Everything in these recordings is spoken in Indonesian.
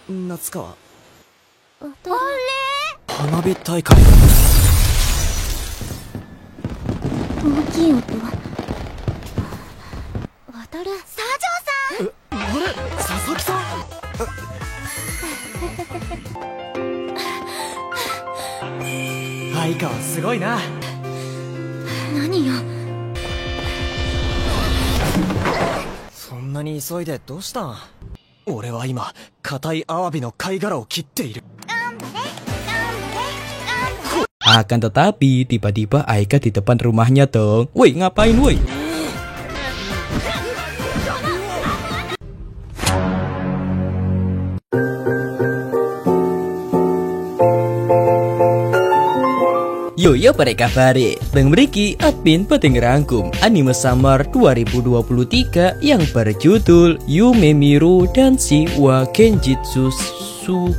夏川。あれ？花火大会。大きい音。渡る。佐城さん。あれ、佐々木さん。相川すごいな。何よ。そんなに急いでどうしたん？俺は今硬いアワビの貝殻を切っている。Akan tetapi tiba-tiba Aika di depan rumahnya dong. Woi, ngapain woi? Yo pada kabare, Bang Riki Admin Peting Rangkum Anime Summer 2023 yang berjudul Yume Miru Danshi wa Genjitsu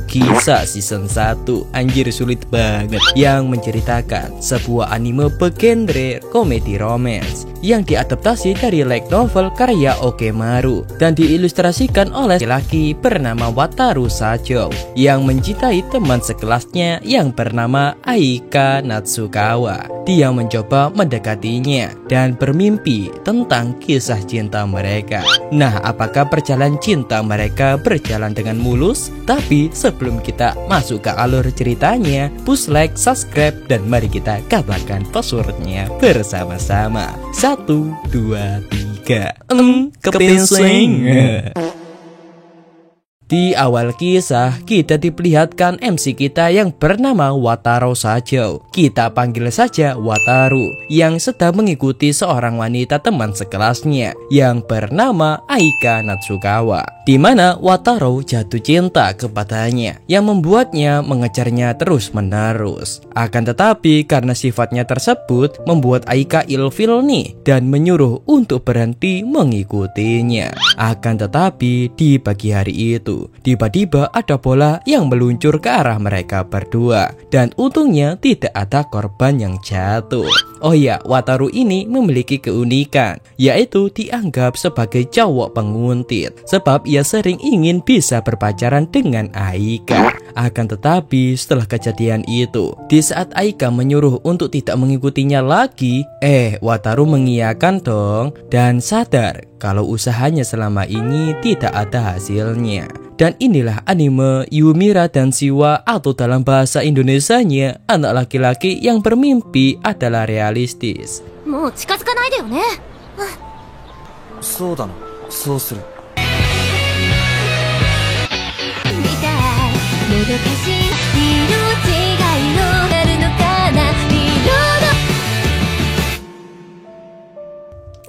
Kisah Season 1. Anjir sulit banget. Yang menceritakan sebuah anime bergenre komedi romance yang diadaptasi dari light novel karya Okemaru dan diilustrasikan oleh laki-laki bernama Wataru Sajo yang mencintai teman sekelasnya yang bernama Aika Natsukawa. Dia mencoba mendekatinya dan bermimpi tentang kisah cinta mereka. Nah, apakah perjalanan cinta mereka berjalan dengan mulus? Tapi sebelum kita masuk ke alur ceritanya, push like, subscribe, dan mari kita kabarkan passwordnya bersama-sama. 1, 2, 3. Kepinsing. Di awal kisah, kita diperlihatkan MC kita yang bernama Wataru Sajo. Kita panggil saja Wataru, yang sedang mengikuti seorang wanita teman sekelasnya yang bernama Aika Natsukawa. Di mana Wataru jatuh cinta kepadanya, yang membuatnya mengejarnya terus-menerus. Akan tetapi karena sifatnya tersebut membuat Aika ilfil nih dan menyuruh untuk berhenti mengikutinya. Akan tetapi di pagi hari itu tiba-tiba ada bola yang meluncur ke arah mereka berdua dan untungnya tidak ada korban yang jatuh. Oh ya, Wataru ini memiliki keunikan, yaitu dianggap sebagai cowok penguntit sebab ia sering ingin bisa berpacaran dengan Aika. Akan tetapi setelah kejadian itu, di saat Aika menyuruh untuk tidak mengikutinya lagi, Wataru mengiyakan dong dan sadar kalau usahanya selama ini tidak ada hasilnya. Dan inilah anime Yumira dan Siwa, atau dalam bahasa Indonesianya anak laki-laki yang bermimpi adalah realistis. もう近づかないでよね。そうだな、そうする。みたいもどかしい色違いのなるのかな色の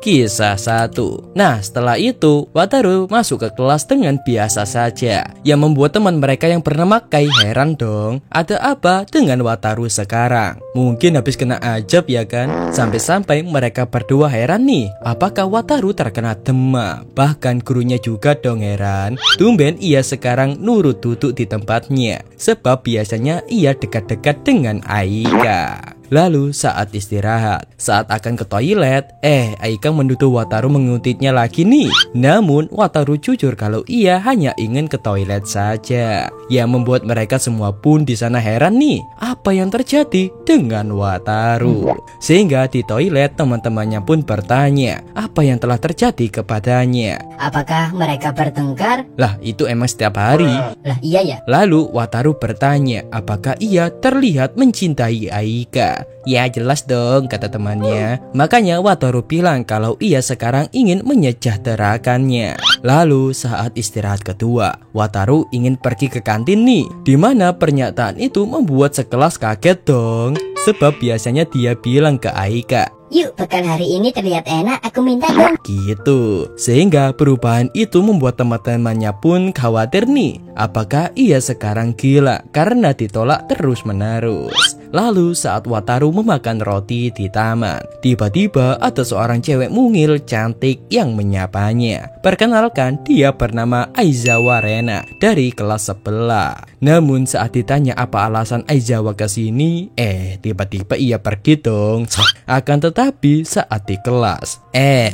Kisah 1. Nah, setelah itu Wataru masuk ke kelas dengan biasa saja, yang membuat teman mereka yang bernama Kai heran dong. Ada apa dengan Wataru sekarang? Mungkin habis kena ajab ya kan? Sampai-sampai mereka berdua heran nih, apakah Wataru terkena demam? Bahkan gurunya juga dong heran. Tumben ia sekarang nurut duduk di tempatnya, sebab biasanya ia dekat-dekat dengan Aika. Lalu saat istirahat, saat akan ke toilet, Aika menuduh Wataru mengutipnya lagi nih. Namun Wataru jujur kalau ia hanya ingin ke toilet saja, yang membuat mereka semua pun di sana heran nih, apa yang terjadi dengan Wataru. Sehingga di toilet teman-temannya pun bertanya apa yang telah terjadi kepadanya. Apakah mereka bertengkar? Lah, itu emang setiap hari. Lah iya ya. Lalu Wataru bertanya apakah ia terlihat mencintai Aika. Ya jelas dong, kata temannya. Makanya Wataru bilang kalau ia sekarang ingin menyejahterakannya. Lalu saat istirahat kedua, Wataru ingin pergi ke kantin nih, dimana pernyataan itu membuat sekelas kaget dong. Sebab biasanya dia bilang ke Aika, "Yuk, bekal hari ini terlihat enak, aku minta dong." gitu. Sehingga perubahan itu membuat teman-temannya pun khawatir nih, apakah ia sekarang gila karena ditolak terus-menerus. Lalu saat Wataru memakan roti di taman, tiba-tiba ada seorang cewek mungil cantik yang menyapanya. Perkenalkan, dia bernama Aizawa Rena dari kelas sebelah. Namun saat ditanya apa alasan Aizawa ke sini, tiba-tiba ia pergi dong. Akan tetapi saat di kelas,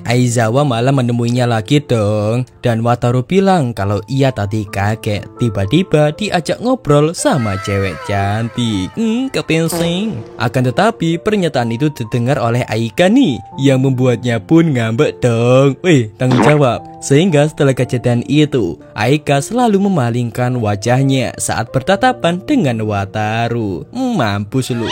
Aizawa malah menemuinya lagi dong. Dan Wataru bilang kalau ia tadi kaget tiba-tiba diajak ngobrol sama cewek cantik. Kepinsing. Akan tetapi pernyataan itu didengar oleh Aika nih, yang membuatnya pun ngambek dong. Tanggung jawab. Sehingga setelah kejadian itu, Aika selalu memalingkan wajahnya saat bertatapan dengan Wataru. Mampus lu.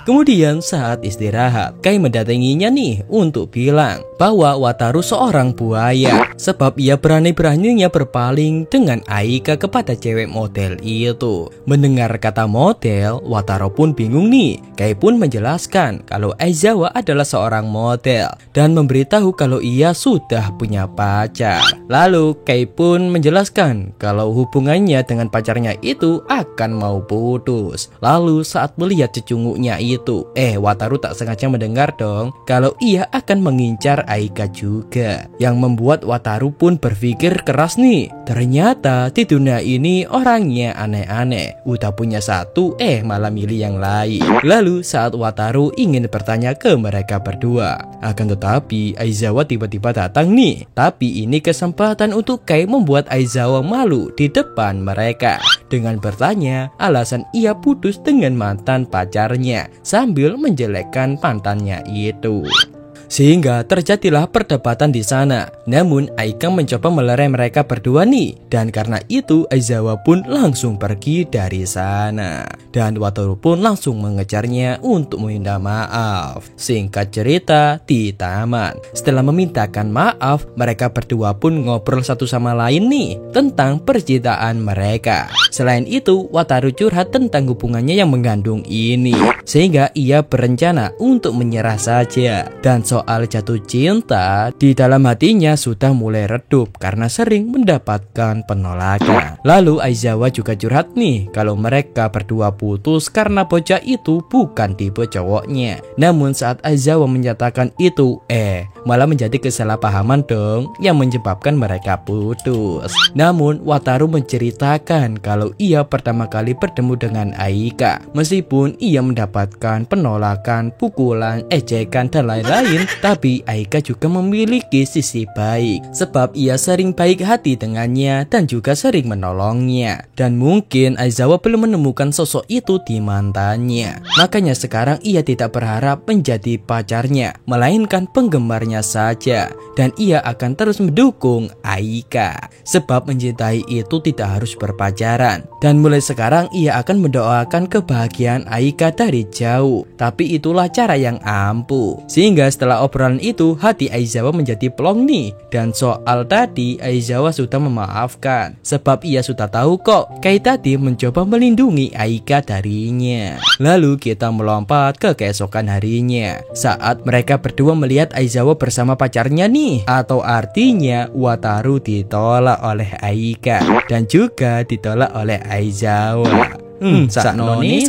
Kemudian saat istirahat, Kai mendatanginya nih untuk bilang bahwa Wataru seorang buaya, sebab ia berani-beraninya berpaling dengan Aika kepada cewek model itu. Mendengar kata model, Wataru pun bingung nih. Kai pun menjelaskan kalau Aizawa adalah seorang model dan memberitahu kalau ia sudah punya pacar. Lalu Kai pun menjelaskan kalau hubungannya dengan pacarnya itu akan mau putus. Lalu saat melihat cecunguknya itu, Wataru tak sengaja mendengar dong kalau ia akan mengincar Aika juga, yang membuat Wataru pun berpikir keras nih. Ternyata di dunia ini orangnya aneh-aneh, udah punya satu malah milih yang lain. Lalu saat Wataru ingin bertanya ke mereka berdua, akan tetapi Aizawa tiba-tiba datang nih. Tapi ini kesempatan untuk Kai membuat Aizawa malu di depan mereka dengan bertanya alasan ia putus dengan mantan pacarnya sambil menjelekkan mantannya itu. Sehingga terjadilah perdebatan di sana. Namun Aika mencoba melerai mereka berdua nih, dan karena itu Aizawa pun langsung pergi dari sana. Dan Wataru pun langsung mengejarnya untuk meminta maaf. Singkat cerita, di taman, setelah memintakan maaf, mereka berdua pun ngobrol satu sama lain nih tentang percintaan mereka. Selain itu, Wataru curhat tentang hubungannya yang mengandung ini, sehingga ia berencana untuk menyerah saja. Dan soal jatuh cinta, di dalam hatinya sudah mulai redup karena sering mendapatkan penolakan. Lalu Aizawa juga curhat nih kalau mereka berdua putus karena bocah itu bukan tipe cowoknya. Namun saat Aizawa menyatakan itu, malah menjadi kesalahpahaman dong yang menyebabkan mereka putus. Namun Wataru menceritakan kalau ia pertama kali bertemu dengan Aika, meskipun ia mendapatkan penolakan, pukulan, ejekan dan lain-lain, tapi Aika juga memiliki sisi baik, sebab ia sering baik hati dengannya dan juga sering menolongnya. Dan mungkin Aizawa belum menemukan sosok itu di mantannya, makanya sekarang ia tidak berharap menjadi pacarnya, melainkan penggemarnya saja. Dan ia akan terus mendukung Aika, sebab mencintai itu tidak harus berpacaran. Dan mulai sekarang ia akan mendoakan kebahagiaan Aika dari jauh. Tapi itulah cara yang ampuh. Sehingga setelah obrolan itu, hati Aizawa menjadi plong nih. Dan soal tadi, Aizawa sudah memaafkan, sebab ia sudah tahu kok Kai tadi mencoba melindungi Aika darinya. Lalu kita melompat ke keesokan harinya, saat mereka berdua melihat Aizawa bersama pacarnya nih. Atau artinya Wataru ditolak oleh Aika dan juga ditolak oleh Aizawa. Saknoni.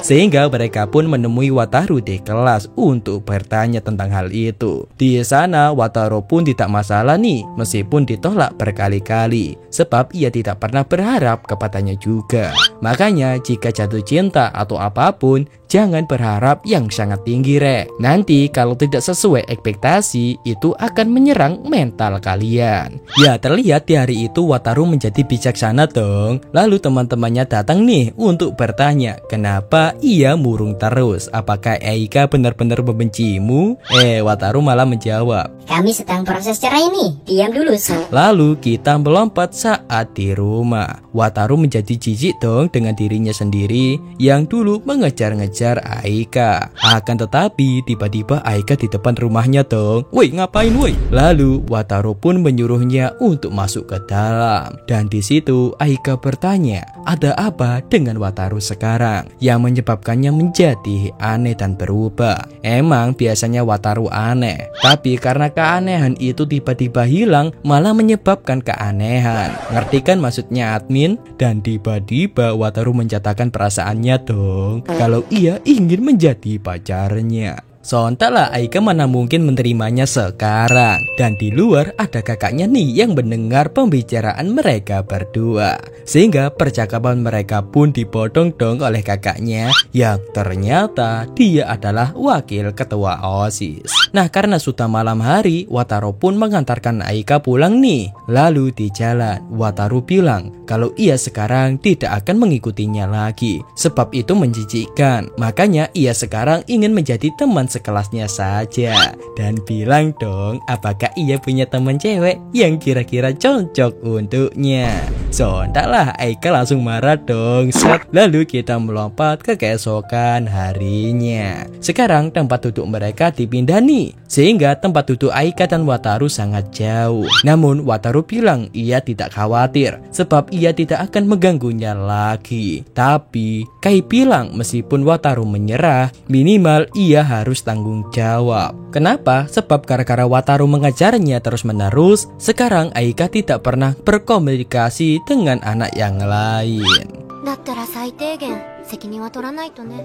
Sehingga mereka pun menemui Wataru di kelas untuk bertanya tentang hal itu. Di sana Wataru pun tidak masalah nih, meskipun ditolak berkali-kali, sebab ia tidak pernah berharap kepadanya juga. Makanya jika jatuh cinta atau apapun, jangan berharap yang sangat tinggi Nanti kalau tidak sesuai ekspektasi, itu akan menyerang mental kalian. Ya, terlihat di hari itu Wataru menjadi bijaksana dong. Lalu teman-temannya datang nih untuk bertanya kenapa ia murung terus. Apakah Aika benar-benar membencimu? Wataru malah menjawab, kami sedang proses cerai nih, diam dulu Lalu kita melompat saat di rumah. Wataru menjadi jijik dong dengan dirinya sendiri yang dulu mengejar-ngejar Aika. Akan tetapi tiba-tiba Aika di depan rumahnya dong. Woi, ngapain woi? Lalu Wataru pun menyuruhnya untuk masuk ke dalam. Dan di situ Aika bertanya, ada apa dengan Wataru sekarang yang menyebabkannya menjadi aneh dan berubah? Emang biasanya Wataru aneh, tapi karena keanehan itu tiba-tiba hilang malah menyebabkan keanehan. Ngerti kan maksudnya admin? Dan tiba-tiba Wataru mencatatkan perasaannya dong kalau ia ingin menjadi pacarnya. Sontaklah Aika mana mungkin menerimanya sekarang. Dan di luar ada kakaknya nih yang mendengar pembicaraan mereka berdua. Sehingga percakapan mereka pun dipotong dong oleh kakaknya, yang ternyata dia adalah wakil ketua OSIS. Nah, karena sudah malam hari, Wataru pun mengantarkan Aika pulang nih. Lalu di jalan, Wataru bilang kalau ia sekarang tidak akan mengikutinya lagi, sebab itu menjijikkan. Makanya ia sekarang ingin menjadi teman sekelasnya saja. Dan bilang dong, apakah ia punya teman cewek yang kira-kira cocok untuknya. Sontaklah Aika langsung marah dong. Lalu kita melompat ke keesokan harinya. Sekarang tempat duduk mereka dipindah nih, sehingga tempat duduk Aika dan Wataru sangat jauh. Namun Wataru bilang ia tidak khawatir, sebab ia tidak akan mengganggunya lagi. Tapi Kai bilang meskipun Wataru menyerah, minimal ia harus tanggung jawab. Kenapa? Sebab gara-gara Wataru mengajarnya terus-menerus, sekarang Aika tidak pernah berkomunikasi dengan anak yang lain. だったら最低限責任は取らないとね。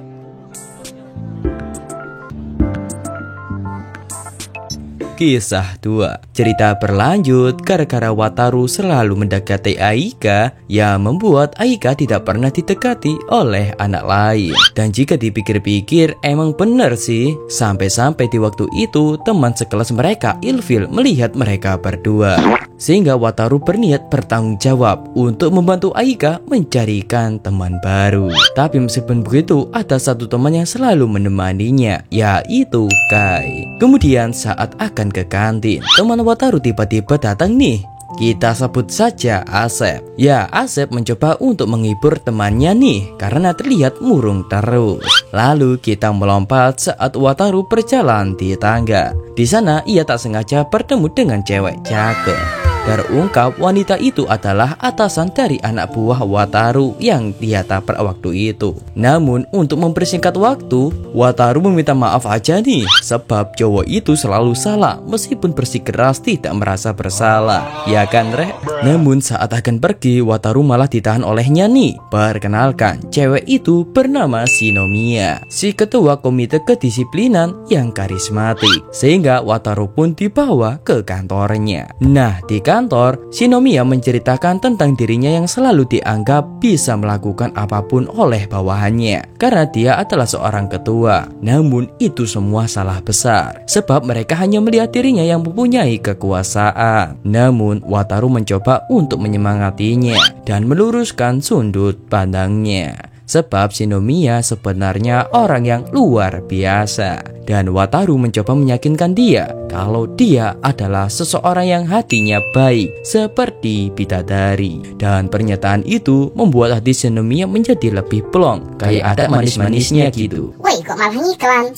Kisah 2. Cerita berlanjut gara-gara Wataru selalu mendekati Aika, yang membuat Aika tidak pernah didekati oleh anak lain. Dan jika dipikir-pikir emang bener sih, sampai-sampai di waktu itu teman sekelas mereka ilfil melihat mereka berdua. Sehingga Wataru berniat bertanggung jawab untuk membantu Aika mencarikan teman baru. Tapi meskipun begitu, ada satu teman yang selalu menemaninya, yaitu Kai. Kemudian saat akan ke kantin, teman Wataru tiba-tiba datang nih. Kita sebut saja Asep. Ya, Asep mencoba untuk menghibur temannya nih karena terlihat murung terus. Lalu kita melompat saat Wataru berjalan di tangga. Di sana ia tak sengaja bertemu dengan cewek cakep. Terungkap wanita itu adalah atasan dari anak buah Wataru yang dia tabrak waktu itu. Namun untuk mempersingkat waktu, Wataru meminta maaf aja nih, sebab cowok itu selalu salah meskipun bersikeras tidak merasa bersalah. Ya kan, Rek? Namun saat akan pergi, Wataru malah ditahan olehnya nih. Perkenalkan, cewek itu bernama Shinomiya, si ketua komite kedisiplinan yang karismatik. Sehingga Wataru pun dibawa ke kantornya. Nah, di kantor, Shinomiya menceritakan tentang dirinya yang selalu dianggap bisa melakukan apapun oleh bawahannya karena dia adalah seorang ketua. Namun itu semua salah besar, sebab mereka hanya melihat dirinya yang mempunyai kekuasaan. Namun Wataru mencoba untuk menyemangatinya dan meluruskan sudut pandangnya, sebab Shinomiya sebenarnya orang yang luar biasa. Dan Wataru mencoba meyakinkan dia kalau dia adalah seseorang yang hatinya baik seperti bidadari. Dan pernyataan itu membuat hati Shinomiya menjadi lebih plong, kayak ada manis-manisnya gitu. Woi, kok malah iklan?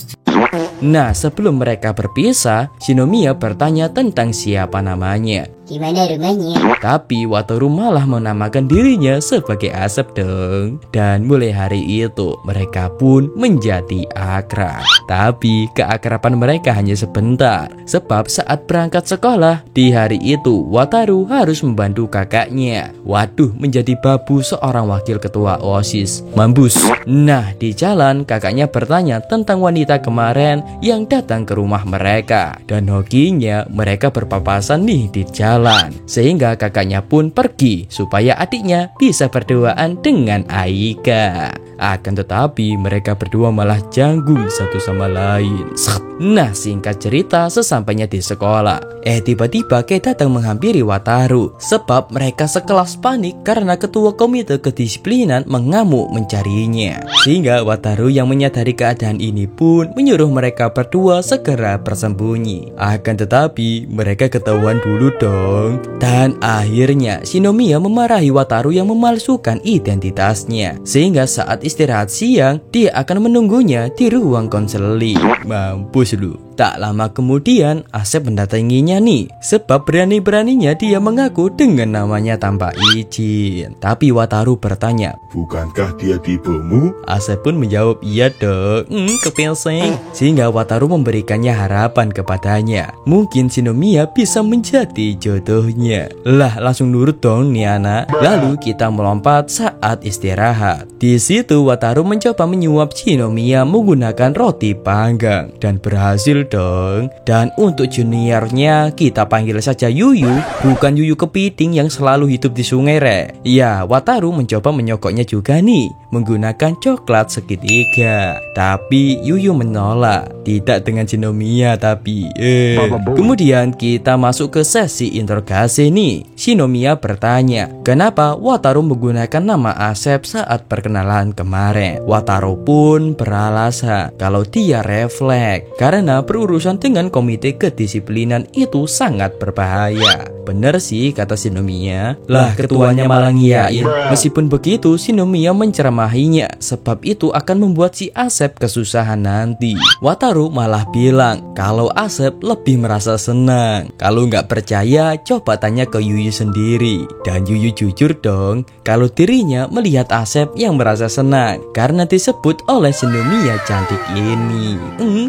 Nah, sebelum mereka berpisah, Shinomiya bertanya tentang siapa namanya. Gimana rumahnya? Tapi Wataru malah menamakan dirinya sebagai Asep dong. Dan mulai hari itu mereka pun menjadi akrab. Tapi keakraban mereka hanya sebentar, sebab saat berangkat sekolah di hari itu Wataru harus membantu kakaknya. Waduh, menjadi babu seorang wakil ketua OSIS. Mampus. Nah, di jalan kakaknya bertanya tentang wanita kemarin yang datang ke rumah mereka. Dan hokinya mereka berpapasan nih di jalan. Sehingga kakaknya pun pergi supaya adiknya bisa berduaan dengan Aika. Akan tetapi mereka berdua malah janggung satu sama lain. Nah, singkat cerita, sesampainya di sekolah, tiba-tiba Kei datang menghampiri Wataru, sebab mereka sekelas panik karena ketua komite kedisiplinan mengamuk mencarinya. Sehingga Wataru yang menyadari keadaan ini pun menyuruh mereka berdua segera bersembunyi. Akan tetapi mereka ketahuan dulu dong. Dan akhirnya Shinomiya memarahi Wataru yang memalsukan identitasnya. Sehingga saat istirahat siang, dia akan menunggunya di ruang konseling. Mampus lu. Tak lama kemudian Asep mendatanginya nih, sebab berani-beraninya dia mengaku dengan namanya tanpa izin. Tapi Wataru bertanya, Bukankah dia tipumu? Asep pun menjawab, iya dong, kepeseng. Sehingga Wataru memberikannya harapan kepadanya, mungkin Shinomiya bisa menjadi jodohnya. Lah langsung nurut dong nih anak. Lalu kita melompat saat istirahat. Di situ Wataru mencoba menyuap Shinomiya menggunakan roti panggang dan berhasil dong. Dan untuk juniornya kita panggil saja Yuyu, bukan Yuyu kepiting yang selalu hidup di sungai re. Ya, Wataru mencoba menyokoknya juga nih menggunakan coklat segitiga. Tapi Yuyu menolak, tidak dengan Shinomiya tapi Kemudian kita masuk ke sesi interogasi nih. Shinomiya bertanya, kenapa Wataru menggunakan nama Asep saat perkenalan kemarin. Wataru pun beralasan kalau dia refleks karena berurusan dengan komite kedisiplinan itu sangat berbahaya. Bener sih kata Shinomiya. Lah ketuanya malah ngiyain. Meskipun begitu Shinomiya menceramahinya, sebab itu akan membuat si Asep kesusahan nanti. Wataru malah bilang kalau Asep lebih merasa senang. Kalau nggak percaya coba tanya ke Yuyu sendiri. Dan Yuyu jujur dong kalau dirinya melihat Asep yang merasa senang karena disebut oleh Shinomiya cantik ini.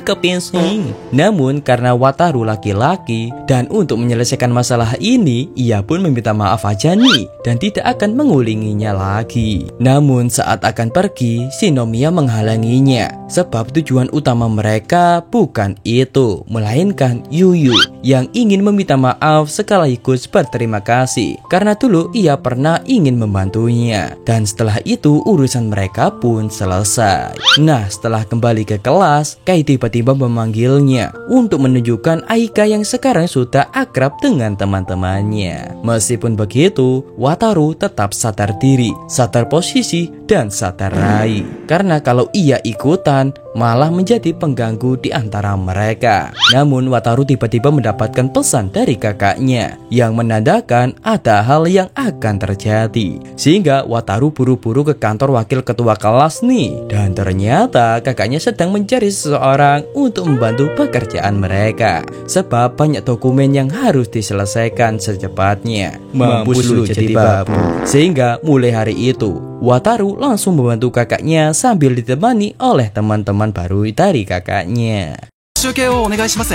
Kepensing. Namun karena Wataru laki-laki dan untuk menyelesaikan masalah ini, ia pun meminta maaf aja nih dan tidak akan mengulanginya lagi. Namun saat akan pergi, Shinomiya menghalanginya sebab tujuan utama mereka bukan itu, melainkan Yuyu yang ingin meminta maaf sekaligus berterima kasih karena dulu ia pernah ingin membantunya. Dan setelah itu urusan mereka pun selesai. Nah, setelah kembali ke kelas, Kai tiba-tiba memanggilnya untuk menunjukkan Aika yang sekarang sudah akrab dengan teman-temannya. Meskipun begitu, Wataru tetap sadar diri, sadar posisi, dan sadar rai. Karena kalau ia ikutan, malah menjadi pengganggu di antara mereka. Namun Wataru tiba-tiba mendapatkan pesan dari kakaknya yang menandakan ada hal yang akan terjadi. Sehingga Wataru buru-buru ke kantor wakil ketua kelas nih. Dan ternyata kakaknya sedang mencari seseorang untuk membantu pekerjaan mereka, sebab banyak dokumen yang harus diselesaikan secepatnya. Mampus lu jadi babu. Sehingga mulai hari itu Wataru langsung membantu kakaknya sambil ditemani oleh teman-teman baru dari kakaknya. 集計をお願いします。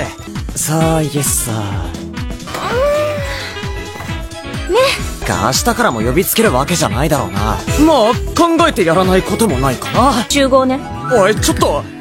さあイエスさ明日からも呼びつけるわけじゃないだろうな。まあ考えてやらないこともないかな。集合ね。おいちょっと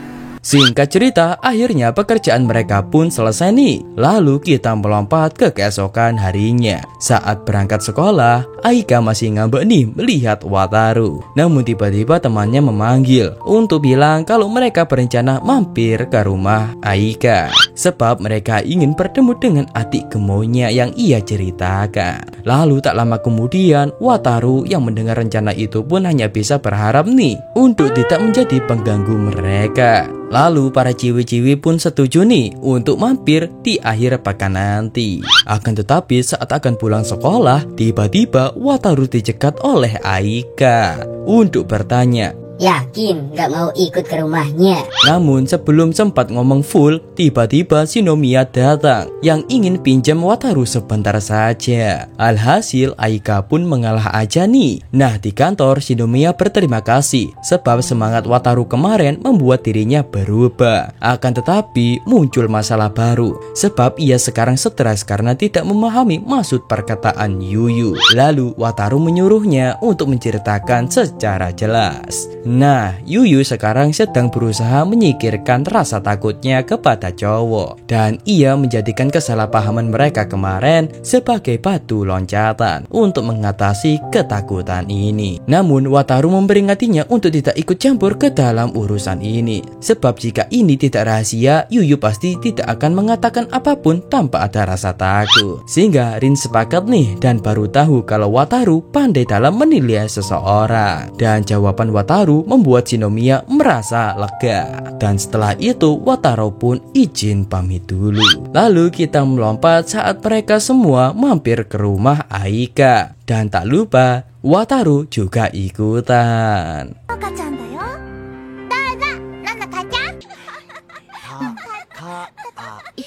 Singkat cerita, akhirnya pekerjaan mereka pun selesai nih. Lalu kita melompat ke keesokan harinya. Saat berangkat sekolah, Aika masih ngambek nih melihat Wataru. Namun tiba-tiba temannya memanggil untuk bilang kalau mereka berencana mampir ke rumah Aika, sebab mereka ingin bertemu dengan adik gemoynya yang ia ceritakan. Lalu tak lama kemudian, Wataru yang mendengar rencana itu pun hanya bisa berharap nih untuk tidak menjadi pengganggu mereka. Lalu para ciwi-ciwi pun setuju nih untuk mampir di akhir pekan nanti. Akan tetapi saat akan pulang sekolah, tiba-tiba Wataru dicegat oleh Aika untuk bertanya, Yakin gak mau ikut ke rumahnya? namun sebelum sempat ngomong full, tiba-tiba Shinomiya datang yang ingin pinjam Wataru sebentar saja. Alhasil Aika pun mengalah aja nih. Nah, di kantor Shinomiya berterima kasih sebab semangat Wataru kemarin membuat dirinya berubah. Akan tetapi muncul masalah baru sebab ia sekarang stres karena tidak memahami maksud perkataan Yuyu. Lalu Wataru menyuruhnya untuk menceritakan secara jelas. Nah, Yuyu sekarang sedang berusaha menyingkirkan rasa takutnya kepada cowok, dan ia menjadikan kesalahpahaman mereka kemarin sebagai batu loncatan untuk mengatasi ketakutan ini. Namun Wataru memperingatinya untuk tidak ikut campur ke dalam urusan ini, sebab jika ini tidak rahasia, Yuyu pasti tidak akan mengatakan apapun tanpa ada rasa takut. Sehingga Rin sepakat nih dan baru tahu kalau Wataru pandai dalam menilai seseorang. Dan jawaban Wataru membuat Shinomiya merasa lega. Dan setelah itu Wataru pun izin pamit dulu. Lalu kita melompat saat mereka semua mampir ke rumah Aika. Dan tak lupa Wataru juga ikutan.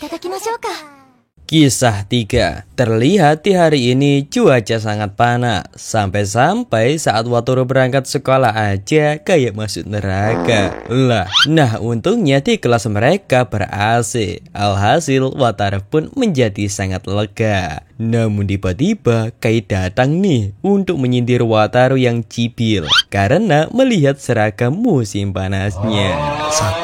ただきましょうか。 Kisah 3. Terlihat di hari ini cuaca sangat panas. Sampai-sampai saat Wataru berangkat sekolah aja kayak masuk neraka. Lah, nah untungnya di kelas mereka ber-AC. Alhasil Wataru pun menjadi sangat lega. Namun tiba-tiba Kai datang nih untuk menyindir Wataru yang cibil karena melihat seragam musim panasnya.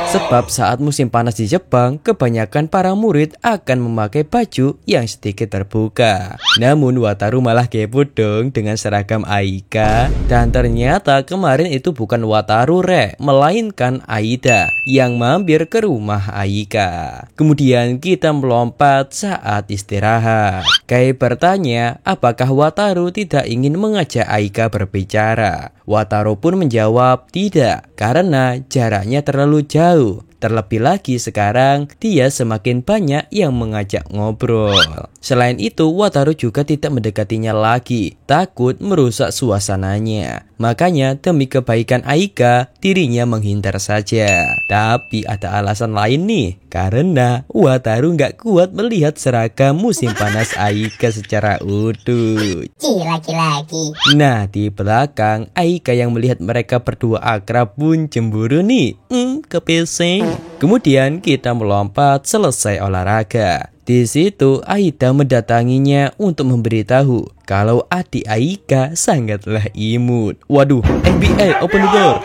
Sebab saat musim panas di Jepang, kebanyakan para murid akan memakai baju yang sedikit terbuka. Namun Wataru malah kepo dong dengan seragam Aika. Dan ternyata kemarin itu bukan Wataru melainkan Aida yang mampir ke rumah Aika. Kemudian kita melompat saat istirahat. Kai bertanya apakah Wataru tidak ingin mengajak Aika berbicara. Wataru pun menjawab tidak, karena jaraknya terlalu jauh. Terlebih lagi sekarang dia semakin banyak yang mengajak ngobrol. Selain itu Wataru juga tidak mendekatinya lagi, takut merusak suasananya. Makanya demi kebaikan Aika dirinya menghindar saja. Tapi ada alasan lain nih, karena Wataru nggak kuat melihat seragam musim panas Aika secara utuh. Laki-laki. Nah di belakang Aika yang melihat mereka berdua akrab pun cemburu nih. Kepesing. Kemudian kita melompat selesai olahraga. Di situ Aida mendatanginya untuk memberitahu kalau adik Aika sangatlah imut. Waduh, NBA open the door.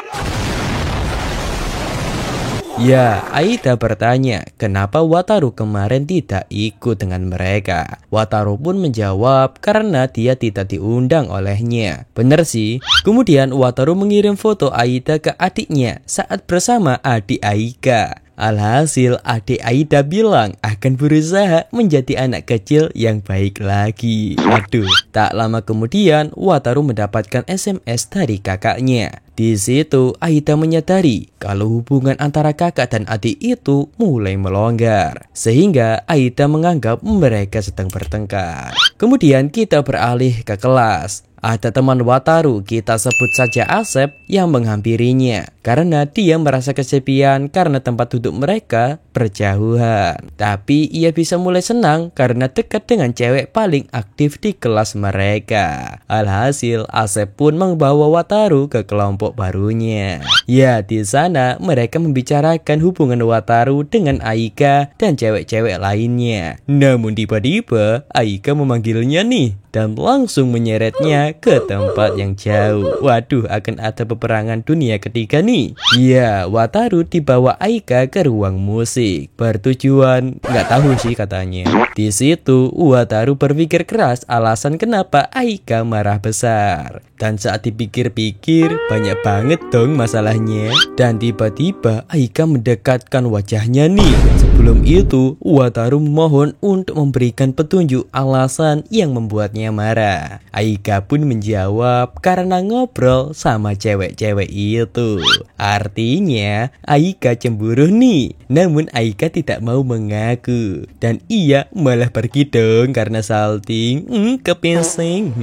Ya, Aida bertanya kenapa Wataru kemarin tidak ikut dengan mereka. Wataru pun menjawab karena dia tidak diundang olehnya. Bener sih. Kemudian Wataru mengirim foto Aida ke adiknya saat bersama adik Aika. Alhasil adik Aida bilang akan berusaha menjadi anak kecil yang baik lagi. Aduh, tak lama kemudian Wataru mendapatkan SMS dari kakaknya. Di situ Aida menyadari kalau hubungan antara kakak dan adik itu mulai melonggar, sehingga Aida menganggap mereka sedang bertengkar. Kemudian kita beralih ke kelas. Ada teman Wataru, kita sebut saja Asep, yang menghampirinya karena dia merasa kesepian karena tempat duduk mereka berjauhan. Tapi ia bisa mulai senang karena dekat dengan cewek paling aktif di kelas mereka. Alhasil Asep pun membawa Wataru ke kelompok barunya. Ya, di sana mereka membicarakan hubungan Wataru dengan Aika dan cewek-cewek lainnya. Namun tiba-tiba Aika memanggilnya nih dan langsung menyeretnya ke tempat yang jauh. Waduh, akan ada peperangan dunia ketiga nih. Ya, Wataru dibawa Aika ke ruang musik. Bertujuan, nggak tahu sih katanya. Di situ Wataru berpikir keras alasan kenapa Aika marah besar. Dan saat dipikir-pikir, banyak banget dong masalahnya. Dan tiba-tiba Aika mendekatkan wajahnya nih. Sebelum itu, Wataru memohon untuk memberikan petunjuk alasan yang membuatnya marah. Aika pun menjawab karena ngobrol sama cewek-cewek itu. Artinya Aika cemburu nih. Namun Aika tidak mau mengaku. Dan ia malah pergi dong karena salting. Kepesing.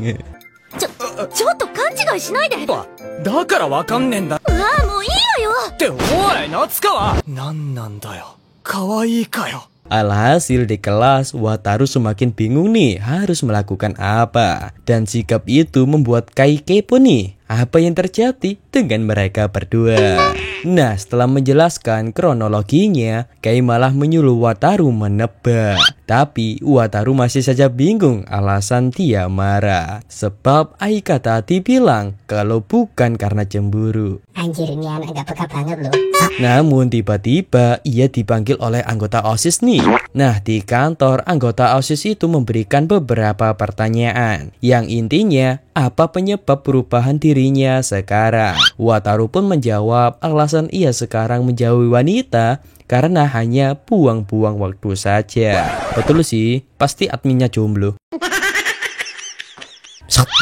ちょっと勘違いしないで。だからわかんねえんだうわあ、もういいわよ。って。おい夏川、なんなんだよ、可愛いかよ。 Alhasil di kelas, Wataru semakin bingung nih harus melakukan apa. Dan sikap itu membuat Kai kepo nih. Apa yang terjadi dengan mereka berdua? Nah, setelah menjelaskan kronologinya, Kai malah menyuruh Wataru menebak. Tapi Wataru masih saja bingung alasan dia marah. Sebab Aika tadi bilang kalau bukan karena cemburu. Anjir, ini anak gak peka banget loh. Namun tiba-tiba ia dipanggil oleh anggota OSIS nih. Nah, di kantor anggota OSIS itu memberikan beberapa pertanyaan. Yang intinya, apa penyebab perubahan dirinya sekarang? Wataru pun menjawab alasan ia sekarang menjauhi wanita karena hanya buang-buang waktu saja. Betul sih, pasti adminnya jomblo.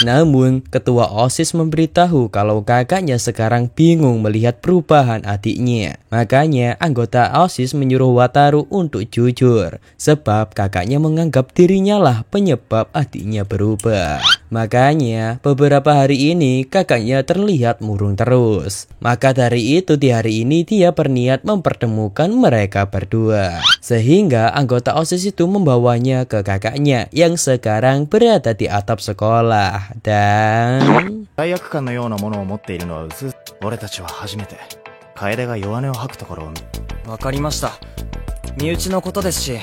Namun, ketua OSIS memberitahu kalau kakaknya sekarang bingung melihat perubahan adiknya. Makanya, anggota OSIS menyuruh Wataru untuk jujur. Sebab kakaknya menganggap dirinya lah penyebab adiknya berubah. Makanya beberapa hari ini kakaknya terlihat murung terus. Maka dari itu di hari ini dia berniat mempertemukan mereka berdua. Sehingga anggota OSIS itu membawanya ke kakaknya yang sekarang berada di atap sekolah. Dan 罪悪感のようなものを持っているのは薄々。俺たちは初めて楓が弱音を吐くところを見。わかりました。身内のことですし。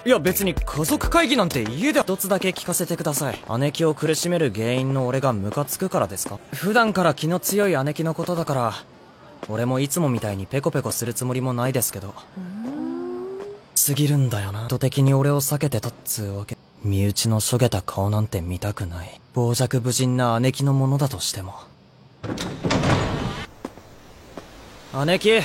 いや別に家族会議なんて家で一つだけ聞かせてください。姉貴を苦しめる原因の俺がムカつくからですか？普段から気の強い姉貴のことだから、俺もいつもみたいにペコペコするつもりもないですけど。すぎるんだよな。意図的に俺を避けてたっつうわけ。身内のしょげた顔なんて見たくない。傍若無人な姉貴のものだとしても。姉貴。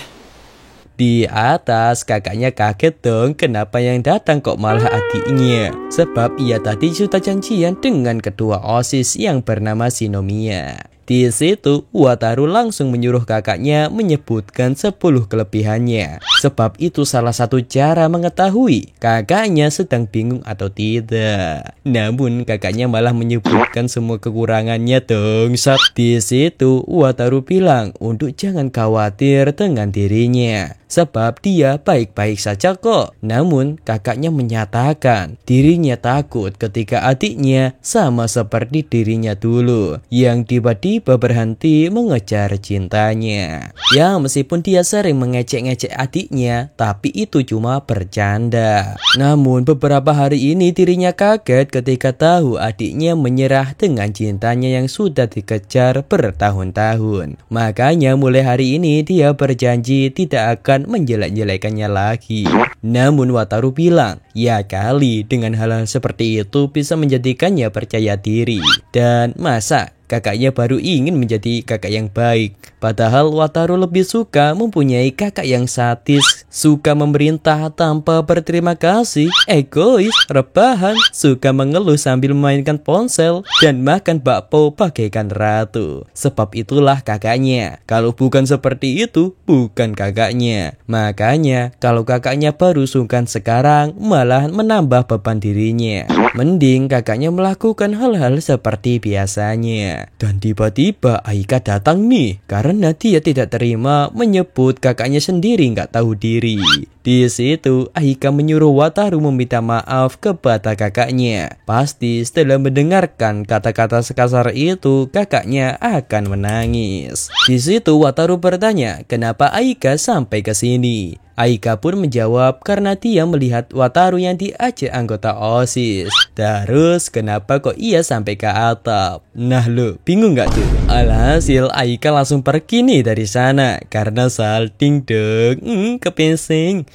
di atas kakaknya kaget dong kenapa yang datang kok malah adiknya. Sebab ia tadi sudah janjian dengan ketua OSIS yang bernama Shinomiya. Di situ Wataru langsung menyuruh kakaknya menyebutkan 10 kelebihannya. Sebab itu salah satu cara mengetahui kakaknya sedang bingung atau tidak. Namun kakaknya malah menyebutkan semua kekurangannya dong. Di situ Wataru bilang untuk jangan khawatir dengan dirinya. Sebab dia baik-baik saja kok. Namun kakaknya menyatakan dirinya takut ketika adiknya sama seperti dirinya dulu yang tiba-tiba berhenti mengejar cintanya. Ya meskipun dia sering mengecek-ngecek adiknya, tapi itu cuma bercanda. Namun beberapa hari ini dirinya kaget ketika tahu adiknya menyerah dengan cintanya yang sudah dikejar bertahun-tahun. Makanya mulai hari ini dia berjanji tidak akan menjelek-jelekannya lagi. Namun Wataru bilang, ya kali dengan hal-hal seperti itu bisa menjadikannya percaya diri. Dan masa kakaknya baru ingin menjadi kakak yang baik. Padahal Wataru lebih suka mempunyai kakak yang sadis, suka memerintah tanpa berterima kasih, egois, rebahan, suka mengeluh sambil memainkan ponsel, dan makan bakpo bagaikan ratu. Sebab itulah kakaknya. Kalau bukan seperti itu, bukan kakaknya. Makanya kalau kakaknya baru sungkan sekarang, malah menambah beban dirinya. Mending kakaknya melakukan hal-hal seperti biasanya. Dan tiba-tiba Aika datang nih karena dia tidak terima menyebut kakaknya sendiri nggak tahu diri. Di situ Aika menyuruh Wataru meminta maaf kepada kakaknya. Pasti setelah mendengarkan kata-kata sekasar itu kakaknya akan menangis. Di situ Wataru bertanya kenapa Aika sampai ke sini. Aika pun menjawab karena dia melihat Wataru yang diajak anggota OSIS. Terus kenapa kok ia sampai ke atap? Nah lo, bingung gak tuh? Alhasil Aika langsung pergi nih dari sana karena salting dong, kepinsing.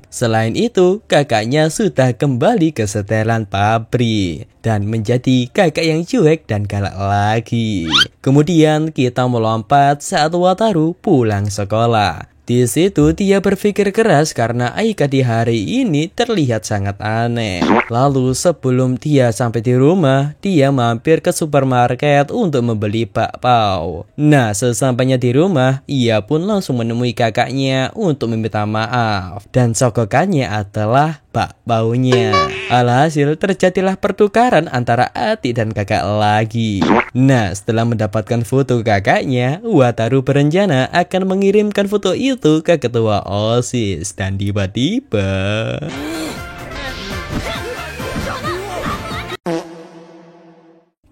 Selain itu, kakaknya sudah kembali ke setelan pabrik dan menjadi kakak yang cuek dan galak lagi. Kemudian kita melompat saat Wataru pulang sekolah. Di situ dia berpikir keras karena Aika di hari ini terlihat sangat aneh. Lalu sebelum dia sampai di rumah, dia mampir ke supermarket untuk membeli bakpao. Nah, sesampainya di rumah, ia pun langsung menemui kakaknya untuk meminta maaf. Dan sogokannya adalah bakpaonya. Alhasil terjadilah pertukaran antara adik dan kakak lagi. Nah, setelah mendapatkan foto kakaknya, Wataru berencana akan mengirimkan foto itu ke ketua OSIS. Dan tiba-tiba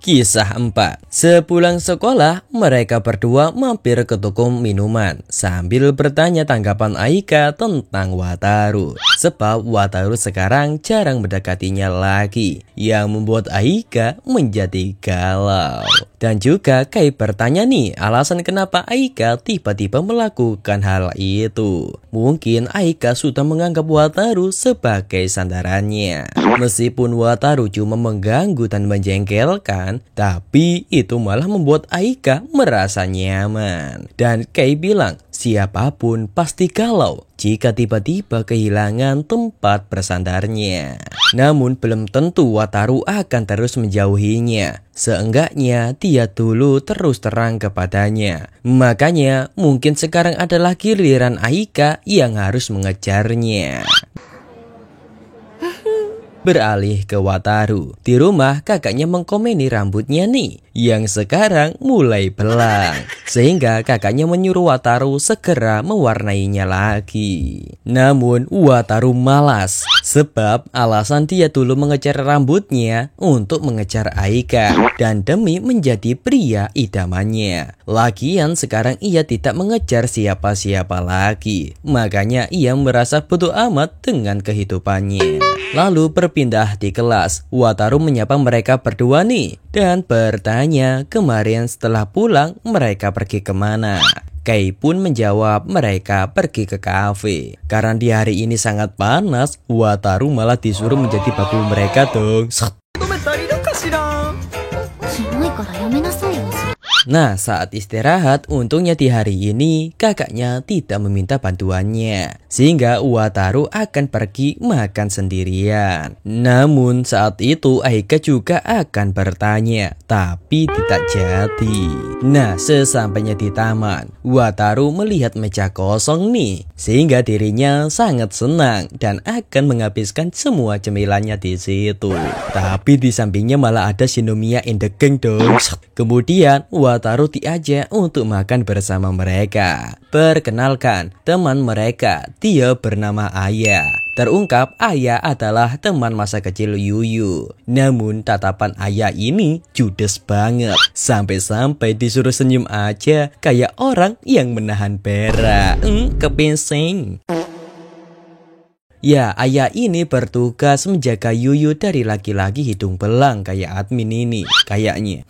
Kisah 4. Sepulang sekolah, mereka berdua mampir ke toko minuman sambil bertanya tanggapan Aika tentang Wataru. Sebab Wataru sekarang jarang mendekatinya lagi, yang membuat Aika menjadi galau. Dan juga Kai bertanya nih alasan kenapa Aika tiba-tiba melakukan hal itu. Mungkin Aika sudah menganggap Wataru sebagai sandarannya. Meskipun Wataru cuma mengganggu dan menjengkelkan, tapi itu malah membuat Aika merasa nyaman. Dan Kai bilang, siapapun pasti galau jika tiba-tiba kehilangan tempat bersandarnya. Namun belum tentu Wataru akan terus menjauhinya. Seenggaknya dia dulu terus terang kepadanya. Makanya mungkin sekarang adalah giliran Aika yang harus mengejarnya. beralih ke Wataru. Di rumah kakaknya mengkomeni rambutnya nih yang sekarang mulai belang, sehingga kakaknya menyuruh Wataru segera mewarnainya lagi. Namun Wataru malas, sebab alasan dia dulu mengejar rambutnya untuk mengejar Aika dan demi menjadi pria idamannya. Lagian sekarang ia tidak mengejar siapa-siapa lagi, makanya ia merasa bodoh amat dengan kehidupannya. Lalu berpindah di kelas, Wataru menyapa mereka berdua nih dan bertanya kemarin setelah pulang mereka pergi kemana. Kei pun menjawab mereka pergi ke kafe. Karena di hari ini sangat panas, Wataru malah disuruh menjadi babu mereka dong. Nah, saat istirahat, untungnya di hari ini kakaknya tidak meminta bantuannya, sehingga Wataru akan pergi makan sendirian. Namun saat itu Aika juga akan bertanya, tapi tidak jadi. Nah, sesampainya di taman, Wataru melihat meja kosong nih, sehingga dirinya sangat senang dan akan menghabiskan semua cemilannya di situ. Tapi di sampingnya malah ada Shinomiya in the gang dong. Kemudian Wataru diajak untuk makan bersama mereka. Perkenalkan, teman mereka, dia bernama Aya. Terungkap Aya adalah teman masa kecil Yuyu. Namun tatapan Aya ini judes banget, sampai-sampai disuruh senyum aja kayak orang yang menahan berak. Kepinsing. Ya, Ayah ini bertugas menjaga Yuyu dari laki-laki hidung belang kayak admin ini, kayaknya.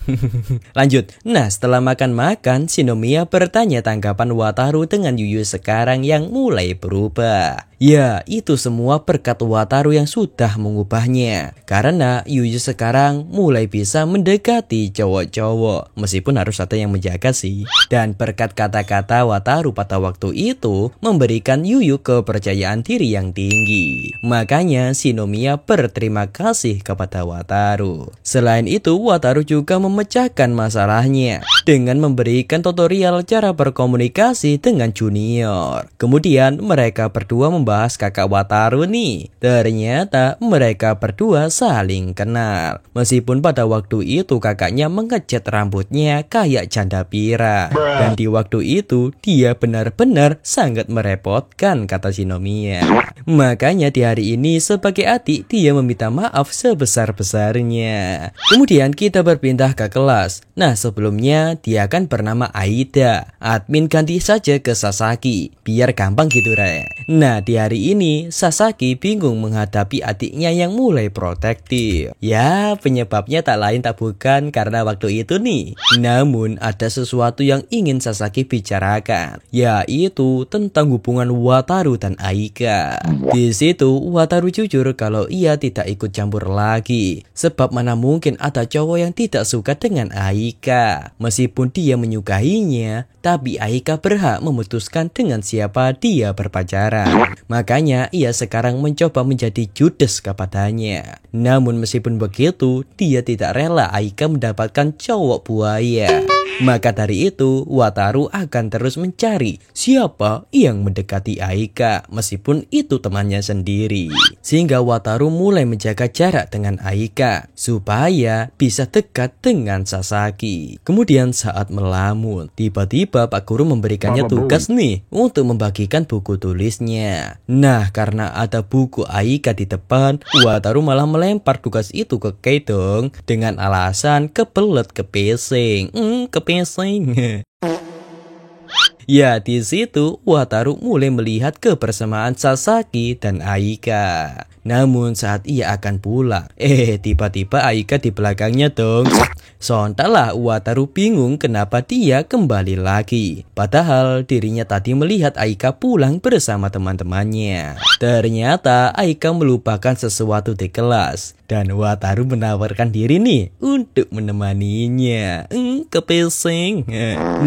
Lanjut. Nah, setelah makan-makan, Shinomiya bertanya tanggapan Wataru dengan Yuyu sekarang yang mulai berubah. Ya, itu semua berkat Wataru yang sudah mengubahnya. Karena Yuyu sekarang mulai bisa mendekati cowok-cowok, meskipun harus ada yang menjaga sih. Dan berkat kata-kata Wataru pada waktu itu, memberikan Yuyu kepercayaan diri yang tinggi. Makanya Shinomiya berterima kasih kepada Wataru. Selain itu, Wataru juga memecahkan masalahnya dengan memberikan tutorial cara berkomunikasi dengan junior. Kemudian mereka berdua membahas kakak Wataru nih. Ternyata mereka berdua saling kenal. Meskipun pada waktu itu kakaknya mengecat rambutnya kayak janda pira. Dan di waktu itu dia benar-benar sangat merepotkan, kata Shinomiya. Makanya di hari ini sebagai adik dia meminta maaf sebesar-besarnya. Kemudian kita berpindah ke kelas. Nah, sebelumnya dia kan bernama Aida. Admin ganti saja ke Sasaki biar gampang gitu, Re. Nah, di hari ini Sasaki bingung menghadapi adiknya yang mulai protektif. Ya, penyebabnya tak lain tak bukan karena waktu itu nih. Namun ada sesuatu yang ingin Sasaki bicarakan, yaitu tentang hubungan Wataru dan Aika. Di situ Wataru jujur kalau ia tidak ikut campur lagi, sebab mana mungkin ada cowok yang tidak suka dengan Aika. Meskipun dia menyukainya, tapi Aika berhak memutuskan dengan siapa dia berpacaran. Makanya ia sekarang mencoba menjadi judes kepadanya. Namun meskipun begitu, dia tidak rela Aika mendapatkan cowok buaya. Maka dari itu, Wataru akan terus mencari siapa yang mendekati Aika, meskipun itu temannya sendiri. Sehingga Wataru mulai menjaga jarak dengan Aika, supaya bisa dekat dengan Sasaki. Kemudian saat melamun, tiba-tiba Pak Guru memberikannya tugas nih, untuk membagikan buku tulisnya. Nah, karena ada buku Aika di depan, Wataru malah melempar tugas itu ke Kei dong, dengan alasan kebelet kepesing. Kepesing. Ya, di situ Wataru mulai melihat kebersamaan Sasaki dan Aika. Namun saat ia akan pulang, tiba-tiba Aika di belakangnya dong. Sontaklah Wataru bingung kenapa dia kembali lagi. Padahal dirinya tadi melihat Aika pulang bersama teman-temannya. Ternyata Aika melupakan sesuatu di kelas. Dan Wataru menawarkan diri nih untuk menemaninya. Kepesing.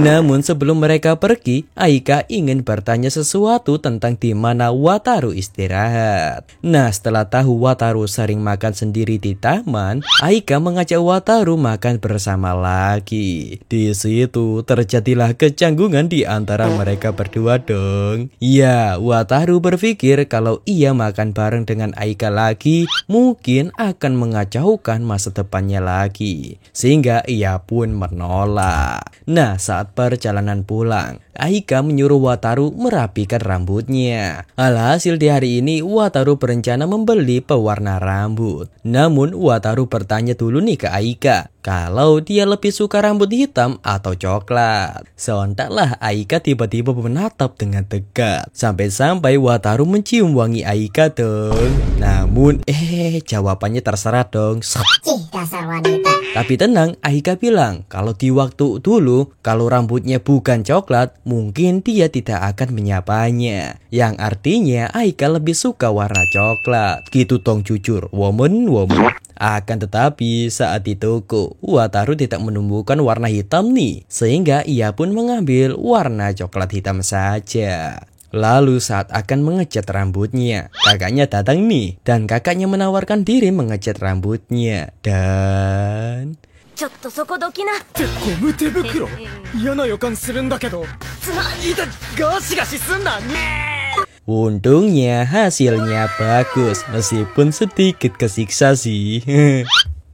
Namun sebelum mereka pergi, Aika ingin bertanya sesuatu tentang di mana Wataru istirahat. Nah, setelah setelah tahu Wataru sering makan sendiri di taman, Aika mengajak Wataru makan bersama lagi. Di situ terjadilah kecanggungan di antara mereka berdua dong. Ya, Wataru berpikir kalau ia makan bareng dengan Aika lagi, mungkin akan mengacaukan masa depannya lagi. Sehingga ia pun menolak. Nah, saat perjalanan pulang, Aika menyuruh Wataru merapikan rambutnya. Alhasil di hari ini Wataru berencana membeli pewarna rambut. Namun Wataru bertanya dulu nih ke Aika kalau dia lebih suka rambut hitam atau coklat. Sontaklah Aika tiba-tiba menatap dengan tegas. Sampai-sampai Wataru mencium wangi Aika dong. Namun jawabannya terserah dong. Cih, dasar wanita. Tapi tenang, Aika bilang kalau di waktu dulu kalau rambutnya bukan coklat, mungkin dia tidak akan menyapanya. Yang artinya Aika lebih suka warna coklat. Gitu dong jujur, woman. Akan tetapi saat di toko, Wataru tidak menemukan warna hitam nih. Sehingga ia pun mengambil warna coklat hitam saja. Lalu saat akan mengecat rambutnya, kakaknya datang nih. Dan kakaknya menawarkan diri mengecat rambutnya. Dan... ちょっとそこどきな。ってゴム手袋嫌な予感するんだけど痛いガシガシすんな Untungnya hasilnya bagus meskipun sedikit kesiksa sih.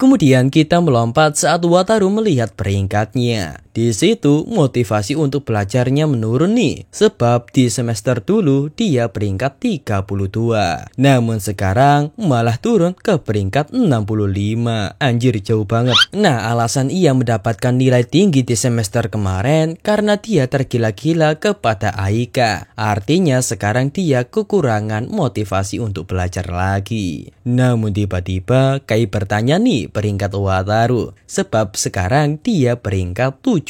Kemudian kita melompat saat Wataru melihat peringkatnya. Di situ motivasi untuk belajarnya menurun nih. Sebab di semester dulu dia peringkat 32. Namun sekarang malah turun ke peringkat 65. Anjir jauh banget. Nah, alasan ia mendapatkan nilai tinggi di semester kemarin karena dia tergila-gila kepada Aika. Artinya sekarang dia kekurangan motivasi untuk belajar lagi. Namun tiba-tiba Kai bertanya nih peringkat Wataru. Sebab sekarang dia peringkat 74.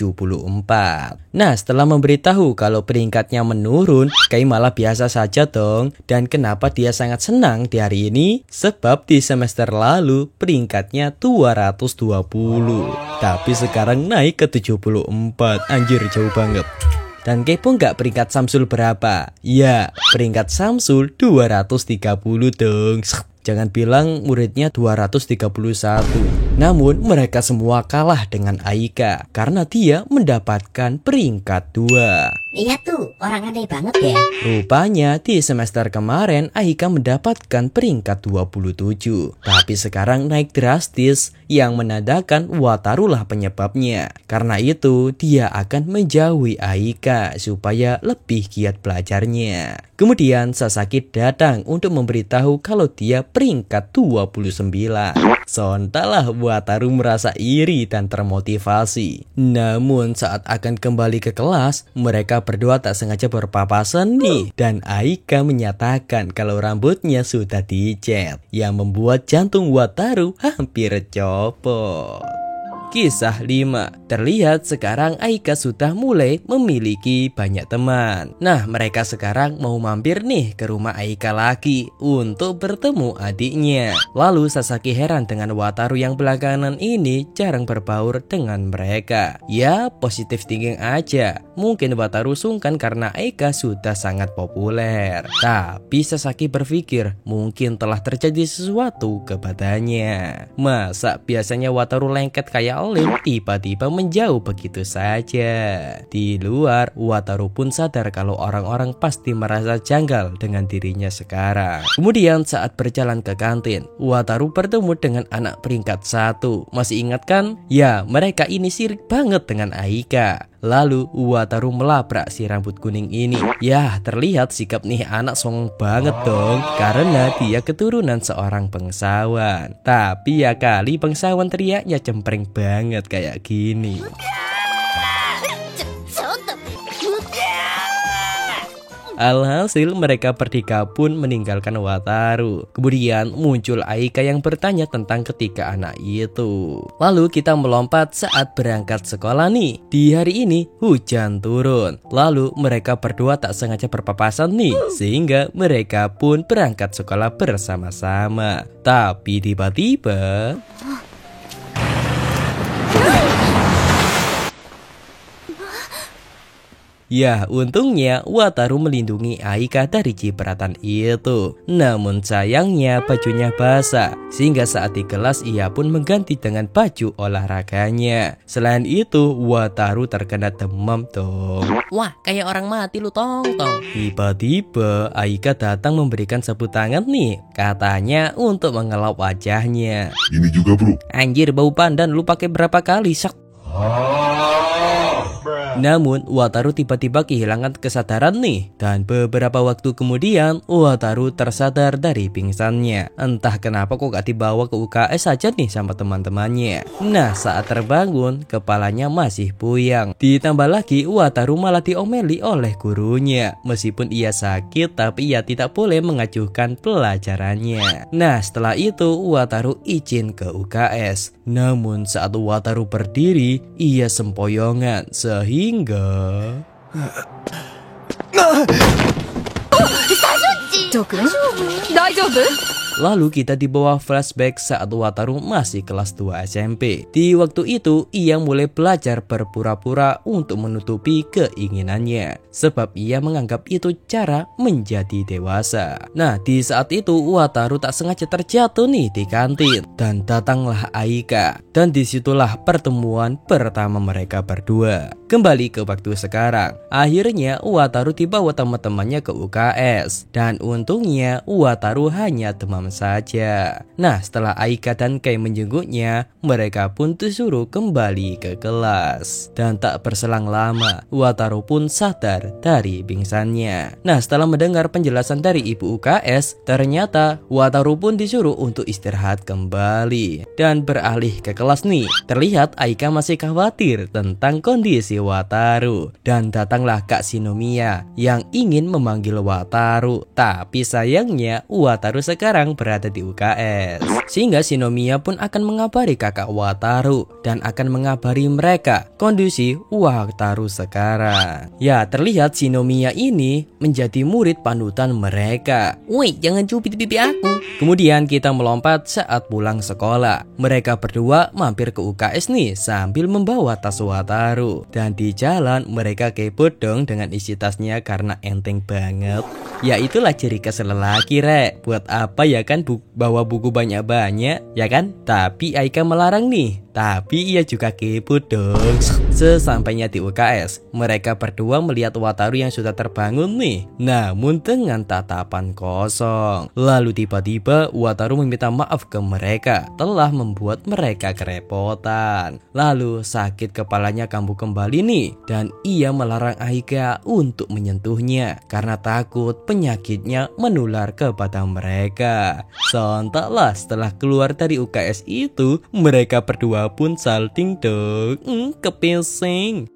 Nah, setelah memberitahu kalau peringkatnya menurun, Kai malah biasa saja dong. Dan kenapa dia sangat senang di hari ini? Sebab di semester lalu peringkatnya 220. Tapi sekarang naik ke 74. Anjir jauh banget. Dan kepo nggak peringkat Samsul berapa? Ya, peringkat Samsul 230 dong. Jangan bilang muridnya 231. Namun mereka semua kalah dengan Aika karena dia mendapatkan peringkat 2. Iya tuh, orang aneh banget ya. Rupanya di semester kemarin Aika mendapatkan peringkat 27. Tapi sekarang naik drastis yang menandakan Wataru lah penyebabnya. Karena itu dia akan menjauhi Aika supaya lebih giat belajarnya. Kemudian Sasaki datang untuk memberitahu kalau dia peringkat 29. Sontaklah Wataru merasa iri dan termotivasi. Namun saat akan kembali ke kelas, mereka berdua tak sengaja berpapasan nih. Dan Aika menyatakan kalau rambutnya sudah dicat, yang membuat jantung Wataru hampir copot. Kisah 5. Terlihat sekarang Aika sudah mulai memiliki banyak teman. Nah, mereka sekarang mau mampir nih ke rumah Aika lagi untuk bertemu adiknya. Lalu Sasaki heran dengan Wataru yang belakangan ini jarang berbaur dengan mereka. Ya, positif thinking aja. Mungkin Wataru sungkan karena Aika sudah sangat populer. Tapi Sasaki berpikir mungkin telah terjadi sesuatu kepadanya. Masa biasanya Wataru lengket kayak tiba-tiba menjauh begitu saja. Di luar, Wataru pun sadar kalau orang-orang pasti merasa janggal dengan dirinya sekarang. Kemudian saat berjalan ke kantin, Wataru bertemu dengan anak peringkat 1. Masih ingat kan? Ya, mereka ini sirik banget dengan Aika. Lalu Wataru melabrak si rambut kuning ini. Ya, terlihat sikap nih anak songong banget dong, karena dia keturunan seorang bangsawan. Tapi ya kali bangsawan teriaknya cempreng banget kayak gini. Alhasil mereka bertiga pun meninggalkan Wataru. Kemudian muncul Aika yang bertanya tentang ketiga anak itu. Lalu kita melompat saat berangkat sekolah nih. Di hari ini hujan turun. Lalu mereka berdua tak sengaja berpapasan nih, sehingga mereka pun berangkat sekolah bersama-sama. Tapi tiba-tiba Ya, untungnya Wataru melindungi Aika dari cipratan itu. Namun sayangnya bajunya basah, sehingga saat di kelas ia pun mengganti dengan baju olahraganya. Selain itu, Wataru terkena demam dong. Wah, kayak orang mati lu tong. Tiba-tiba Aika datang memberikan sapu tangan nih, katanya untuk mengelap wajahnya. Ini juga bro. Anjir, bau pandan, lu pakai berapa kali sak? Namun Wataru tiba-tiba kehilangan kesadaran nih, dan beberapa waktu kemudian Wataru tersadar dari pingsannya. Entah kenapa kok gak dibawa ke UKS saja nih sama teman-temannya. Nah, saat terbangun kepalanya masih puyeng. Ditambah lagi Wataru malah diomeli oleh gurunya. Meskipun ia sakit, tapi ia tidak boleh mengajukan pelajarannya. Nah, setelah itu Wataru izin ke UKS. Namun saat Wataru berdiri, ia sempoyongan sehingga lalu kita dibawa flashback saat Wataru masih kelas 2 SMP. Di waktu itu ia mulai belajar berpura-pura untuk menutupi keinginannya, sebab ia menganggap itu cara menjadi dewasa. Nah, di saat itu Wataru tak sengaja terjatuh nih di kantin, dan datanglah Aika. Dan disitulah pertemuan pertama mereka berdua. Kembali ke waktu sekarang, akhirnya Wataru dibawa teman-temannya ke UKS, dan untungnya Wataru hanya demam saja. Nah, setelah Aika dan Kei menjenguknya, mereka pun disuruh kembali ke kelas. Dan tak berselang lama, Wataru pun sadar dari pingsannya. Nah, setelah mendengar penjelasan dari ibu UKS, ternyata Wataru pun disuruh untuk istirahat kembali dan beralih ke kelas nih. Terlihat Aika masih khawatir tentang kondisi Wataru, dan datanglah Kak Shinomiya yang ingin memanggil Wataru. Tapi sayangnya Wataru sekarang berada di UKS, sehingga Shinomiya pun akan mengabari kakak Wataru dan akan mengabari mereka kondisi Wataru sekarang. Ya, terlihat Shinomiya ini menjadi murid panutan mereka. Woi, jangan cubit pipi aku. Kemudian kita melompat saat pulang sekolah. Mereka berdua mampir ke UKS nih sambil membawa tas Wataru, dan di jalan mereka kepo dong dengan isi tasnya karena enteng banget. Ya, itulah ciri khas lelaki, Rek. Buat apa ya kan bawa buku banyak-banyak, ya kan? Tapi Aika melarang nih. Tapi ia juga kepo dong. Sesampainya di UKS, mereka berdua melihat Wataru yang sudah terbangun nih, namun dengan tatapan kosong. Lalu tiba-tiba Wataru meminta maaf ke mereka telah membuat mereka kerepotan. Lalu sakit kepalanya kambuh kembali nih, dan ia melarang Aika untuk menyentuhnya karena takut penyakitnya menular kepada mereka. Sontaklah setelah keluar dari UKS itu, mereka berdua pun salting dong, kepesing.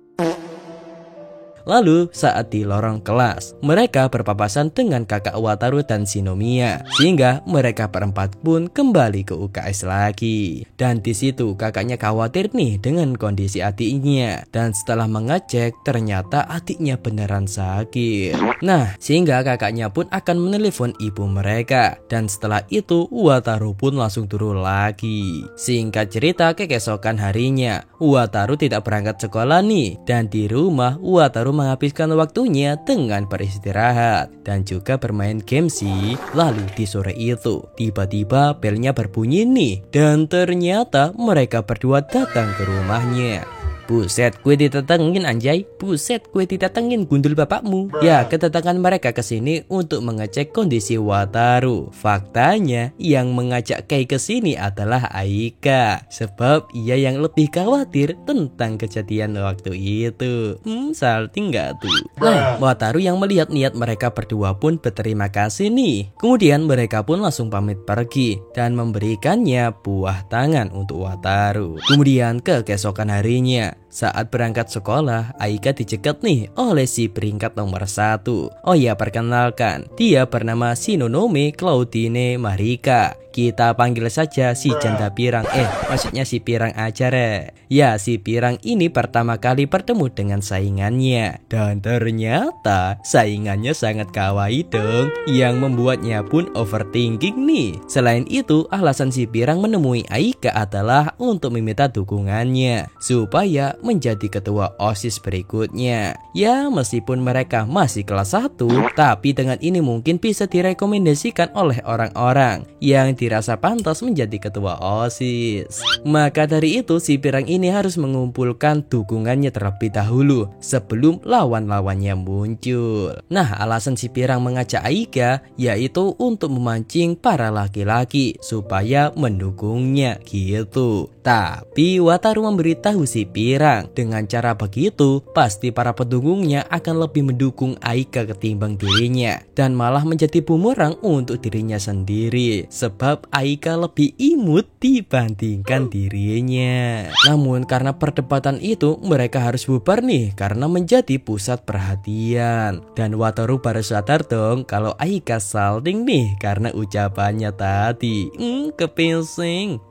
Lalu saat di lorong kelas, mereka berpapasan dengan kakak Wataru dan Shinomiya, sehingga mereka berempat pun kembali ke UKS lagi. Dan di situ kakaknya khawatir nih dengan kondisi adiknya, dan setelah mengecek ternyata adiknya beneran sakit. Nah, sehingga kakaknya pun akan menelepon ibu mereka, dan setelah itu Wataru pun langsung turun lagi. Singkat cerita, keesokan harinya Wataru tidak berangkat sekolah nih, dan di rumah Wataru menghabiskan waktunya dengan beristirahat dan juga bermain game sih. Lalu di sore itu tiba-tiba belnya berbunyi nih, dan ternyata mereka berdua datang ke rumahnya. Buset, gue didatengin anjay. Buset, gue didatengin gundul bapakmu. Ya, kedatangan mereka ke sini untuk mengecek kondisi Wataru. Faktanya, yang mengajak Kei ke sini adalah Aika, sebab ia yang lebih khawatir tentang kejadian waktu itu. Salting nggak tuh? Nah, Wataru yang melihat niat mereka berdua pun berterima kasih nih. Kemudian mereka pun langsung pamit pergi dan memberikannya buah tangan untuk Wataru. Kemudian keesokan harinya, saat berangkat sekolah, Aika dicegat nih oleh si peringkat nomor 1. Oh ya, perkenalkan, dia bernama Shinonome Claudine Marika. Kita panggil saja si janda pirang. Maksudnya si pirang aja, Re. Ya, si pirang ini pertama kali bertemu dengan saingannya, dan ternyata saingannya sangat kawaii dong, yang membuatnya pun overthinking nih. Selain itu, alasan si pirang menemui Aika adalah untuk meminta dukungannya supaya menjadi ketua OSIS berikutnya. Ya meskipun mereka masih kelas 1, tapi dengan ini mungkin bisa direkomendasikan oleh orang-orang yang dirasa pantas menjadi ketua OSIS. Maka dari itu si Pirang ini harus mengumpulkan dukungannya terlebih dahulu sebelum lawan-lawannya muncul. Nah alasan si Pirang mengajak Aika yaitu untuk memancing para laki-laki supaya mendukungnya gitu. Tapi Wataru memberitahu si Pirang dengan cara begitu pasti para pendukungnya akan lebih mendukung Aika ketimbang dirinya dan malah menjadi bumerang untuk dirinya sendiri sebab Aika lebih imut dibandingkan dirinya. Namun karena perdebatan itu mereka harus bubar nih karena menjadi pusat perhatian dan Wataru baru sadar dong kalau Aika salting nih karena ucapannya tadi. Kepinsing.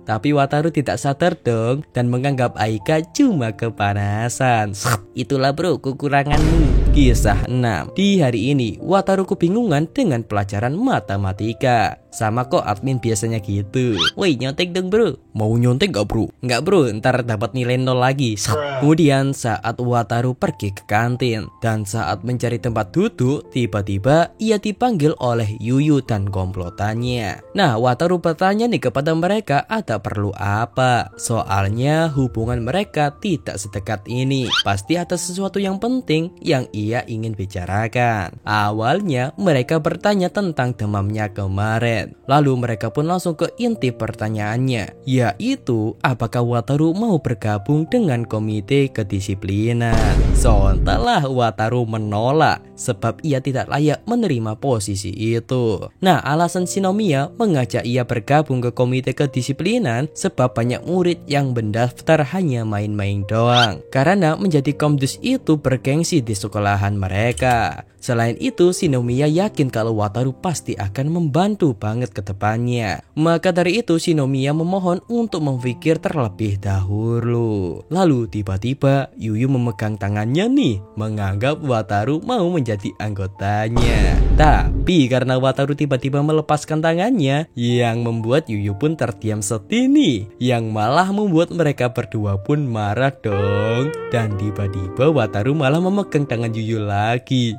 Tapi Wataru tidak sadar dong dan menganggap Aika cuma kepanasan. Itulah bro kekuranganmu. Kisah 6. Di hari ini Wataru kebingungan dengan pelajaran matematika. Sama kok admin biasanya gitu. Woi nyontek dong bro. Mau nyontek gak bro? Enggak bro, ntar dapat nilai 0 lagi. Kemudian saat Wataru pergi ke kantin dan saat mencari tempat duduk, tiba-tiba ia dipanggil oleh Yuyu dan komplotannya. Nah Wataru bertanya nih kepada mereka ada perlu apa. Soalnya hubungan mereka tidak sedekat ini. Pasti ada sesuatu yang penting yang ia ingin bicarakan. Awalnya mereka bertanya tentang demamnya kemarin. Lalu mereka pun langsung ke inti pertanyaannya, yaitu apakah Wataru mau bergabung dengan komite kedisiplinan. Seolah Wataru menolak sebab ia tidak layak menerima posisi itu. Nah alasan Shinomiya mengajak ia bergabung ke komite kedisiplinan sebab banyak murid yang mendaftar hanya main-main doang karena menjadi komdus itu bergengsi di sekolahan mereka. Selain itu, Shinomiya yakin kalau Wataru pasti akan membantu banget ke depannya. Maka dari itu, Shinomiya memohon untuk memikir terlebih dahulu. Lalu tiba-tiba Yuyu memegang tangannya nih, menganggap Wataru mau menjadi anggotanya. Tapi karena Wataru tiba-tiba melepaskan tangannya, yang membuat Yuyu pun terdiam sedih nih, yang malah membuat mereka berdua pun marah dong. Dan tiba-tiba Wataru malah memegang tangan Yuyu lagi,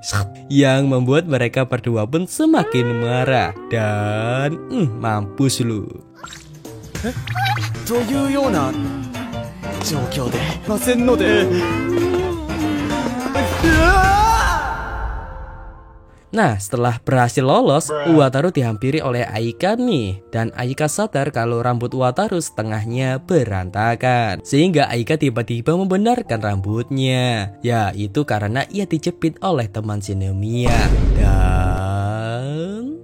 yang membuat mereka berdua pun semakin marah dan mampus lu. というような状況でませんので。Nah setelah berhasil lolos, Wataru dihampiri oleh Aika nih. Dan Aika sadar kalau rambut Wataru setengahnya berantakan. Sehingga Aika tiba-tiba membenarkan rambutnya. Ya itu karena ia dijepit oleh teman Shinomiya. Dan...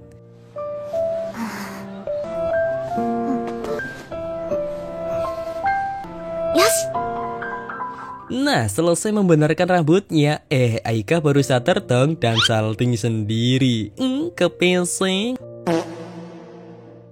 Nah selesai membenarkan rambutnya, Aika baru sadar dong dan salting sendiri. Kepinsing.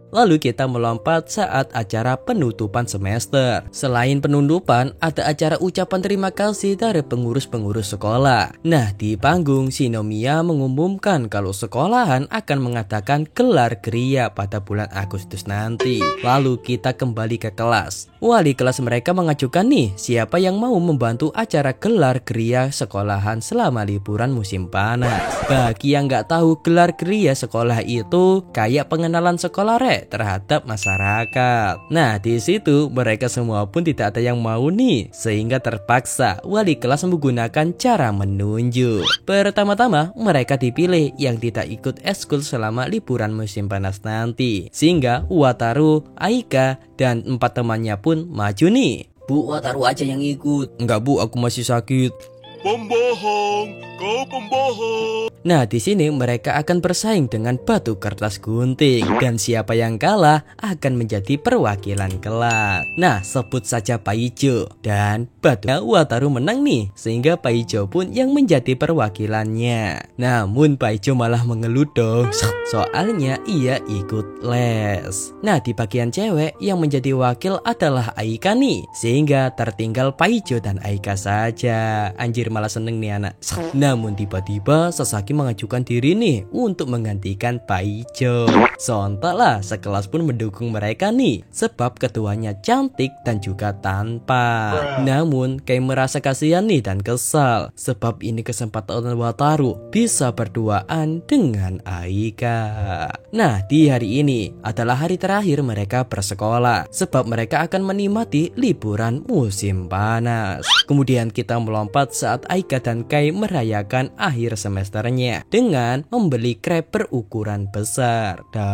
Lalu kita melompat saat acara penutupan semester. Selain penutupan, ada acara ucapan terima kasih dari pengurus-pengurus sekolah. Nah, di panggung Shinomiya mengumumkan kalau sekolahan akan mengadakan gelar geria pada bulan Agustus nanti. Lalu kita kembali ke kelas. Wali kelas mereka mengajukan nih, siapa yang mau membantu acara gelar geria sekolahan selama liburan musim panas. Bagi yang nggak tahu, gelar geria sekolah itu kayak pengenalan sekolah terhadap masyarakat. Nah di situ mereka semua pun tidak ada yang mau nih, sehingga terpaksa wali kelas menggunakan cara menunjuk. Pertama-tama mereka dipilih yang tidak ikut eskul selama liburan musim panas nanti, sehingga Wataru, Aika, dan 4 temannya pun maju nih. Bu, Wataru aja yang ikut. Enggak bu, aku masih sakit. Pembohong, kau pembohong. Nah, di sini mereka akan bersaing dengan batu kertas gunting dan siapa yang kalah akan menjadi perwakilan kelas. Nah, sebut saja Paijo dan batu. Wataru menang nih, sehingga Paijo pun yang menjadi perwakilannya. Namun Paijo malah mengeluh dong, soalnya ia ikut les. Nah, di bagian cewek yang menjadi wakil adalah Aika nih, sehingga tertinggal Paijo dan Aika saja. Anjir malah seneng nih anak. Nah Namun tiba-tiba Sasaki mengajukan diri nih untuk menggantikan Pak Ijo. Sontaklah sekelas pun mendukung mereka nih, sebab keduanya cantik dan juga tampan. Namun Kei merasa kasihan nih dan kesal, sebab ini kesempatan Wataru bisa berduaan dengan Aika. Nah, di hari ini adalah hari terakhir mereka bersekolah, sebab mereka akan menikmati liburan musim panas. Kemudian kita melompat saat Aika dan Kei merayakan akhir semesternya dengan membeli krep berukuran besar. Dan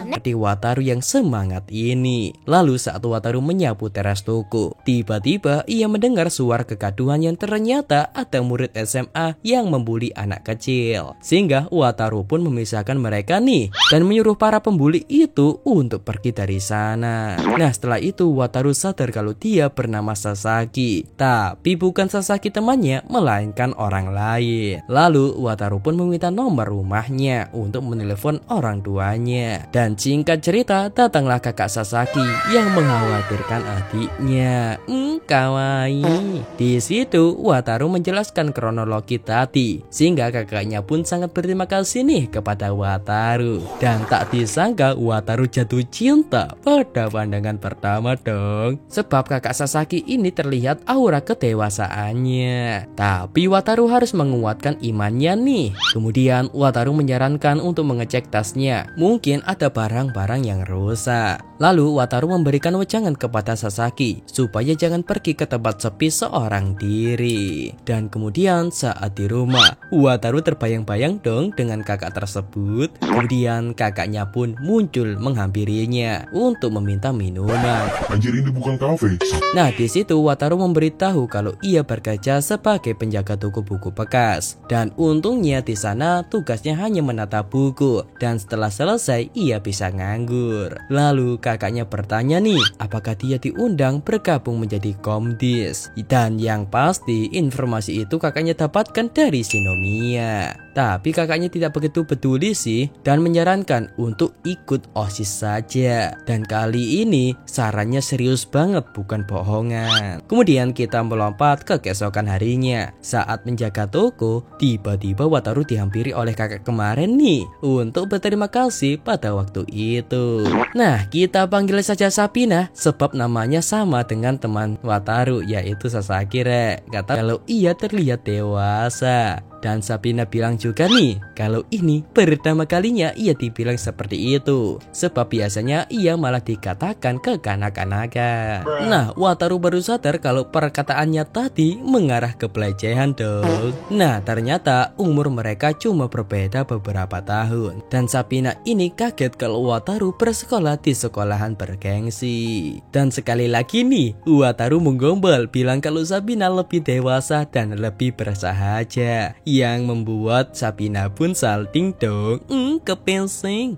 seperti Wataru yang semangat ini. Lalu saat Wataru menyapu teras toko, tiba-tiba ia mendengar suara kegaduhan yang ternyata ada murid SMA yang membuli anak kecil. Sehingga Wataru pun memisahkan mereka nih dan menyuruh para pembuli itu untuk pergi dari sana. Nah, setelah itu Wataru sadar kalau dia bernama Sasaki, tapi bukan Sasaki temannya, melainkan orang lain. Lalu Wataru pun meminta nomor rumahnya untuk menelepon orang tuanya. Dan singkat cerita, datanglah kakak Sasaki yang mengkhawatirkan adiknya. Kawaii. Di situ Wataru menjelaskan kronologi tadi, sehingga kakaknya pun sangat berterima kasih nih kepada Wataru. Dan tak disangka Wataru jatuh cinta pada pandangan pertama dong, sebab kakak Sasaki ini terlihat aura kedewasaannya. Tapi Wataru harus menguatkan imannya nih. Kemudian Wataru menyarankan untuk mengecek tasnya, mungkin ada barang-barang yang rusak. Lalu Wataru memberikan wejangan kepada Sasaki supaya jangan pergi ke tempat sepi seorang diri. Dan kemudian saat di rumah, Wataru terbayang-bayang dong dengan kakak tersebut. Kemudian kakaknya pun muncul menghampirinya untuk meminta minuman. Anjir, ini bukan kafe. Nah, di situ Wataru memberitahu kalau ia bekerja sebagai penjaga toko buku bekas. Dan untungnya di sana tugasnya hanya menata buku, dan setelah selesai ia bisa nganggur. Lalu kakaknya bertanya nih, apakah dia diundang bergabung menjadi komdis. Dan yang pasti informasi itu kakaknya dapatkan dari Shinomiya. Tapi kakaknya tidak begitu peduli sih, dan menyarankan untuk ikut OSIS saja. Dan kali ini sarannya serius banget, bukan bohongan. Kemudian kita melompat ke keesokan harinya. Saat menjaga toko, tiba-tiba Wataru dihampiri oleh kakak kemarin nih untuk berterima kasih pada waktu itu. Nah, kita panggil saja Sabina, sebab namanya sama dengan teman Wataru, yaitu Sasaki rek. Kata kalau ia terlihat dewasa. Dan Sabina bilang juga nih, kalau ini pertama kalinya ia dibilang seperti itu, sebab biasanya ia malah dikatakan kekanak-kanakan. Nah, Wataru baru sadar kalau perkataannya tadi mengarah ke pelecehan dong. Nah, ternyata umur mereka cuma berbeda beberapa tahun. Dan Sabina ini kaget kalau Wataru bersekolah di sekolahan bergengsi. Dan sekali lagi nih, Wataru menggombal bilang kalau Sabina lebih dewasa dan lebih bersahaja, yang membuat Sabina pun salting dong. Kepensing.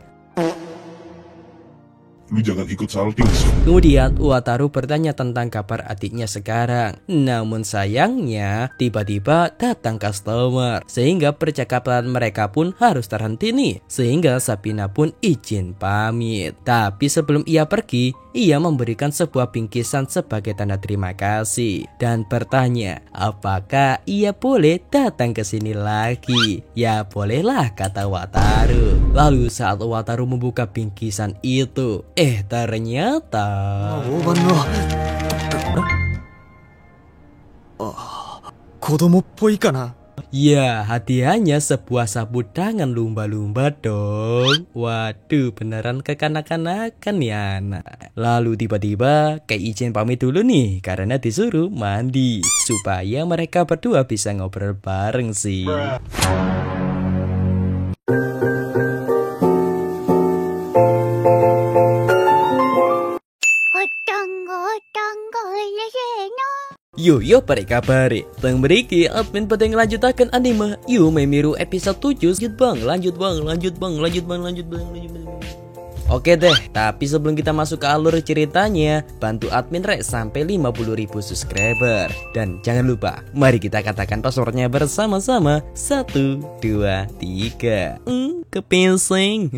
Lu jangan ikut salting. Kemudian Wataru bertanya tentang kabar adiknya sekarang. Namun sayangnya tiba-tiba datang customer, sehingga percakapan mereka pun harus terhenti nih. Sehingga Sabina pun izin pamit. Tapi sebelum ia pergi, ia memberikan sebuah bingkisan sebagai tanda terima kasih dan bertanya apakah ia boleh datang ke sini lagi. Ya bolehlah, kata Wataru. Lalu saat Wataru membuka bingkisan itu, ternyata ya, hadiahnya sebuah sapu tangan lumba-lumba dong. Waduh, beneran kekanak-kanakan ya anak. Lalu tiba-tiba kayak izin pamit dulu nih, karena disuruh mandi supaya mereka berdua bisa ngobrol bareng sih. Yo pare kabare. Teng mriki admin pada ngelanjutaken anime Yume Miru episode 7. Lanjut bang. Oke deh, tapi sebelum kita masuk ke alur ceritanya, bantu admin rek sampai 50.000 subscriber. Dan jangan lupa, mari kita katakan passwordnya bersama-sama. 1, 2, 3. Kepensing.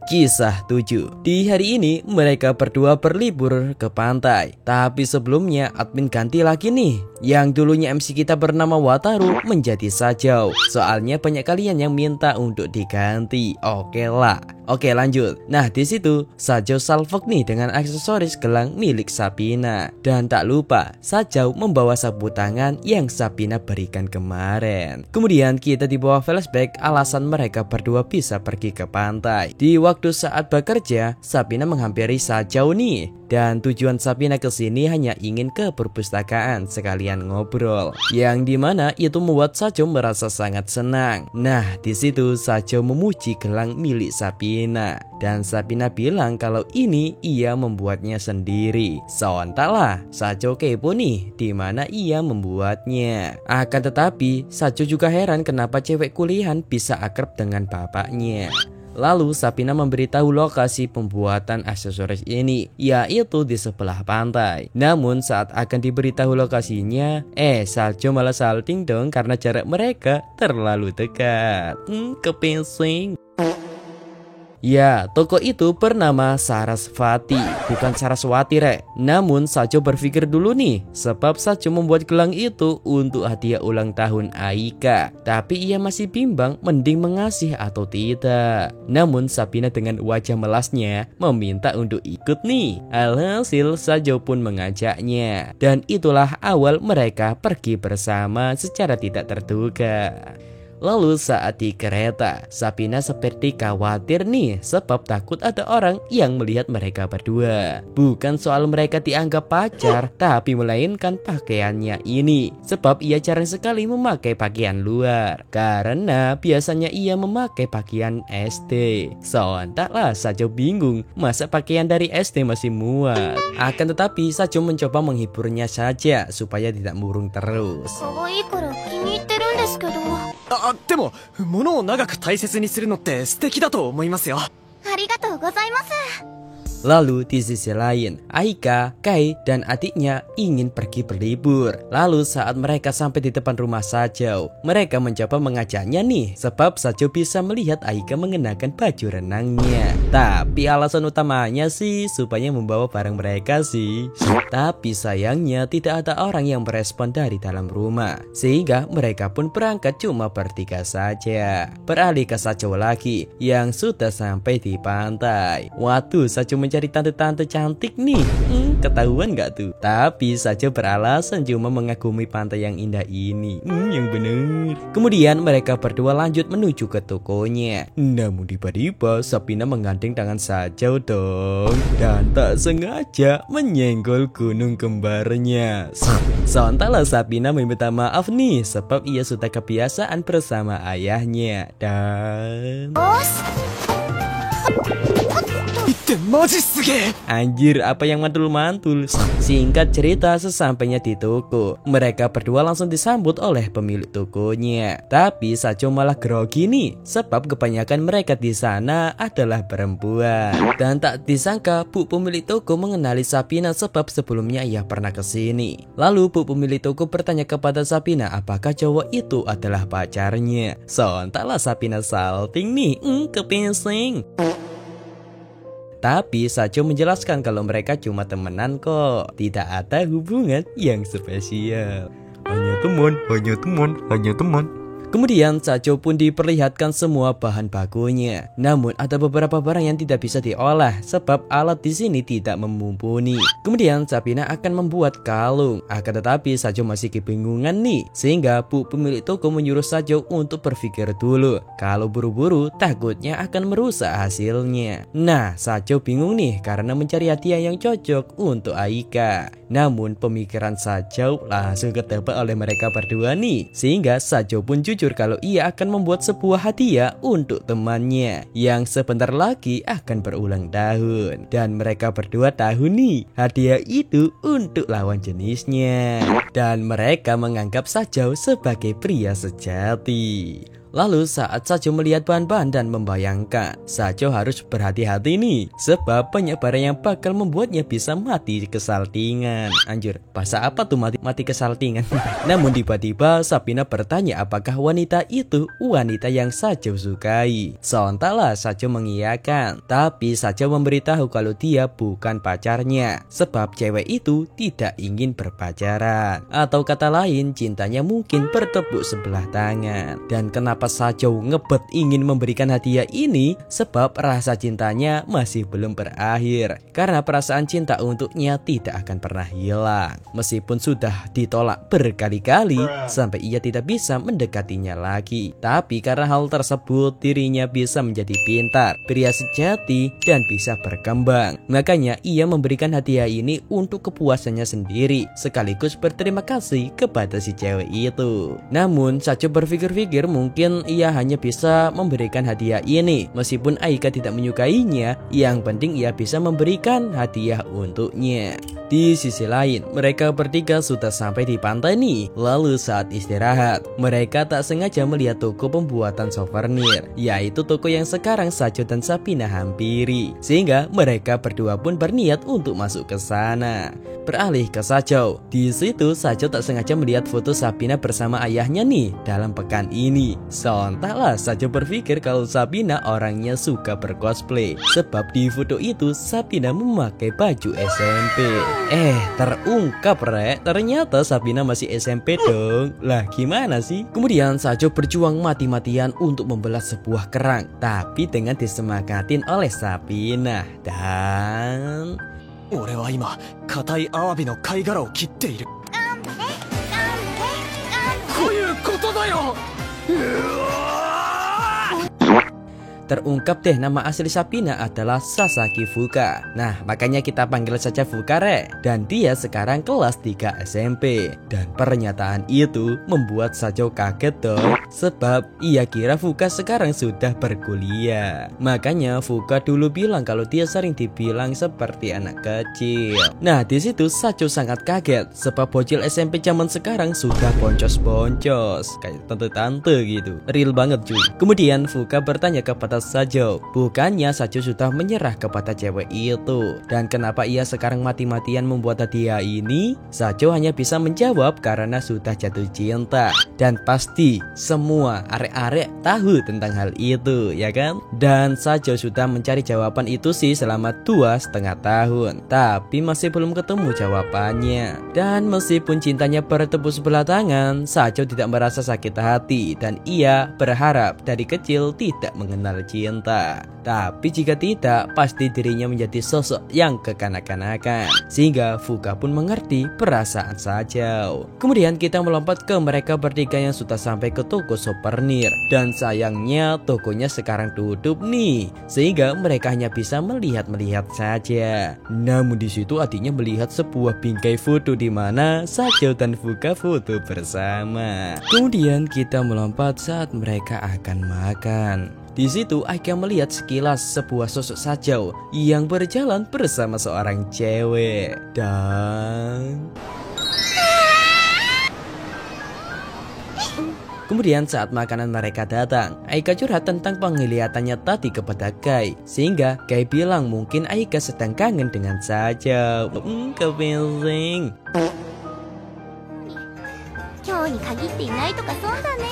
Kisah 7. Di hari ini mereka berdua berlibur ke pantai. Tapi sebelumnya admin ganti lagi nih. Yang dulunya MC kita bernama Wataru menjadi Sajau. Soalnya banyak kalian yang minta untuk diganti. Oke lah. Oke lanjut. Nah di situ Sajau salvok nih dengan aksesoris gelang milik Sabina. Dan tak lupa Sajau membawa sapu tangan yang Sabina berikan kemarin. Kemudian kita dibawa flashback alasan mereka berdua bisa pergi ke pantai. Di waktu saat bekerja, Sabina menghampiri Sajau nih. Dan tujuan Sabina ke sini hanya ingin ke perpustakaan sekalian ngobrol. Yang dimana itu membuat Sajau merasa sangat senang. Nah di situ Sajau memuji gelang milik Sabina. Dan Sabina bilang kalau ini ia membuatnya sendiri. Sontaklah Sajau kepo nih di mana ia membuatnya. Akan tetapi Sajau juga heran kenapa cewek kuliahan bisa akrab dengan bapaknya. Lalu Sabina memberitahu lokasi pembuatan aksesoris ini, yaitu di sebelah pantai. Namun saat akan diberitahu lokasinya, Sajau malah salting dong karena jarak mereka terlalu dekat. Kepensing. Ya, toko itu bernama Sarasvati, bukan Saraswati rek. Namun Sajau berpikir dulu nih, sebab Sajau membuat gelang itu untuk hadiah ulang tahun Aika. Tapi ia masih bimbang mending mengasih atau tidak. Namun Sabina dengan wajah melasnya meminta untuk ikut nih. Alhasil Sajau pun mengajaknya. Dan itulah awal mereka pergi bersama secara tidak terduga. Lalu saat di kereta, Sabina seperti khawatir nih sebab takut ada orang yang melihat mereka berdua. Bukan soal mereka dianggap pacar, tapi melainkan pakaiannya ini. Sebab ia jarang sekali memakai pakaian luar, karena biasanya ia memakai pakaian SD. Sontaklah Sajau bingung, masa pakaian dari SD masih muat. Akan tetapi Sajau mencoba menghiburnya saja supaya tidak murung terus. 可愛いから気に入ってるんですけど。でも物を長く大切にするのって素敵だと思いますよ。ありがとうございます。 Lalu di sisi lain, Aika, Kai, dan adiknya ingin pergi berlibur. Lalu saat mereka sampai di depan rumah Sajau, mereka mencoba mengajaknya nih, sebab Sajau bisa melihat Aika mengenakan baju renangnya. Tapi alasan utamanya sih supaya membawa barang mereka sih. Tapi sayangnya tidak ada orang yang merespon dari dalam rumah, sehingga mereka pun berangkat cuma bertiga saja. Beralih ke Sajau lagi yang sudah sampai di pantai. Waduh, Sajau mencari tante-tante cantik nih. Ketahuan gak tuh? Tapi Sajau beralasan cuma mengagumi pantai yang indah ini. Yang bener. Kemudian mereka berdua lanjut menuju ke tokonya. Namun tiba-tiba Sabina menggandeng tangan Sajau dong. Dan tak sengaja menyenggol gunung kembarnya. Sontaklah Sabina meminta maaf nih, sebab ia sudah kebiasaan bersama ayahnya. Dan anjir, apa yang mantul-mantul? Singkat cerita, sesampainya di toko, mereka berdua langsung disambut oleh pemilik tokonya. Tapi Sajau malah grogi nih, sebab kebanyakan mereka di sana adalah perempuan. Dan tak disangka bu pemilik toko mengenali Sabina sebab sebelumnya ia pernah kesini. Lalu bu pemilik toko bertanya kepada Sabina apakah cowok itu adalah pacarnya. Sontaklah Sabina salting nih, kepensing. Tapi Sajau menjelaskan kalau mereka cuma temenan kok, tidak ada hubungan yang spesial. Hanya teman. Kemudian Sajau pun diperlihatkan semua bahan bakunya. Namun ada beberapa barang yang tidak bisa diolah sebab alat di sini tidak mumpuni. Kemudian Sabina akan membuat kalung. Akan tetapi Sajau masih kebingungan nih, sehingga bu pemilik toko menyuruh Sajau untuk berpikir dulu. Kalau buru-buru takutnya akan merusak hasilnya. Nah Sajau bingung nih karena mencari hadiah yang cocok untuk Aika. Namun pemikiran Sajau langsung ketebak oleh mereka berdua nih, sehingga Sajau pun jujur kalau ia akan membuat sebuah hadiah untuk temannya yang sebentar lagi akan berulang tahun. Dan mereka berdua tahu nih, hadiah itu untuk lawan jenisnya. Dan mereka menganggap Sajau sebagai pria sejati. Lalu saat Sajo melihat bahan-bahan dan membayangkan, Sajo harus berhati-hati nih, sebab banyak barang yang bakal membuatnya bisa mati kesaltingan. Anjir, bahasa apa tuh mati kesaltingan? Namun tiba-tiba Sabina bertanya apakah wanita itu wanita yang Sajo sukai. Sontaklah Sajo mengiyakan, tapi Sajo memberitahu kalau dia bukan pacarnya, sebab cewek itu tidak ingin berpacaran. Atau kata lain, cintanya mungkin bertepuk sebelah tangan. Dan kenapa Sajo ngebet ingin memberikan hadiah ini? Sebab rasa cintanya masih belum berakhir, karena perasaan cinta untuknya tidak akan pernah hilang. Meskipun sudah ditolak berkali-kali sampai ia tidak bisa mendekatinya lagi, tapi karena hal tersebut dirinya bisa menjadi pintar, pria sejati, dan bisa berkembang. Makanya ia memberikan hadiah ini untuk kepuasannya sendiri, sekaligus berterima kasih kepada si cewek itu. Namun Sajo berpikir-pikir mungkin ia hanya bisa memberikan hadiah ini meskipun Aika tidak menyukainya. Yang penting ia bisa memberikan hadiah untuknya. Di sisi lain, mereka bertiga sudah sampai di pantai nih. Lalu saat istirahat, mereka tak sengaja melihat toko pembuatan souvenir, yaitu toko yang sekarang Sajo dan Sabina hampiri. Sehingga mereka berdua pun berniat untuk masuk ke sana. Beralih ke Sajo, di situ Sajo tak sengaja melihat foto Sabina bersama ayahnya nih dalam pekan ini. Sontaklah Sajo berpikir kalau Sabina orangnya suka bercosplay, sebab di foto itu Sabina memakai baju SMP. Terungkap rek, ternyata Sabina masih SMP dong. Lah gimana sih? Kemudian Sajo berjuang mati-matian untuk membelah sebuah kerang, tapi dengan disemangatin oleh Sabina. Dan 俺は今硬いアワビの貝殻を切っている。こういうことだよ。 terungkap deh nama asli Sabina adalah Sasaki Fuka. Nah, makanya kita panggil saja Fuka rek. Dan dia sekarang kelas 3 SMP. Dan pernyataan itu membuat Sajo kaget dong, sebab ia kira Fuka sekarang sudah berkuliah. Makanya Fuka dulu bilang kalau dia sering dibilang seperti anak kecil. Nah, di situ Sajo sangat kaget, sebab bocil SMP zaman sekarang sudah boncos-boncos, kayak tante-tante gitu. Real banget cuy. Kemudian Fuka bertanya kepada Sajo, bukannya Sajo sudah menyerah kepada cewek itu, dan kenapa ia sekarang mati-matian membuat hadiah ini? Sajo hanya bisa menjawab karena sudah jatuh cinta. Dan pasti semua arek-arek tahu tentang hal itu, ya kan? Dan Sajo sudah mencari jawaban itu sih selama 2,5 tahun, tapi masih belum ketemu jawabannya. Dan meskipun cintanya bertepuk sebelah tangan, Sajo tidak merasa sakit hati, dan ia berharap dari kecil tidak mengenal cinta. Tapi jika tidak, pasti dirinya menjadi sosok yang kekanak-kanakan. Sehingga Fuka pun mengerti perasaan Sajo. Kemudian kita melompat ke mereka bertiga yang sudah sampai ke toko souvenir. Dan sayangnya tokonya sekarang tutup nih, sehingga mereka hanya bisa melihat-melihat saja. Namun di situ adiknya melihat sebuah bingkai foto di mana Sajo dan Fuka foto bersama. Kemudian kita melompat saat mereka akan makan. Di situ Aika melihat sekilas sebuah sosok Sajo yang berjalan bersama seorang cewek. Dan kemudian saat makanan mereka datang, Aika curhat tentang penglihatannya tadi kepada Kai, sehingga Kai bilang mungkin Aika sedang kangen dengan Sajo. Kepiting. 今日に限っていないとかそうだね。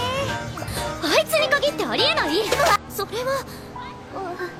あいつに限ってありえない。それは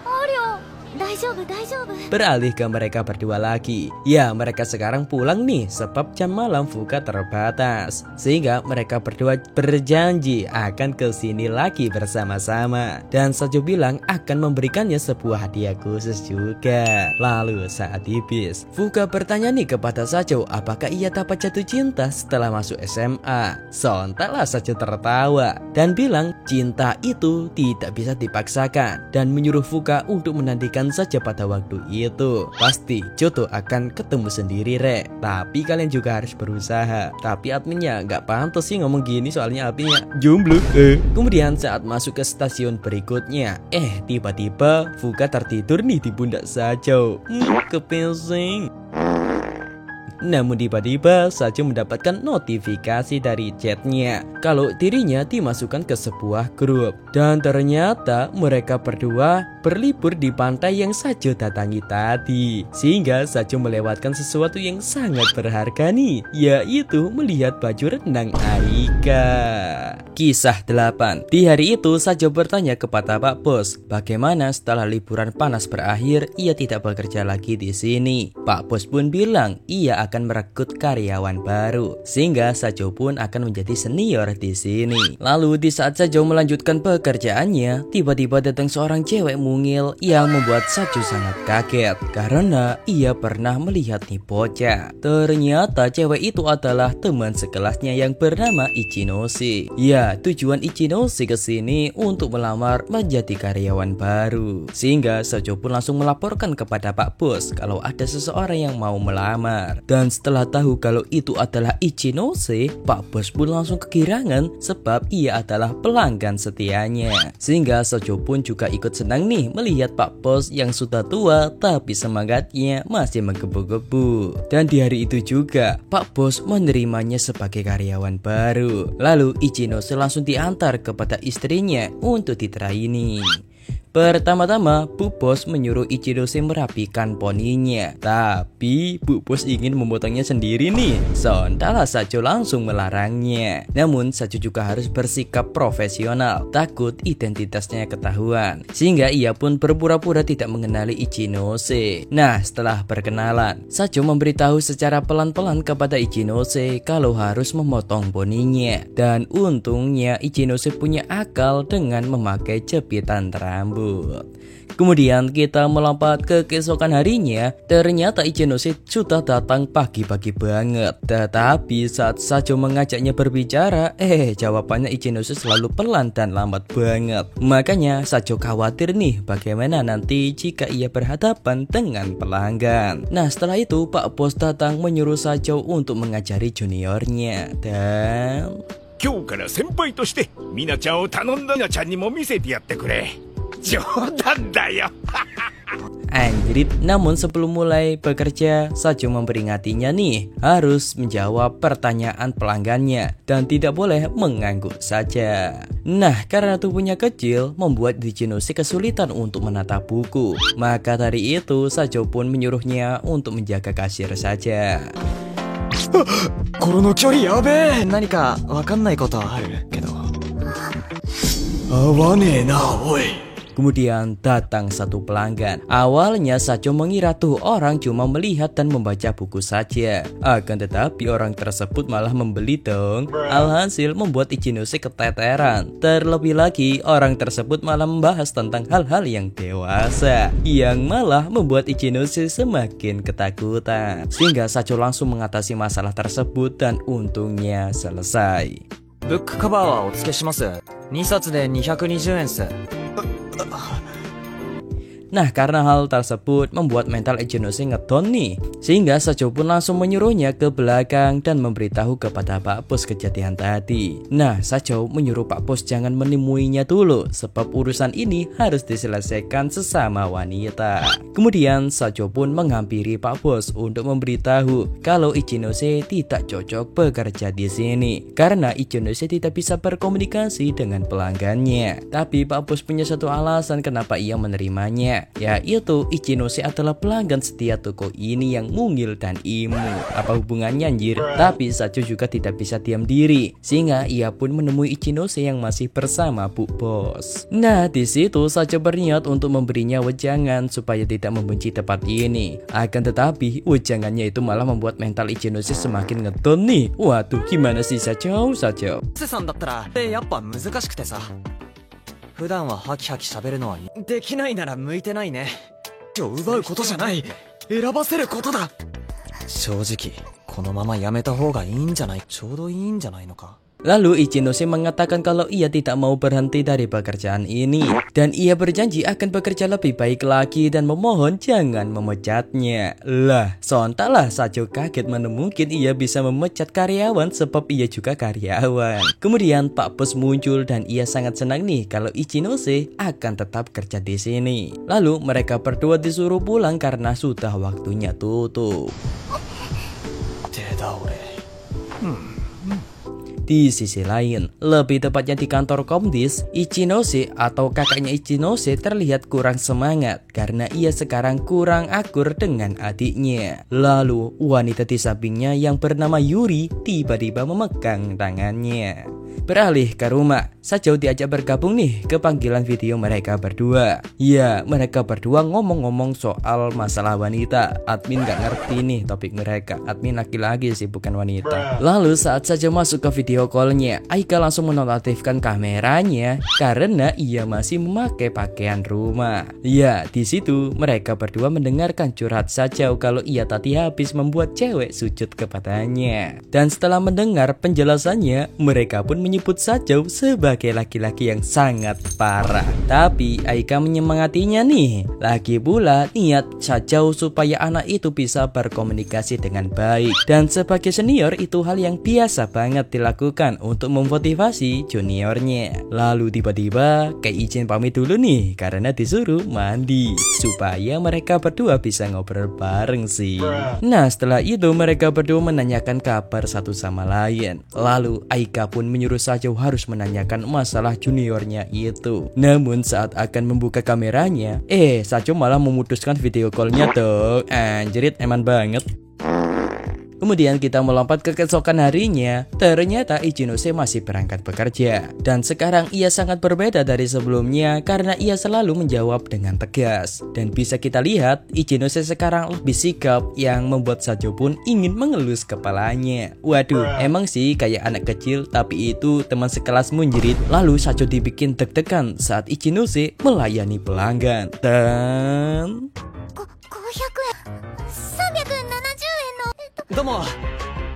ありゃ大丈夫大丈夫。 Beralih ke mereka berdua lagi. Ya, mereka sekarang pulang nih, sebab jam malam Fuka terbatas. Sehingga mereka berdua berjanji akan kesini lagi bersama-sama. Dan Sajo bilang akan memberikannya sebuah hadiah khusus juga. Lalu saat di bis, Fuka bertanya nih kepada Sajo apakah ia dapat jatuh cinta setelah masuk SMA. Sontaklah Sajo tertawa dan bilang cinta itu tidak bisa dipaksakan, dan menyuruh Fuka untuk menantikan saja pada waktu itu. Pasti jodoh akan ketemu sendiri rek, tapi kalian juga harus berusaha. Tapi adminnya nggak pantas sih ngomong gini, soalnya adminnya jomblo. Kemudian saat masuk ke stasiun berikutnya, tiba-tiba Fuka tertidur nih di pundak Sajo. Kepiting. Namun tiba-tiba Sacho mendapatkan notifikasi dari chatnya kalau dirinya dimasukkan ke sebuah grup. Dan ternyata mereka berdua berlibur di pantai yang Sacho datangi tadi. Sehingga Sacho melewatkan sesuatu yang sangat berharga nih, yaitu melihat baju renang Aika. Kisah 8. Di hari itu Sacho bertanya kepada Pak Bos, bagaimana setelah liburan panas berakhir ia tidak bekerja lagi di sini. Pak Bos pun bilang ia akan merekrut karyawan baru, sehingga Sacho pun akan menjadi senior di sini. Lalu di saat Sacho melanjutkan pekerjaannya, tiba-tiba datang seorang cewek mungil yang membuat Sacho sangat kaget karena ia pernah melihat nih bocah. Ternyata cewek itu adalah teman sekelasnya yang bernama Ichinose. Ya, tujuan Ichinose ke sini untuk melamar menjadi karyawan baru. Sehingga Sacho pun langsung melaporkan kepada Pak Bos kalau ada seseorang yang mau melamar. Dan setelah tahu kalau itu adalah Ichinose, Pak Bos pun langsung kegirangan sebab ia adalah pelanggan setianya. Sehingga Sacho pun juga ikut senang nih melihat Pak Bos yang sudah tua tapi semangatnya masih menggebu-gebu. Dan di hari itu juga Pak Bos menerimanya sebagai karyawan baru. Lalu Ichinose langsung diantar kepada istrinya untuk di-training. Pertama-tama, Bu Bos menyuruh Ichinose merapikan poninya. Tapi Bu Bos ingin memotongnya sendiri nih. Sontalah Sacho langsung melarangnya. Namun Sacho juga harus bersikap profesional, takut identitasnya ketahuan. Sehingga ia pun berpura-pura tidak mengenali Ichinose. Nah, setelah berkenalan, Sacho memberitahu secara pelan-pelan kepada Ichinose kalau harus memotong poninya. Dan untungnya Ichinose punya akal dengan memakai jepitan rambut. Kemudian kita melompat ke keesokan harinya. Ternyata Ichinose sudah datang pagi-pagi banget. Tetapi saat Sacho mengajaknya berbicara, jawabannya Ichinose selalu pelan dan lambat banget. Makanya Sacho khawatir nih bagaimana nanti jika ia berhadapan dengan pelanggan. Nah, setelah itu Pak Bos datang menyuruh Sacho untuk mengajari juniornya. Dan 今日から先輩としてミナちゃんを頼んだ。ミナちゃんにも見せてやってくれ。冗談だよ。 Anjrit, namun sebelum mulai bekerja, Sacho memperingatinya nih harus menjawab pertanyaan pelanggannya dan tidak boleh mengangguk saja. Nah, karena tubuhnya kecil membuat Ichinose kesulitan untuk menatap buku. Maka dari itu Sacho pun menyuruhnya untuk menjaga kasir saja. 心の距離やべえ。何かわかんないことはあるけど。合わねえな、おい。 Kemudian datang satu pelanggan. Awalnya Sacho mengira tuh orang cuma melihat dan membaca buku saja. Akan tetapi orang tersebut malah membeli dong. Alhasil membuat Ichinose keteteran. Terlebih lagi orang tersebut malah membahas tentang hal-hal yang dewasa, yang malah membuat Ichinose semakin ketakutan. Sehingga Sacho langsung mengatasi masalah tersebut dan untungnya selesai. ブックカバーはお付けします。2冊で220円っす。 Nah, karena hal tersebut membuat mental Ichinose ngedon nih. Sehingga Sacho pun langsung menyuruhnya ke belakang dan memberitahu kepada Pak Bos kejadian tadi. Nah, Sacho menyuruh Pak Bos jangan menemuinya dulu, sebab urusan ini harus diselesaikan sesama wanita. Kemudian Sacho pun menghampiri Pak Bos untuk memberitahu kalau Ichinose tidak cocok bekerja di sini karena Ichinose tidak bisa berkomunikasi dengan pelanggannya. Tapi Pak Bos punya satu alasan kenapa ia menerimanya, yaitu Ichinose adalah pelanggan setia toko ini yang mungil dan imut. Apa hubungannya anjir? Tapi Sacho juga tidak bisa diam diri, sehingga ia pun menemui Ichinose yang masih bersama Bu Bos. Nah, di situ Sacho berniat untuk memberinya wejangan supaya tidak membenci tempat ini. Akan tetapi wejangannya itu malah membuat mental Ichinose semakin ngedon nih. Waduh, gimana sih Sacho? セさんだったらやっぱ難しくてさ。普段はハキハキ喋るのはできないなら向いてないね。を奪うことじゃない。選ばせることだ。正直このままやめた方がいいんじゃない。ちょうどいいんじゃないのか。 Lalu Ichinose mengatakan kalau ia tidak mau berhenti dari pekerjaan ini dan ia berjanji akan bekerja lebih baik lagi dan memohon jangan memecatnya. Lah, sontaklah Sacho kaget mana mungkin ia bisa memecat karyawan sebab ia juga karyawan. Kemudian Pak Bos muncul dan ia sangat senang nih kalau Ichinose akan tetap kerja di sini. Lalu mereka berdua disuruh pulang karena sudah waktunya tutup. Di sisi lain, lebih tepatnya di kantor Komdis, Ichinose atau kakaknya Ichinose terlihat kurang semangat karena ia sekarang kurang akur dengan adiknya. Lalu, wanita di sampingnya yang bernama Yuri tiba-tiba memegang tangannya. Beralih ke rumah, Sajou diajak bergabung nih ke panggilan video mereka berdua. Ya, mereka berdua ngomong-ngomong soal masalah wanita. Admin gak ngerti nih topik mereka. Admin laki-laki sih, bukan wanita. Lalu saat Sajou masuk ke video callnya, Aika langsung menonaktifkan kameranya karena ia masih memakai pakaian rumah. Ya, di situ mereka berdua mendengarkan curhat Sajou kalau ia tadi habis membuat cewek sujud kepadanya. Dan setelah mendengar penjelasannya, mereka pun menyebut Sajou sebagai laki-laki yang sangat parah. Tapi Aika menyemangatinya nih. Lagi pula niat Sajou supaya anak itu bisa berkomunikasi dengan baik. Dan sebagai senior itu hal yang biasa banget dilakukan untuk memotivasi juniornya. Lalu tiba-tiba kayak izin pamit dulu nih karena disuruh mandi supaya mereka berdua bisa ngobrol bareng sih. Nah, setelah itu mereka berdua menanyakan kabar satu sama lain. Lalu Aika pun menyuruh Sajou harus menanyakan masalah juniornya itu. Namun saat akan membuka kameranya, Sajou malah memutuskan video callnya dong. Anjrit, eman banget. Kemudian kita melompat ke keesokan harinya. Ternyata Ichinose masih berangkat bekerja. Dan sekarang ia sangat berbeda dari sebelumnya karena ia selalu menjawab dengan tegas. Dan bisa kita lihat Ichinose sekarang lebih sikap yang membuat Sajou pun ingin mengelus kepalanya. Waduh, emang sih kayak anak kecil, tapi itu teman sekelas munjrit. Lalu Sajou dibikin deg-degan saat Ichinose melayani pelanggan. Dan 500円370円のどうも、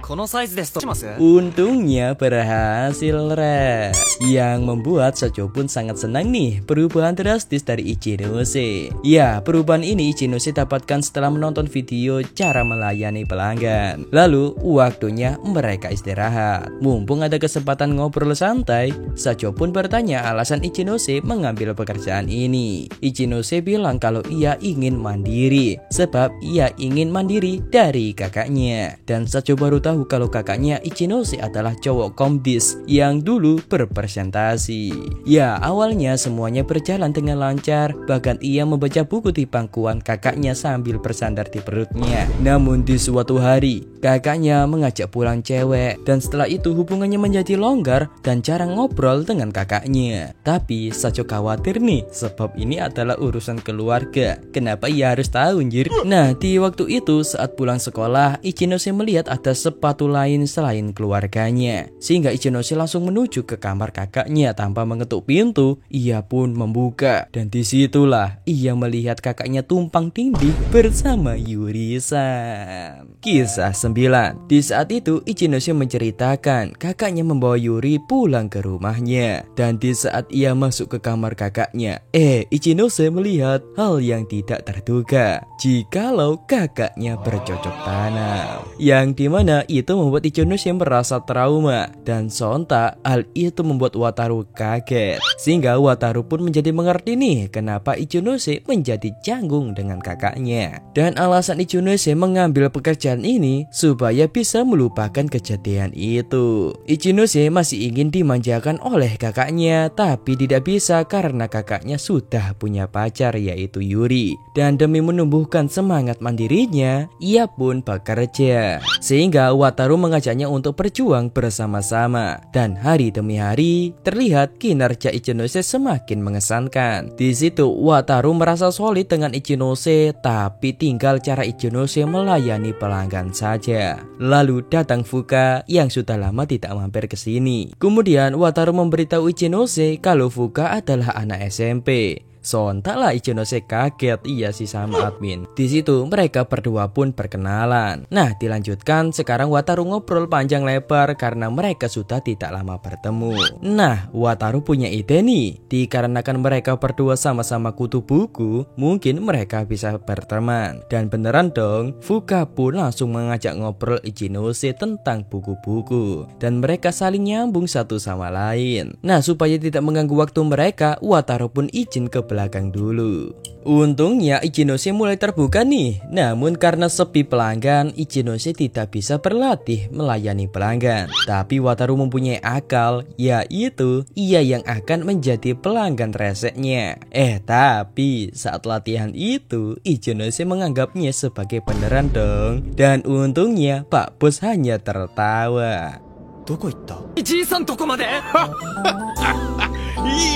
このサイズですとします？ untungnya berhasil Re. Yang membuat Sajou pun sangat senang nih perubahan drastis dari Ichinose. Ya, perubahan ini Ichinose dapatkan setelah menonton video cara melayani pelanggan. Lalu waktunya mereka istirahat. Mumpung ada kesempatan ngobrol santai, Sajou pun bertanya alasan Ichinose mengambil pekerjaan ini. Ichinose bilang kalau ia ingin mandiri sebab ia ingin mandiri dari kakaknya. Dan Sajou baru tahu kalau kakaknya Ichinose adalah cowok Komdis yang dulu berpresentasi. Ya, awalnya semuanya berjalan dengan lancar, bahkan ia membaca buku di pangkuan kakaknya sambil bersandar di perutnya. Namun di suatu hari, kakaknya mengajak pulang cewek dan setelah itu hubungannya menjadi longgar dan jarang ngobrol dengan kakaknya. Tapi Sajou khawatir nih, sebab ini adalah urusan keluarga. Kenapa ia harus tahu, anjir? Nah, di waktu itu saat pulang sekolah, Ichinose melihat ada sepatu lain selain keluarganya. Sehingga Ichinose langsung menuju ke kamar kakaknya tanpa mengetuk pintu. Ia pun membuka dan disitulah ia melihat kakaknya tumpang tindih bersama Yuri-san. Kisah 9. Di saat itu Ichinose menceritakan kakaknya membawa Yuri pulang ke rumahnya. Dan di saat ia masuk ke kamar kakaknya, Ichinose melihat hal yang tidak terduga. Jikalau kakaknya bercocok tanam, yang dimana itu membuat Ichinose merasa trauma. Dan sontak hal itu membuat Wataru kaget. Sehingga Wataru pun menjadi mengerti nih kenapa Ichinose menjadi canggung dengan kakaknya. Dan alasan Ichinose mengambil pekerjaan ini supaya bisa melupakan kejadian itu. Ichinose masih ingin dimanjakan oleh kakaknya, tapi tidak bisa karena kakaknya sudah punya pacar yaitu Yuri. Dan demi menumbuhkan semangat mandirinya, ia pun bekerja. Sehingga Wataru mengajaknya untuk berjuang bersama-sama. Dan hari demi hari terlihat kinerja Ichinose semakin mengesankan. Di situ Wataru merasa solid dengan Ichinose, tapi tinggal cara Ichinose melayani pelanggan saja. Lalu datang Fuka yang sudah lama tidak mampir ke sini. Kemudian Wataru memberitahu Ichinose kalau Fuka adalah anak SMP. Sontaklah Ichinose kaget, iya sih sama admin. Di situ mereka berdua pun berkenalan. Nah, dilanjutkan sekarang Wataru ngobrol panjang lebar karena mereka sudah tidak lama bertemu. Nah, Wataru punya ide nih. Dikarenakan mereka berdua sama-sama kutu buku, mungkin mereka bisa berteman. Dan beneran dong, Fuka pun langsung mengajak ngobrol Ichinose tentang buku-buku. Dan mereka saling nyambung satu sama lain. Nah, supaya tidak mengganggu waktu mereka, Wataru pun izin ke belakang dulu. Untungnya Ichinose mulai terbuka nih. Namun karena sepi pelanggan, Ichinose tidak bisa berlatih melayani pelanggan. Tapi Wataru mempunyai akal, yaitu ia yang akan menjadi pelanggan reseknya. Tapi saat latihan itu Ichinose menganggapnya sebagai beneran dong. Dan untungnya Pak Bos hanya tertawa. どこ行った？じいさんとこまで？い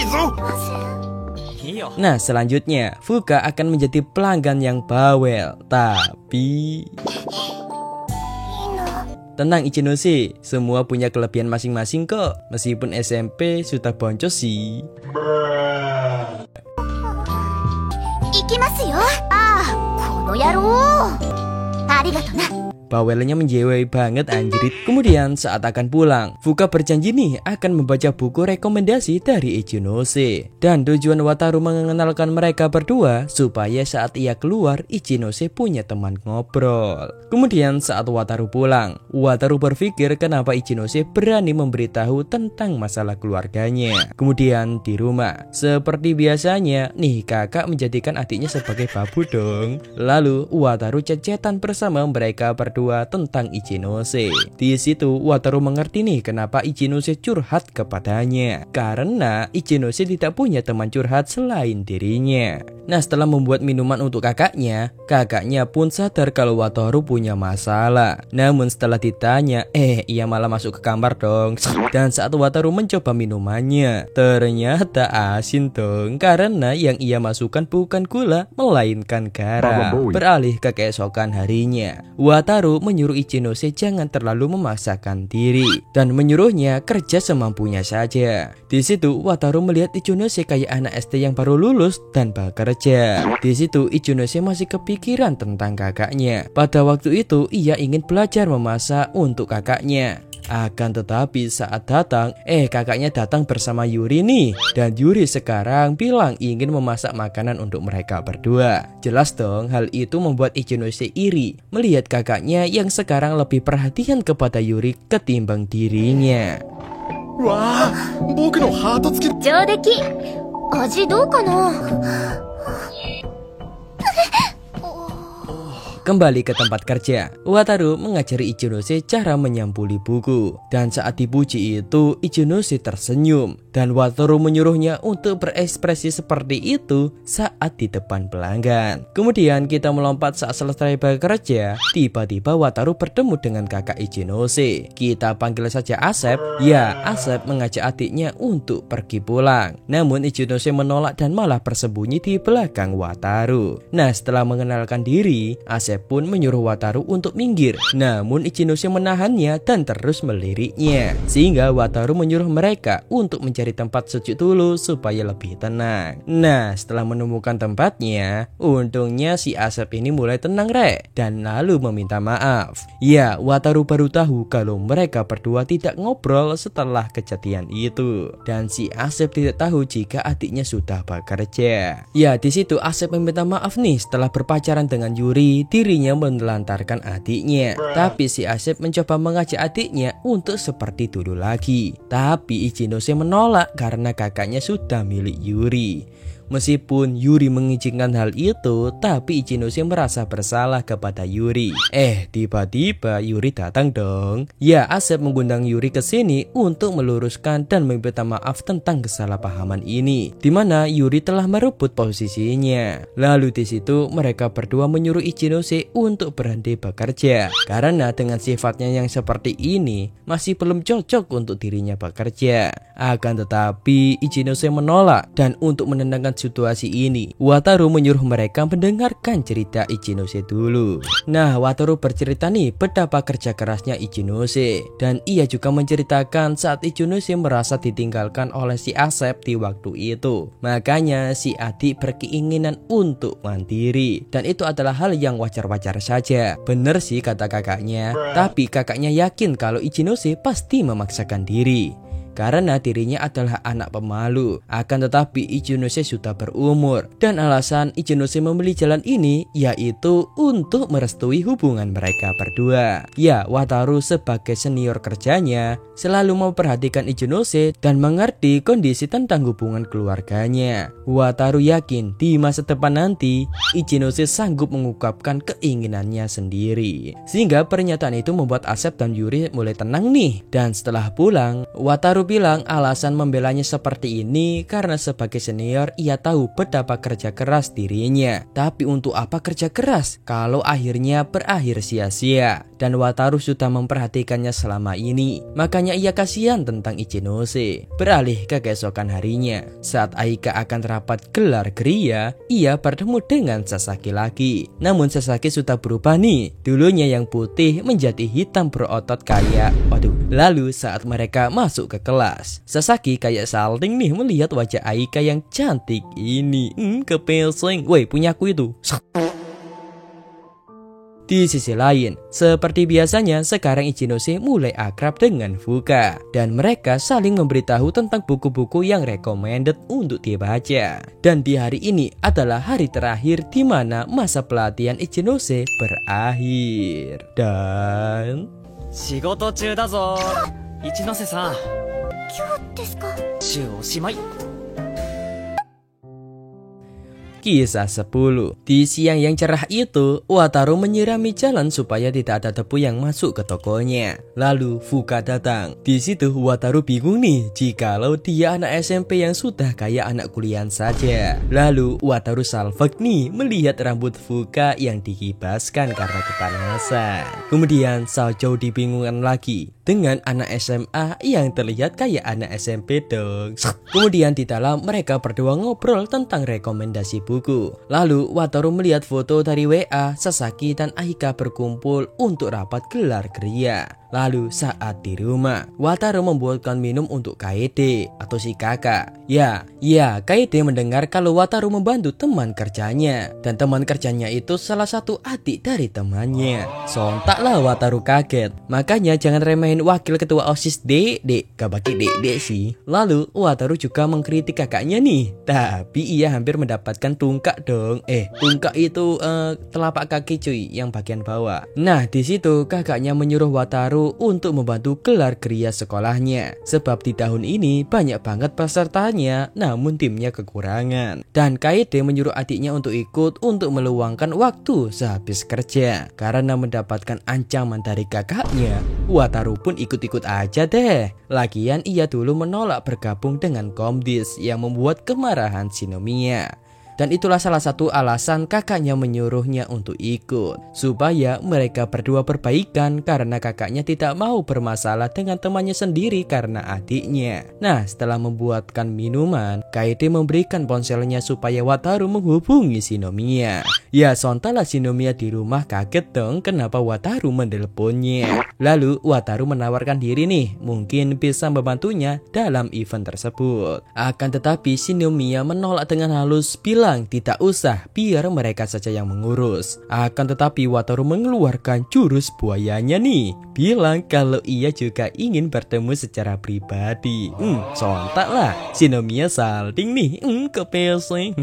いぞ。いいよ。 Nah selanjutnya Fuka akan menjadi pelanggan yang bawel. Tapi tenang Ichinose, semua punya kelebihan masing-masing kok. Meskipun SMP sudah boncos sih. 行きますよ。この野郎。ありがとな。 Bawelnya menjewai banget anjrit. Kemudian saat akan pulang, Fuka berjanji nih akan membaca buku rekomendasi dari Ichinose. Dan tujuan Wataru mengenalkan mereka berdua supaya saat ia keluar Ichinose punya teman ngobrol. Kemudian saat Wataru pulang, Wataru berpikir kenapa Ichinose berani memberitahu tentang masalah keluarganya. Kemudian di rumah, seperti biasanya nih kakak menjadikan adiknya sebagai babu dong. Lalu Wataru cecetan bersama mereka berdua tentang Ichinose. Di situ Wataru mengerti nih kenapa Ichinose curhat kepadanya. Karena Ichinose tidak punya teman curhat selain dirinya. Nah setelah membuat minuman untuk kakaknya pun sadar kalau Wataru punya masalah. Namun setelah ditanya, ia malah masuk ke kamar dong. Dan saat Wataru mencoba minumannya, ternyata asin dong. Karena yang ia masukkan bukan gula, melainkan garam. Beralih ke keesokan harinya, Wataru menyuruh Ichinose jangan terlalu memaksakan diri dan menyuruhnya kerja semampunya saja. Di situ Wataru melihat Ichinose kayak anak SD yang baru lulus dan bekerja. Di situ Ichinose masih kepikiran tentang kakaknya. Pada waktu itu ia ingin belajar memasak untuk kakaknya. Akan tetapi saat datang, kakaknya datang bersama Yuri nih. Dan Yuri sekarang bilang ingin memasak makanan untuk mereka berdua. Jelas dong hal itu membuat Ichinose iri melihat kakaknya yang sekarang lebih perhatian kepada Yuri ketimbang dirinya. Wah, 僕のハート付き。上出来。味どうかな？ Kembali ke tempat kerja, Wataru mengajari Ichinose cara menyampuli buku. Dan saat dipuji itu, Ichinose tersenyum. Dan Wataru menyuruhnya untuk berekspresi seperti itu saat di depan pelanggan. Kemudian kita melompat saat selesai bekerja. Tiba-tiba Wataru bertemu dengan kakak Ichinose. Kita panggil saja Asep. Ya, Asep mengajak adiknya untuk pergi pulang. Namun Ichinose menolak dan malah bersembunyi di belakang Wataru. Nah, setelah mengenalkan diri, Asep pun menyuruh Wataru untuk minggir. Namun Ichinose menahannya dan terus meliriknya. Sehingga Wataru menyuruh mereka untuk mencari tempat sejuk dulu supaya lebih tenang. Nah, setelah menemukan tempatnya, untungnya si Asep ini mulai tenang dan lalu meminta maaf. Ya, Wataru baru tahu kalau mereka berdua tidak ngobrol setelah kejadian itu. Dan si Asep tidak tahu jika adiknya sudah bekerja. Ya, di situ Asep meminta maaf nih setelah berpacaran dengan Yuri. Dirinya menelantarkan adiknya. Tapi si Asep mencoba mengajak adiknya untuk seperti dulu lagi. Tapi Ichinose menolak karena kakaknya sudah milik Yuri. Meskipun Yuri mengizinkan hal itu, tapi Ichinose merasa bersalah kepada Yuri. Tiba-tiba Yuri datang dong. Ya, Asep mengundang Yuri ke sini untuk meluruskan dan meminta maaf tentang kesalahpahaman ini, di mana Yuri telah merebut posisinya. Lalu di situ mereka berdua menyuruh Ichinose untuk berhenti bekerja karena dengan sifatnya yang seperti ini masih belum cocok untuk dirinya bekerja. Akan tetapi Ichinose menolak dan untuk menenangkan situasi ini, Wataru menyuruh mereka mendengarkan cerita Ichinose dulu. Nah, Wataru bercerita nih betapa kerja kerasnya Ichinose. Dan ia juga menceritakan saat Ichinose merasa ditinggalkan oleh si Asep di waktu itu. Makanya si adik berkeinginan untuk mandiri. Dan itu adalah hal yang wajar-wajar saja. Bener sih kata kakaknya. Tapi kakaknya yakin kalau Ichinose pasti memaksakan diri. karena dirinya adalah anak pemalu. Akan tetapi Ichinose sudah berumur, dan alasan Ichinose memilih jalan ini yaitu untuk merestui hubungan mereka berdua. Ya, Wataru sebagai senior kerjanya selalu memperhatikan Ichinose dan mengerti kondisi tentang hubungan keluarganya. Wataru yakin di masa depan nanti Ichinose sanggup mengungkapkan keinginannya sendiri. Sehingga pernyataan itu membuat Asep dan Yuri mulai tenang nih. Dan setelah pulang, Wataru bilang alasan membelanya seperti ini karena sebagai senior ia tahu betapa kerja keras dirinya. Tapi untuk apa kerja keras kalau akhirnya berakhir sia-sia? Dan Wataru sudah memperhatikannya selama ini. Makanya ia kasihan tentang Ichinose. Beralih ke keesokan harinya, saat Aika akan rapat gelar geria, ia bertemu dengan Sasaki lagi. Namun Sasaki sudah berubah nih. Dulunya yang putih menjadi hitam berotot kayak Lalu saat mereka masuk ke kelas, Sasaki kayak salting nih melihat wajah Aika yang cantik ini. Kepeseng. Woi, punyaku itu. Di sisi lain, seperti biasanya sekarang Ichinose mulai akrab dengan Fuka, dan mereka saling memberitahu tentang buku-buku yang recommended untuk dibaca. Dan di hari ini adalah hari terakhir di mana masa pelatihan Ichinose berakhir. Dan 仕事中だぞ一ノ瀬さん。今日ですか？週おしまい。 Kisah 10. Di siang yang cerah itu, Wataru menyirami jalan supaya tidak ada debu yang masuk ke tokonya. Lalu Fuka datang. Di situ Wataru bingung nih jikalau dia anak SMP yang sudah kayak anak kuliahan saja. Lalu Wataru salfak nih melihat rambut Fuka yang dikibaskan karena kepanasan. Kemudian Saojou dibingungkan lagi dengan anak SMA yang terlihat kayak anak SMP dong. Kemudian di dalam mereka berdua ngobrol tentang rekomendasi buku. Lalu Wataru melihat foto dari WA Sasaki dan Aika berkumpul untuk rapat gelar geria. Lalu saat di rumah, Wataru membuatkan minum untuk Kaede atau si kakak. Ya, Kaede mendengar kalau Wataru membantu teman kerjanya, dan teman kerjanya itu salah satu adik dari temannya. Sontaklah Wataru kaget. Makanya jangan remehin wakil ketua OSIS Dek, gak pakai Dek sih. Lalu Wataru juga mengkritik kakaknya nih, tapi ia hampir mendapatkan tungkak dong. Tungkak itu telapak kaki cuy, yang bagian bawah. Nah, di situ kakaknya menyuruh Wataru untuk membantu gelar geria sekolahnya, sebab di tahun ini banyak banget pesertanya, namun timnya kekurangan. Dan Kaede menyuruh adiknya untuk ikut untuk meluangkan waktu sehabis kerja. Karena mendapatkan ancaman dari kakaknya, Wataru pun ikut-ikut aja deh. Lagian ia dulu menolak bergabung dengan Komdis yang membuat kemarahan Shinomiya. Dan itulah salah satu alasan kakaknya menyuruhnya untuk ikut, supaya mereka berdua berbaikan karena kakaknya tidak mau bermasalah dengan temannya sendiri karena adiknya. Nah, setelah membuatkan minuman, Kaede memberikan ponselnya supaya Wataru menghubungi Shinomiya. Ya, sontalah Shinomiya di rumah kaget dong kenapa Wataru menelponnya. Lalu Wataru menawarkan diri nih, mungkin bisa membantunya dalam event tersebut. Akan tetapi Shinomiya menolak dengan halus, bilang tidak usah, biar mereka saja yang mengurus. Akan tetapi Wataru mengeluarkan jurus buayanya nih, bilang kalau ia juga ingin bertemu secara pribadi. Sontaklah Shinomiya salting nih, kepeseng.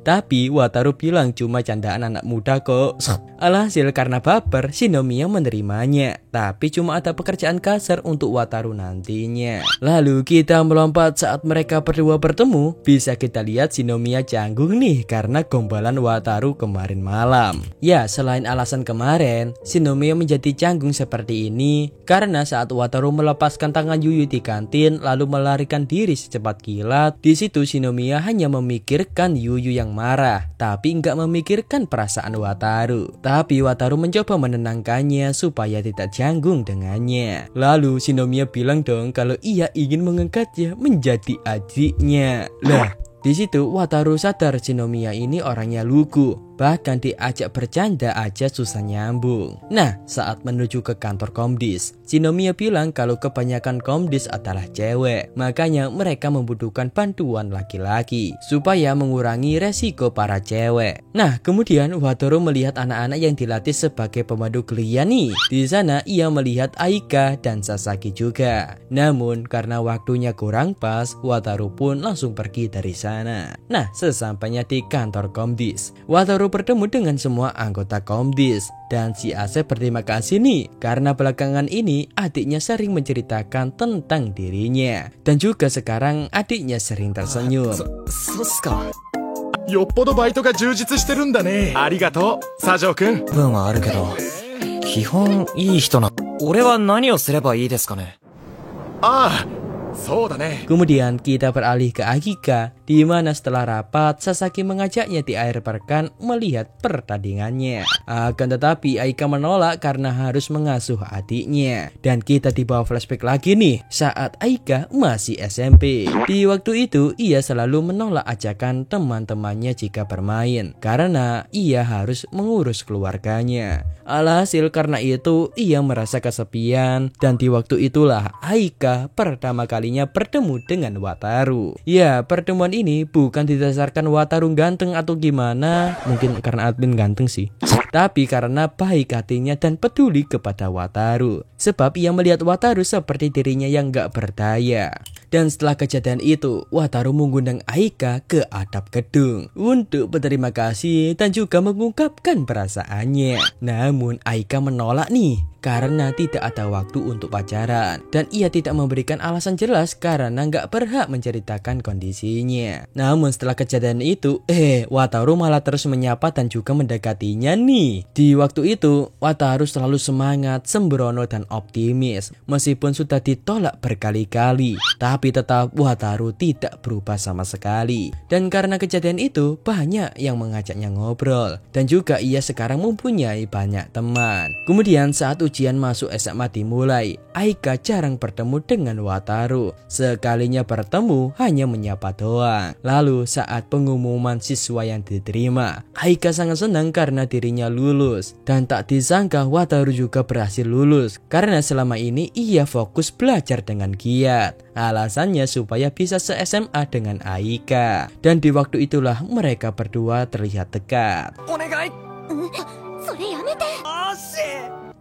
Tapi Wataru bilang cuma candaan anak muda kok. Alhasil karena baper, Shinomiya menerimanya. Tapi cuma ada pekerjaan kasar untuk Wataru nantinya. Lalu kita melompat saat mereka berdua bertemu. Bisa kita lihat Shinomiya canggung nih karena gombalan Wataru kemarin malam. Ya, selain alasan kemarin, Shinomiya menjadi canggung seperti ini karena saat Wataru melepaskan tangan Yuyu di kantin lalu melarikan diri secepat kilat. Di situ Shinomiya hanya memikirkan Yuyu yang marah, tapi nggak memikirkan perasaan Wataru. Tapi Wataru mencoba menenangkannya supaya tidak canggung dengannya. Lalu Shinomiya bilang dong kalau ia ingin mengangkatnya menjadi adiknya. Lah, di situ Wataru sadar Shinomiya ini orangnya lugu. bahkan diajak bercanda aja susah nyambung. Nah, saat menuju ke kantor Komdis, Shinomiya bilang kalau kebanyakan Komdis adalah cewek, makanya mereka membutuhkan bantuan laki-laki supaya mengurangi resiko para cewek. Nah, kemudian Wataru melihat anak-anak yang dilatih sebagai pemandu gerilya nih. Di sana ia melihat Aika dan Sasaki juga. Namun karena waktunya kurang pas, Wataru pun langsung pergi dari sana. Nah, sesampainya di kantor Komdis, Wataru bertemu dengan semua anggota Komdis. Dan si Asep berterima kasih nih karena belakangan ini adiknya sering menceritakan tentang dirinya. Dan juga sekarang adiknya sering tersenyum. そっすか。よっぽどバイトが充実してるんだね。ありがとう、佐条くん。分はあるけど、基本いい人な。俺は何をすればいいですかね。ああ、そうだね。 Kemudian kita beralih ke Akika, di mana setelah rapat Sasaki mengajaknya di akhir pekan melihat pertandingannya. Akan tetapi Aika menolak karena harus mengasuh adiknya. Dan kita dibawa flashback lagi nih saat Aika masih SMP. Di waktu itu ia selalu menolak ajakan teman-temannya jika bermain karena ia harus mengurus keluarganya. Alhasil karena itu ia merasa kesepian, dan di waktu itulah Aika pertama kalinya bertemu dengan Wataru. Ya, pertemuan ini bukan didasarkan Wataru ganteng atau gimana, mungkin karena admin ganteng sih, tapi karena baik hatinya dan peduli kepada Wataru. Sebab ia melihat Wataru seperti dirinya yang gak berdaya. Dan setelah kejadian itu, Wataru mengundang Aika ke atap gedung untuk berterima kasih dan juga mengungkapkan perasaannya. Namun Aika menolak nih karena tidak ada waktu untuk pacaran, dan ia tidak memberikan alasan jelas karena nggak berhak menceritakan kondisinya. Namun setelah kejadian itu, Wataru malah terus menyapa dan juga mendekatinya nih. Di waktu itu, Wataru selalu semangat, sembrono dan optimis meskipun sudah ditolak berkali-kali. Tapi tetap Wataru tidak berubah sama sekali. Dan karena kejadian itu, banyak yang mengajaknya ngobrol, dan juga ia sekarang mempunyai banyak teman. Kemudian saat ujian masuk SMA dimulai, Aika jarang bertemu dengan Wataru. Sekalinya bertemu hanya menyapa doang. Lalu saat pengumuman siswa yang diterima, Aika sangat senang karena dirinya lulus. Dan tak disangka Wataru juga berhasil lulus karena selama ini ia fokus belajar dengan giat. Alasannya supaya bisa se-SMA dengan Aika. Dan di waktu itulah mereka berdua terlihat dekat. お願い。それやめて。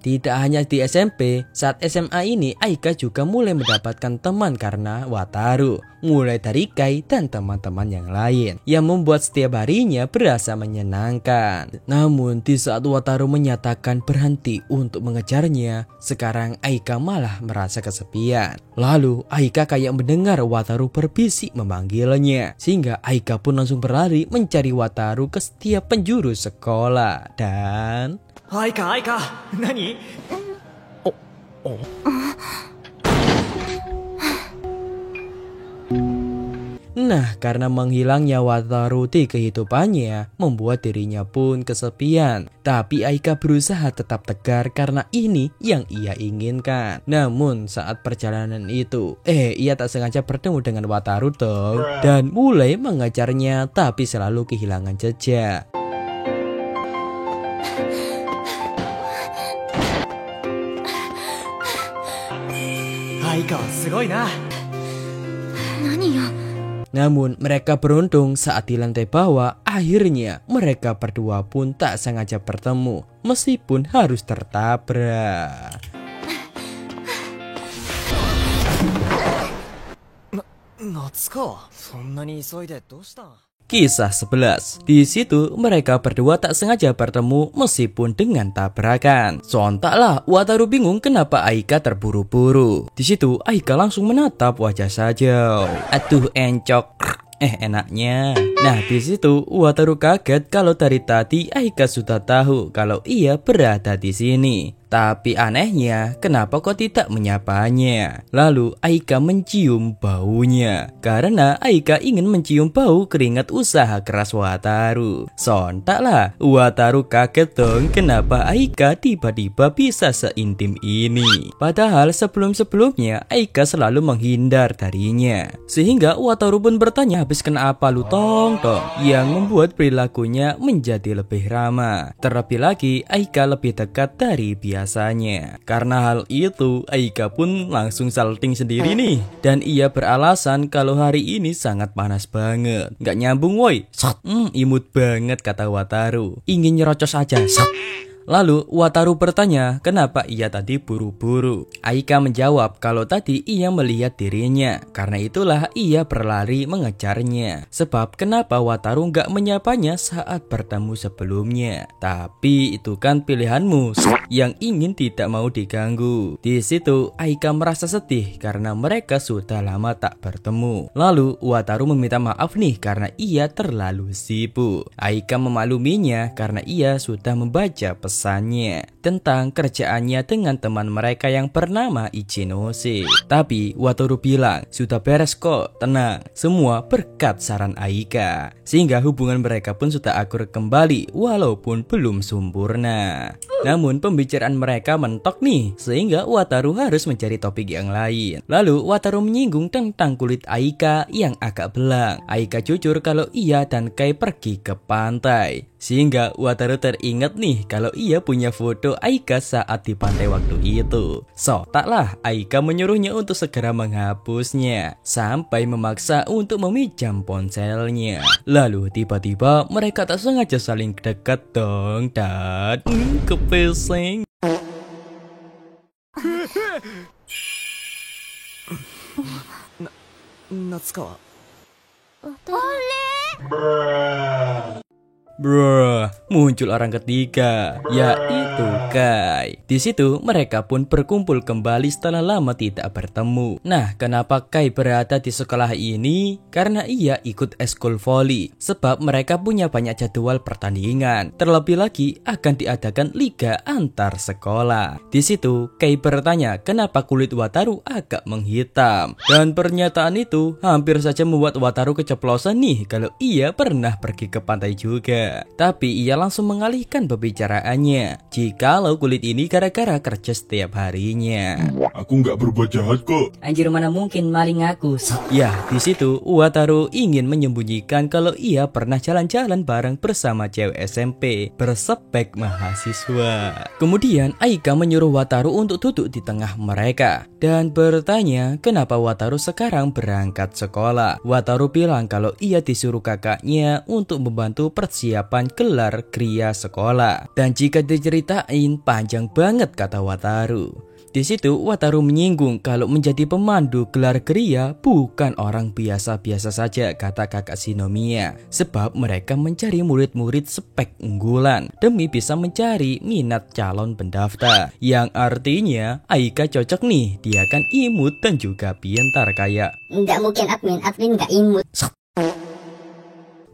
Tidak hanya di SMP, saat SMA ini Aika juga mulai mendapatkan teman karena Wataru. Mulai dari Kai dan teman-teman yang lain, yang membuat setiap harinya berasa menyenangkan. Namun di saat Wataru menyatakan berhenti untuk mengejarnya, sekarang Aika malah merasa kesepian. Lalu Aika kayak mendengar Wataru berbisik memanggilnya, sehingga Aika pun langsung berlari mencari Wataru ke setiap penjuru sekolah. Dan アイカ、アイカ、何？ Nah, karena menghilangnya Wataru di kehidupannya, membuat dirinya pun kesepian. Tapi Aika berusaha tetap tegar karena ini yang ia inginkan. Namun saat perjalanan itu, ia tak sengaja bertemu dengan Wataru dong. Dan mulai mengejarnya, tapi selalu kehilangan jejak. アイカはすごいな。何よ。 Namun mereka beruntung saat di lantai bawah, akhirnya mereka berdua pun tak sengaja bertemu meskipun harus tertabrak. Natsuko, そんなに急いでどうした？ Kisah 11. Di situ mereka berdua tak sengaja bertemu meskipun dengan tabrakan. Sontaklah Wataru bingung kenapa Aika terburu-buru. Di situ Aika langsung menatap wajah Sajao. Aduh encok. Enaknya. Nah, di situ Wataru kaget kalau dari tadi Aika sudah tahu kalau ia berada di sini. Tapi anehnya, kenapa kau tidak menyapanya? Lalu Aika mencium baunya. Karena Aika ingin mencium bau keringat usaha keras Wataru. Sontaklah, Wataru kaget dong kenapa Aika tiba-tiba bisa seintim ini. Padahal sebelum-sebelumnya Aika selalu menghindar darinya. Sehingga Wataru pun bertanya, habis kenapa lu tong? Yang membuat perilakunya menjadi lebih ramah. Terlebih lagi Aika lebih dekat dari biasanya. Karena hal itu Aika pun langsung salting sendiri nih. Dan ia beralasan kalau hari ini sangat panas banget. Gak nyambung woi. Imut banget kata Wataru. Ingin nyerocos aja. Lalu Wataru bertanya kenapa ia tadi buru-buru. Aika menjawab kalau tadi ia melihat dirinya. Karena itulah ia berlari mengejarnya. Sebab kenapa Wataru nggak menyapanya saat bertemu sebelumnya. Tapi itu kan pilihanmu yang ingin tidak mau diganggu. Di situ Aika merasa sedih karena mereka sudah lama tak bertemu. Lalu Wataru meminta maaf nih karena ia terlalu sibuk. Aika memakluminya karena ia sudah membaca pesannya tentang kerjaannya dengan teman mereka yang bernama Ichinose. Tapi Wataru bilang, sudah beres kok, tenang, semua berkat saran Aika. Sehingga hubungan mereka pun sudah akur kembali walaupun belum sempurna. Namun pembicaraan mereka mentok nih, sehingga Wataru harus mencari topik yang lain. Lalu Wataru menyinggung tentang kulit Aika yang agak belang. Aika jujur kalau ia dan Kai pergi ke pantai. Sehingga Wataru teringat nih kalau ia punya foto Aika saat di pantai waktu itu. Taklah Aika menyuruhnya untuk segera menghapusnya. Sampai memaksa untuk meminjam ponselnya. Lalu tiba-tiba mereka tak sengaja saling dekat dong. Dan kepesing. Natsukawa. Bruh, muncul orang ketiga, yaitu Kai. Di situ mereka pun berkumpul kembali setelah lama tidak bertemu. Nah, kenapa Kai berada di sekolah ini? Karena ia ikut eskul voli. Sebab mereka punya banyak jadwal pertandingan. Terlebih lagi akan diadakan liga antar sekolah. Di situ Kai bertanya kenapa kulit Wataru agak menghitam. Dan pernyataan itu hampir saja membuat Wataru keceplosan nih kalau ia pernah pergi ke pantai juga. Tapi ia langsung mengalihkan pembicaraannya. Jikalau kulit ini gara-gara kerja setiap harinya. Aku nggak berbuat jahat kok. Anjir, mana mungkin maling aku. Ya, di situ Wataru ingin menyembunyikan kalau ia pernah jalan-jalan bareng bersama cewek SMP berspek mahasiswa. Kemudian Aika menyuruh Wataru untuk duduk di tengah mereka dan bertanya kenapa Wataru sekarang berangkat sekolah. Wataru bilang kalau ia disuruh kakaknya untuk membantu persiapan gelar kriya sekolah. Dan jika diceritain panjang banget kata Wataru. Di situ Wataru menyinggung kalau menjadi pemandu gelar kriya bukan orang biasa-biasa saja kata kakak Shinomiya. Sebab mereka mencari murid-murid spek unggulan demi bisa mencari minat calon pendaftar. Yang artinya Aika cocok nih, dia kan imut dan juga pintar kayak. Nggak mungkin admin nggak imut.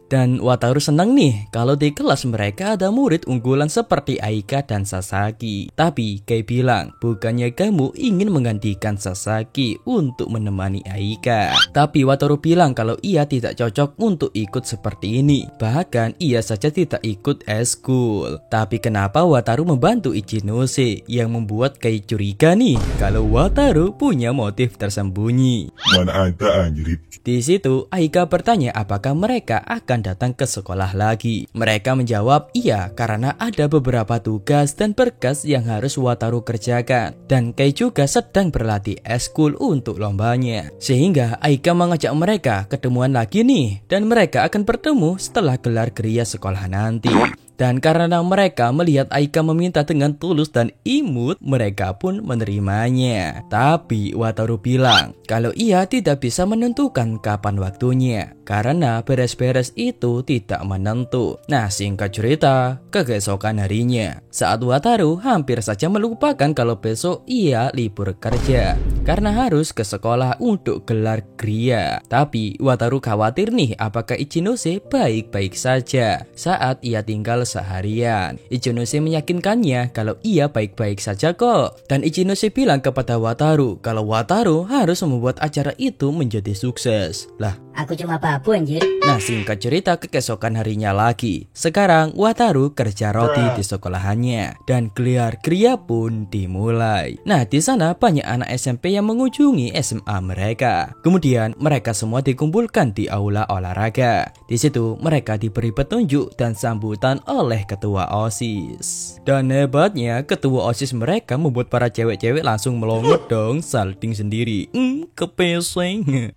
Dan Wataru senang nih kalau di kelas mereka ada murid unggulan seperti Aika dan Sasaki. Tapi Kai bilang, bukannya kamu ingin menggantikan Sasaki untuk menemani Aika. Tapi Wataru bilang kalau ia tidak cocok untuk ikut seperti ini. Bahkan ia saja tidak ikut eskul. Tapi kenapa Wataru membantu Ichinose yang membuat Kai curiga nih kalau Wataru punya motif tersembunyi. Mana ada anjrit. Di situ Aika bertanya apakah mereka akan datang ke sekolah lagi. Mereka menjawab iya karena ada beberapa tugas dan berkas yang harus Wataru kerjakan. Dan Kai juga sedang berlatih eskul untuk lombanya. Sehingga Aika mengajak mereka ketemuan lagi nih. Dan mereka akan bertemu setelah gelar kriya sekolah nanti. Dan karena mereka melihat Aika meminta dengan tulus dan imut, mereka pun menerimanya. Tapi Wataru bilang kalau ia tidak bisa menentukan kapan waktunya karena beres-beres itu tidak menentu. Nah, singkat cerita, keesokan harinya saat Wataru hampir saja melupakan kalau besok ia libur kerja karena harus ke sekolah untuk gelar kriya. Tapi Wataru khawatir nih apakah Ichinose baik-baik saja saat ia tinggal seharian. Ichinose meyakinkannya kalau ia baik-baik saja kok. Dan Ichinose bilang kepada Wataru kalau Wataru harus membuat acara itu menjadi sukses. Lah, Aku cuma babu anjir. nah singkat cerita keesokan harinya lagi. Sekarang Wataru kerja roti di sekolahannya dan gelar kria pun dimulai. Nah di sana banyak anak SMP yang mengunjungi SMA mereka. Kemudian mereka semua dikumpulkan di aula olahraga. Di situ mereka diberi petunjuk dan sambutan oleh ketua OSIS. Dan hebatnya ketua OSIS mereka membuat para cewek-cewek langsung melongot dong, salting sendiri. Kepeseng.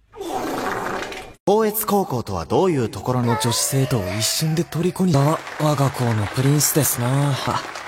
光越高校とはどういうところの女子生徒を一瞬で虜に我が校のプリンスですな。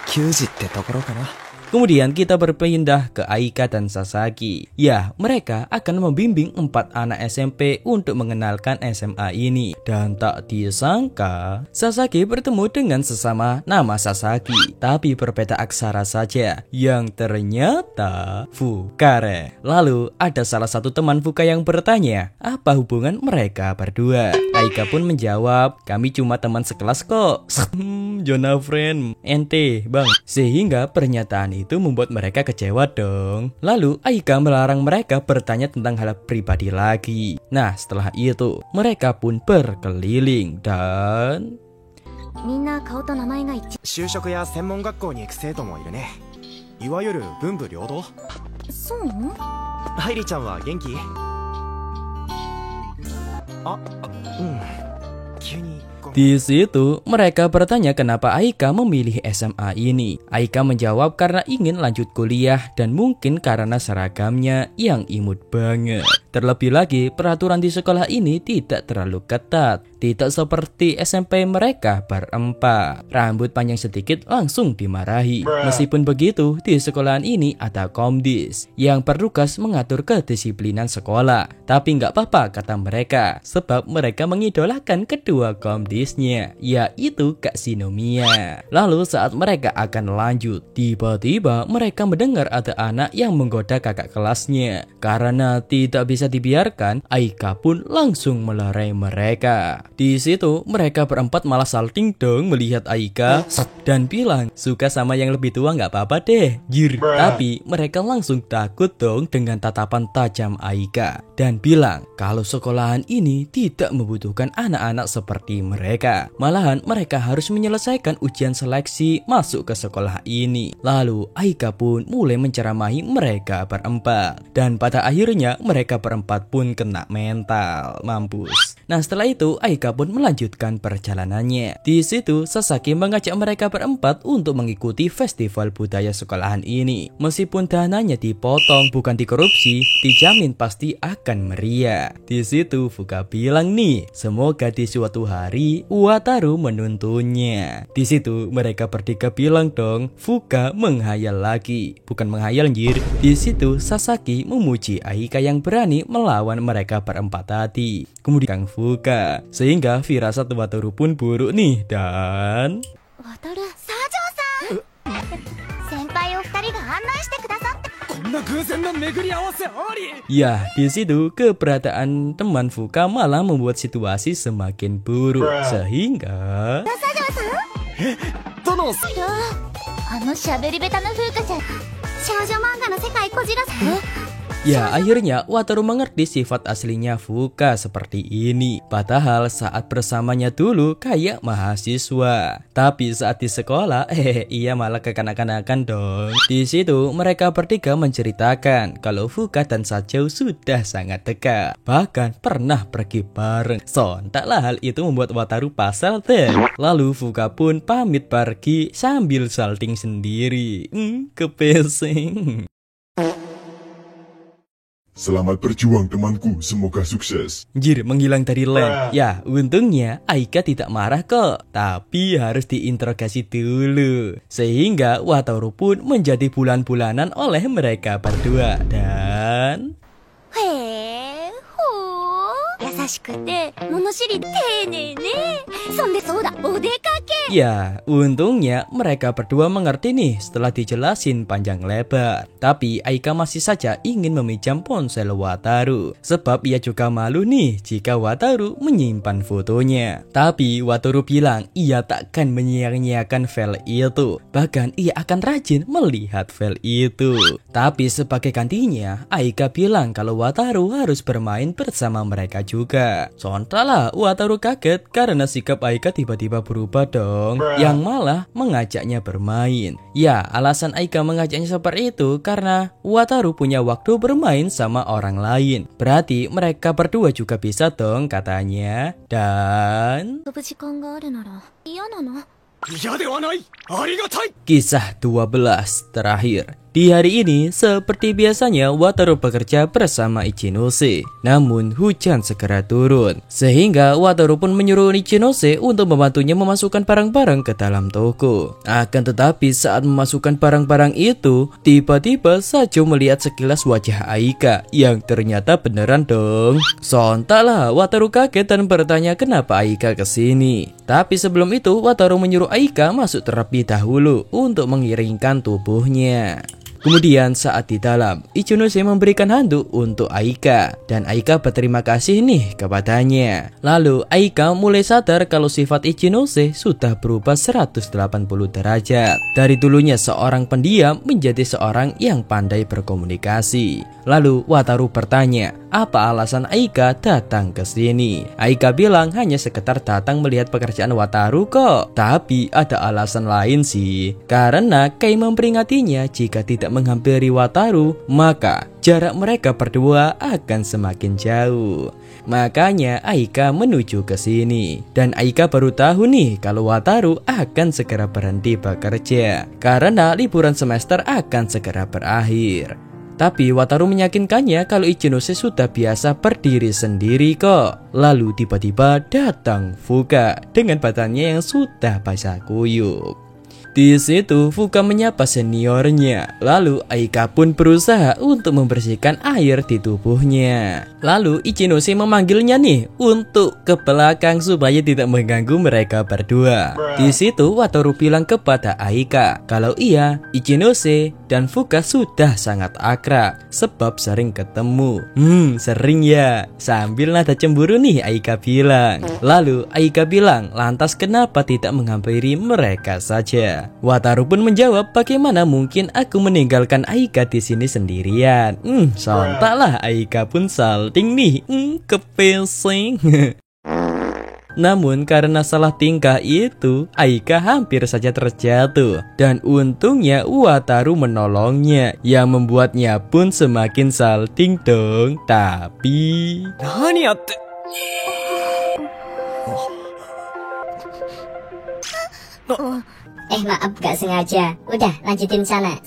球児ってところかな。 Kemudian kita berpindah ke Aika dan Sasaki. Ya, mereka akan membimbing 4 anak SMP untuk mengenalkan SMA ini. Dan tak disangka, Sasaki bertemu dengan sesama nama Sasaki, tapi berbeda aksara saja, yang ternyata Fukare. Lalu ada salah satu teman Fuka yang bertanya, apa hubungan mereka berdua? Aika pun menjawab, kami cuma teman sekelas kok. Jonah friend, ente bang. Sehingga pernyataan itu membuat mereka kecewa dong. Lalu Aika melarang mereka bertanya tentang hal pribadi lagi. Nah setelah itu mereka pun berkeliling dan みんな顔と名前が一致。就職や専門学校に行く生徒もいるね。いわゆる文武両道。そう？ハイリちゃんは元気？急に。 Di situ mereka bertanya kenapa Aika memilih SMA ini. Aika menjawab karena ingin lanjut kuliah dan mungkin karena seragamnya yang imut banget. Terlebih lagi peraturan di sekolah ini tidak terlalu ketat. Tidak seperti SMP mereka berempat. Rambut panjang sedikit langsung dimarahi. Meskipun begitu, di sekolahan ini ada komdis yang bertugas mengatur kedisiplinan sekolah. Tapi nggak apa-apa kata mereka, sebab mereka mengidolakan kedua komdisnya, yaitu Kak Shinomiya. Lalu saat mereka akan lanjut, tiba-tiba mereka mendengar ada anak yang menggoda kakak kelasnya. Karena tidak bisa dibiarkan, Aika pun langsung melerai mereka. Di situ mereka berempat malah salting dong melihat Aika dan bilang suka sama yang lebih tua nggak apa-apa deh. Jir. Tapi mereka langsung takut dong dengan tatapan tajam Aika dan bilang kalau sekolahan ini tidak membutuhkan anak-anak seperti mereka. Malahan mereka harus menyelesaikan ujian seleksi masuk ke sekolah ini. Lalu Aika pun mulai menceramahi mereka berempat dan pada akhirnya mereka berempat pun kena mental. Mampus. Nah setelah itu Aika pun melanjutkan perjalanannya. Di situ Sasaki mengajak mereka berempat untuk mengikuti festival budaya sekolahan ini. Meskipun dananya dipotong bukan dikorupsi, dijamin pasti akan meriah. Di situ Fuka bilang nih, semoga di suatu hari Wataru menuntunnya. Di situ mereka bertiga bilang dong, Fuka menghayal lagi. Bukan menghayal anjir. Di situ Sasaki memuji Aika yang berani melawan mereka berempat tadi. Kemudian Fuka, sehingga firasat Wataru pun buruk nih dan 渡る沙丈さん先輩お二人が案内してくださって。 ya di situ keberadaan teman Fuka malah membuat situasi semakin buruk sehingga あのしゃべりベタな風花ちゃん少女漫画の世界こじらせ。 ya akhirnya Wataru mengerti sifat aslinya Fuka seperti ini. Padahal saat bersamanya dulu kayak mahasiswa, tapi saat di sekolah ia malah kekanak-kanakan dong. Di situ mereka bertiga menceritakan kalau Fuka dan Sajou sudah sangat dekat, bahkan pernah pergi bareng. Sontaklah hal itu membuat Wataru pasal deh. Lalu Fuka pun pamit pergi sambil salting sendiri. Kepesing. Selamat berjuang temanku, semoga sukses. Jir, menghilang dari land. Ya, untungnya Aika tidak marah kok, tapi harus diinterogasi dulu. Sehingga Wataru pun menjadi bulan-bulanan oleh mereka berdua. Dan へえ、ほー優しくて物知り丁寧ね。そんでそうだお出かけ Ya, untungnya mereka berdua mengerti nih setelah dijelasin panjang lebar. Tapi Aika masih saja ingin meminjam ponsel Wataru, sebab ia juga malu nih jika Wataru menyimpan fotonya. Tapi Wataru bilang ia takkan menyia-nyiakan file itu, bahkan ia akan rajin melihat file itu. Tapi sebagai gantinya, Aika bilang kalau Wataru harus bermain bersama mereka juga. Sontaklah Wataru kaget karena sikap Aika tiba-tiba berubah dong, yang malah mengajaknya bermain. Ya, alasan Aika mengajaknya seperti itu karena Wataru punya waktu bermain sama orang lain. Berarti mereka berdua juga bisa dong katanya. Dan 飛ぶ時間があるなら嫌なの？ 嫌ではない。ありがたい。 kisah 12 terakhir. Di hari ini, seperti biasanya Wataru bekerja bersama Ichinose. Namun hujan segera turun, sehingga Wataru pun menyuruh Ichinose untuk membantunya memasukkan barang-barang ke dalam toko. Akan tetapi saat memasukkan barang-barang itu, tiba-tiba Sajo melihat sekilas wajah Aika yang ternyata beneran dong. Sontaklah Wataru kaget dan bertanya kenapa Aika kesini. Tapi sebelum itu Wataru menyuruh Aika masuk terlebih dahulu untuk mengiringkan tubuhnya. Kemudian saat di dalam, Ichinose memberikan handuk untuk Aika dan Aika berterima kasih nih kepadanya. Lalu Aika mulai sadar kalau sifat Ichinose sudah berubah 180 derajat. Dari dulunya seorang pendiam menjadi seorang yang pandai berkomunikasi. Lalu Wataru bertanya, apa alasan Aika datang ke sini? Aika bilang hanya sekedar datang melihat pekerjaan Wataru kok. Tapi ada alasan lain sih. Karena Kei memperingatinya jika tidak menghampiri Wataru, maka jarak mereka berdua akan semakin jauh. Makanya Aika menuju ke sini. Dan Aika baru tahu nih kalau Wataru akan segera berhenti bekerja karena liburan semester akan segera berakhir. Tapi Wataru meyakinkannya kalau Ichinose sudah biasa berdiri sendiri kok. Lalu tiba-tiba datang Fuka dengan badannya yang sudah basah kuyup. Di situ Fuka menyapa seniornya. Lalu Aika pun berusaha untuk membersihkan air di tubuhnya. Lalu Ichinose memanggilnya nih untuk ke belakang supaya tidak mengganggu mereka berdua. Di situ Wataru bilang kepada Aika kalau iya, Ichinose dan Fuka sudah sangat akrab sebab sering ketemu. Sering ya. Sambil nada cemburu nih Aika bilang. Lalu Aika bilang, lantas kenapa tidak menghampiri mereka saja? Wataru pun menjawab, bagaimana mungkin aku meninggalkan Aika di sini sendirian? Sontaklah Aika pun salting nih, kepesing. Namun karena salah tingkah itu, Aika hampir saja terjatuh. Dan untungnya Wataru menolongnya, yang membuatnya pun semakin salting dong. Tapi... Nani yatte? Maaf gak sengaja. Udah lanjutin sana.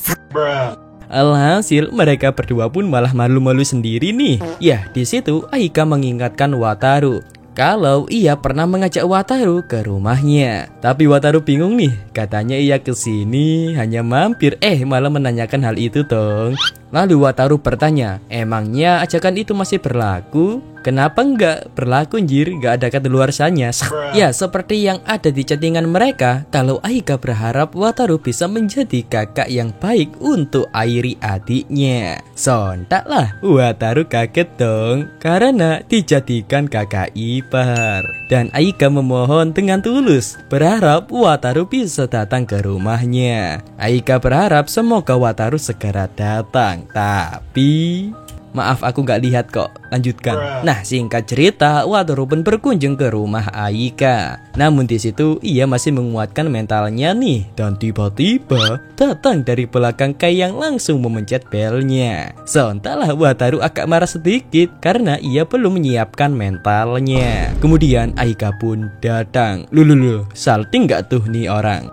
Alhasil mereka berdua pun malah malu-malu sendiri nih. Ya, di situ Aika mengingatkan Wataru kalau ia pernah mengajak Wataru ke rumahnya. Tapi Wataru bingung nih, katanya ia kesini hanya mampir, malah menanyakan hal itu dong. Lalu Wataru bertanya, emangnya ajakan itu masih berlaku? Kenapa enggak berlaku anjir, enggak ada kadaluarsanya. Ya, seperti yang ada di chattingan mereka, kalau Aika berharap Wataru bisa menjadi kakak yang baik untuk Airi adiknya. Sontaklah Wataru kaget dong, karena dijadikan kakak ipar. Dan Aika memohon dengan tulus, berharap Wataru bisa datang ke rumahnya. Aika berharap semoga Wataru segera datang. Tapi... maaf, aku nggak lihat kok. Lanjutkan. Nah, singkat cerita, Wataru pun berkunjung ke rumah Aika. Namun di situ ia masih menguatkan mentalnya nih. Dan tiba-tiba datang dari belakang Kai yang langsung memencet belnya. Sontaklah Wataru agak marah sedikit karena ia belum menyiapkan mentalnya. Kemudian Aika pun datang. Lulu, salting nggak tuh nih orang?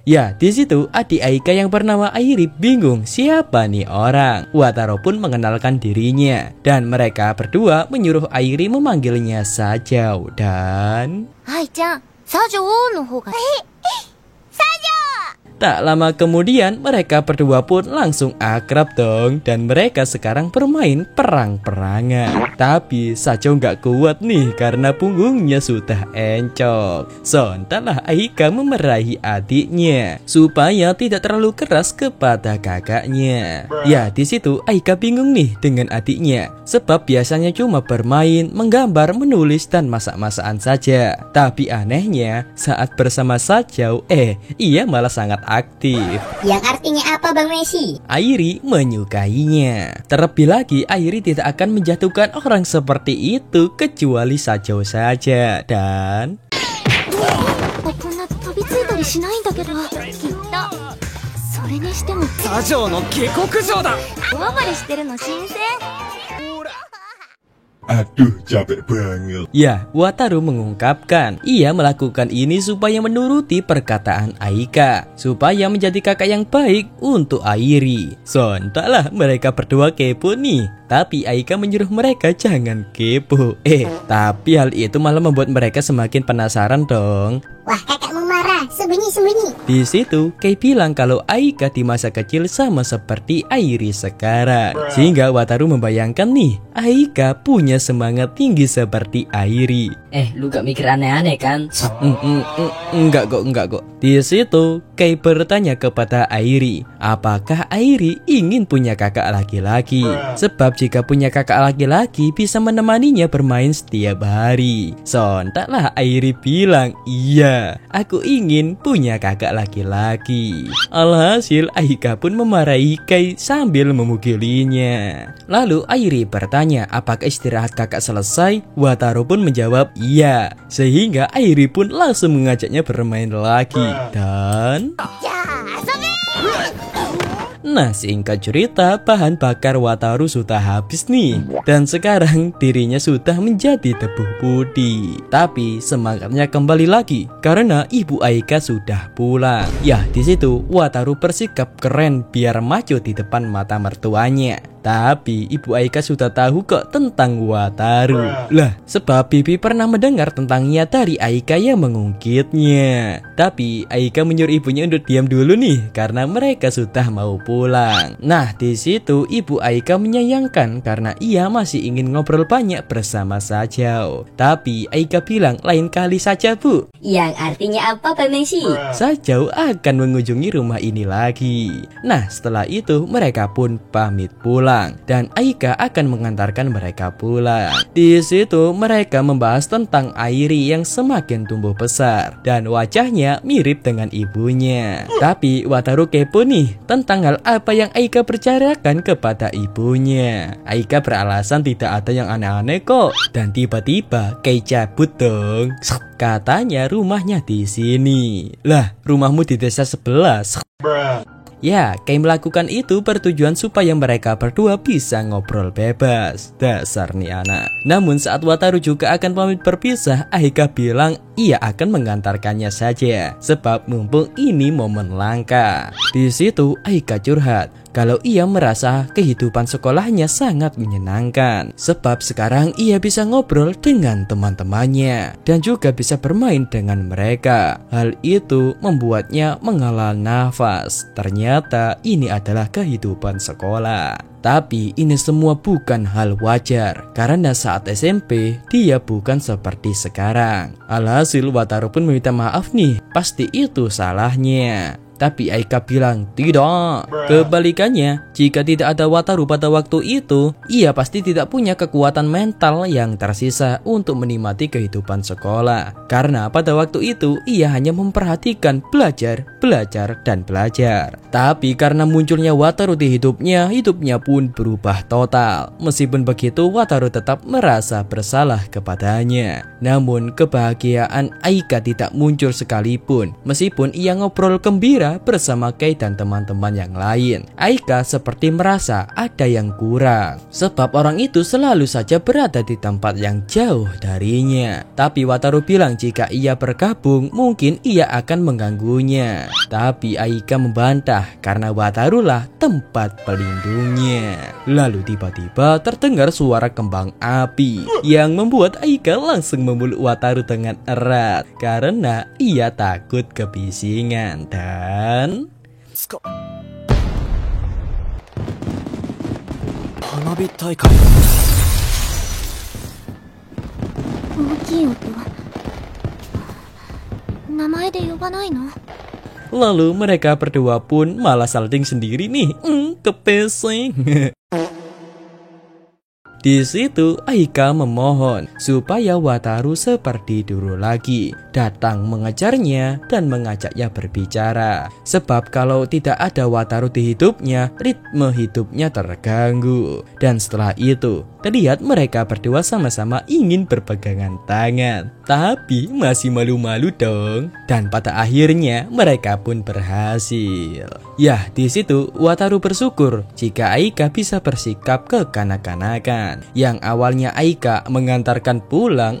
Ya, di situ adik Aika yang bernama Airi bingung siapa nih orang. Wataru pun mengenalkan dirinya dan mereka berdua menyuruh Airi memanggilnya Sajao dan... 愛ちゃん、サジョの方が。サジョ Tak lama kemudian mereka berdua pun langsung akrab dong. Dan mereka sekarang bermain perang-perangan. Tapi Sajou nggak kuat nih karena punggungnya sudah encok. Sontaklah Aika memerahi adiknya supaya tidak terlalu keras kepada kakaknya. Ya di situ Aika bingung nih dengan adiknya. Sebab biasanya cuma bermain, menggambar, menulis, dan masak-masakan saja. Tapi anehnya saat bersama Sajou ia malah sangat aktif. Yang artinya apa Bang Messi? Airi menyukainya. Terlebih lagi Airi tidak akan menjatuhkan orang seperti itu kecuali Sajou saja. Dan こんな飛びついたりしないんだけど、きっとそれにしてもサジョウの下克上だ。大暴れしてるの新鮮。 Aduh, capek banget. ya, Wataru mengungkapkan ia melakukan ini supaya menuruti perkataan Aika, supaya menjadi kakak yang baik untuk Airi. Sontaklah mereka berdua kepo nih. Tapi Aika menyuruh mereka jangan kepo. Tapi hal itu malah membuat mereka semakin penasaran dong. Wah, kakakmu marah. Sembunyi-sembunyi. Di situ Kei bilang kalau Aika di masa kecil sama seperti Airi sekarang. Sehingga Wataru membayangkan nih, Aika punya semangat tinggi seperti Airi. Lu gak mikir aneh-aneh kan? Enggak kok. Di situ Kei bertanya kepada Airi, apakah Airi ingin punya kakak laki-laki? Sebab jika punya kakak laki-laki bisa menemaninya bermain setiap hari. Sontaklah Airi bilang, iya, aku ingin punya kakak laki-laki. Alhasil Aika pun memarahi Kei sambil memukulinya. Lalu Airi bertanya, apakah istirahat kakak selesai? Wataru pun menjawab iya. Sehingga Airi pun langsung mengajaknya bermain lagi. Dan nah, singkat cerita, bahan bakar Wataru sudah habis nih. Dan sekarang dirinya sudah menjadi debu putih. Tapi semangatnya kembali lagi karena ibu Aika sudah pulang. Ya, di situ Wataru bersikap keren biar maju di depan mata mertuanya. Tapi ibu Aika sudah tahu kok tentang Wataru. Lah, sebab Bibi pernah mendengar tentangnya dari Aika yang mengungkitnya. Tapi Aika menyuruh ibunya untuk diam dulu nih karena mereka sudah mau pulang. Nah, di situ ibu Aika menyayangkan karena ia masih ingin ngobrol banyak bersama Sajou. Tapi Aika bilang lain kali saja, Bu. Yang artinya apa Bang Messi? Sajou akan mengunjungi rumah ini lagi. Nah, setelah itu mereka pun pamit pulang. Dan Aika akan mengantarkan mereka pulang. Di situ mereka membahas tentang Airi yang semakin tumbuh besar dan wajahnya mirip dengan ibunya. Tapi Wataru kepo nih tentang hal apa yang Aika bicarakan kepada ibunya. Aika beralasan tidak ada yang aneh-aneh kok. Dan tiba-tiba Kei cabut dong. Katanya rumahnya di sini. Lah, rumahmu di desa sebelah. Ya, Kei melakukan itu bertujuan supaya mereka berdua bisa ngobrol bebas. Dasar nih anak. Namun saat Wataru juga akan pamit berpisah, Aika bilang ia akan mengantarkannya saja. Sebab mumpung ini momen langka. Di situ Aika curhat kalau ia merasa kehidupan sekolahnya sangat menyenangkan. Sebab sekarang ia bisa ngobrol dengan teman-temannya dan juga bisa bermain dengan mereka. Hal itu membuatnya menghela nafas. Ternyata ini adalah kehidupan sekolah. Tapi ini semua bukan hal wajar karena saat SMP dia bukan seperti sekarang. Alhasil Wataru pun meminta maaf nih, pasti itu salahnya. Tapi Aika bilang tidak. Kebalikannya, jika tidak ada Wataru pada waktu itu, ia pasti tidak punya kekuatan mental yang tersisa untuk menikmati kehidupan sekolah. Karena pada waktu itu ia hanya memperhatikan belajar, dan belajar. Tapi karena munculnya Wataru di hidupnya pun berubah total. Meskipun begitu, Wataru tetap merasa bersalah kepadanya. Namun kebahagiaan Aika tidak muncul sekalipun. Meskipun ia ngobrol gembira bersama Kei dan teman-teman yang lain, Aika seperti merasa ada yang kurang. Sebab orang itu selalu saja berada di tempat yang jauh darinya. Tapi Wataru bilang jika ia bergabung, mungkin ia akan mengganggunya. Tapi Aika membantah karena Wataru lah tempat pelindungnya. Lalu tiba-tiba terdengar suara kembang api yang membuat Aika langsung memeluk Wataru dengan erat karena ia takut kebisingan dan... Hanabi Taikai. 大きい音。名前で呼ばないの？ Lalu mereka berdua pun malah salting sendiri nih, kepesing. Di situ Aika memohon supaya Wataru seperti dulu lagi, datang mengejarnya dan mengajaknya berbicara. Sebab kalau tidak ada Wataru di hidupnya, ritme hidupnya terganggu. Dan setelah itu, terlihat mereka berdua sama-sama ingin berpegangan tangan. Tapi masih malu-malu dong. Dan pada akhirnya mereka pun berhasil. Yah, di situ Wataru bersyukur jika Aika bisa bersikap kekanak-kanakan. Yang awalnya Aika mengantarkan pulang,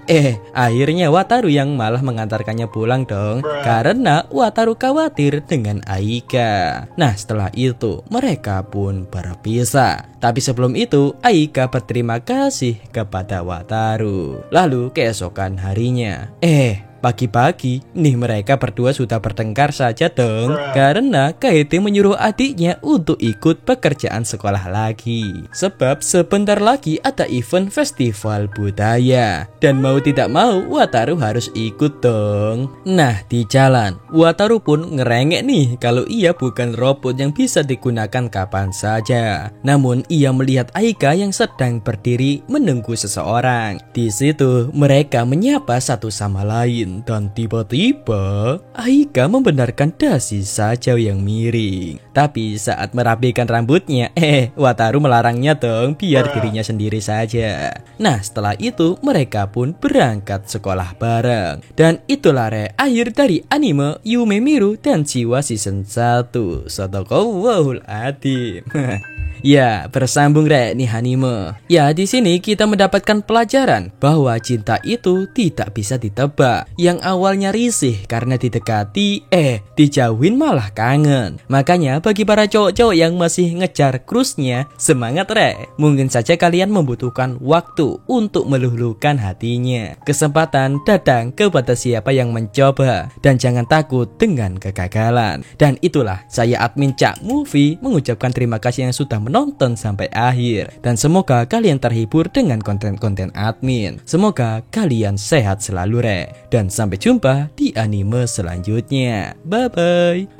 akhirnya Wataru yang malah mengantarkannya pulang dong. Karena Wataru khawatir dengan Aika. Nah, setelah itu mereka pun berpisah. Tapi sebelum itu Aika berterima kasih kepada Wataru. Lalu keesokan harinya, pagi-pagi nih mereka berdua sudah bertengkar saja dong. Karena Kaede menyuruh adiknya untuk ikut pekerjaan sekolah lagi. Sebab sebentar lagi ada event festival budaya. Dan mau tidak mau Wataru harus ikut dong. Nah, di jalan Wataru pun ngerengek nih kalau ia bukan robot yang bisa digunakan kapan saja. Namun ia melihat Aika yang sedang berdiri menunggu seseorang. Di situ mereka menyapa satu sama lain. Dan tiba-tiba Aika membenarkan dasi saja yang miring. Tapi saat merapikan rambutnya, Wataru melarangnya dong biar dirinya sendiri saja. Nah, setelah itu mereka pun berangkat sekolah bareng. Dan itulah akhir dari anime Yume Miru dan Jiwa season 1. Shadaqallahul adzim. Ya, bersambung nih anime. Ya, di sini kita mendapatkan pelajaran bahwa cinta itu tidak bisa ditebak. Yang awalnya risih karena didekati, dijauhin malah kangen. Makanya bagi para cowok-cowok yang masih ngejar crushnya, semangat Mungkin saja kalian membutuhkan waktu untuk meluluhkan hatinya. Kesempatan datang kepada siapa yang mencoba. Dan jangan takut dengan kegagalan. Dan itulah saya admin Cak Movie mengucapkan terima kasih yang sudah menonton sampai akhir. Dan semoga kalian terhibur dengan konten-konten admin. Semoga kalian sehat selalu Dan sampai jumpa di anime selanjutnya. Bye bye.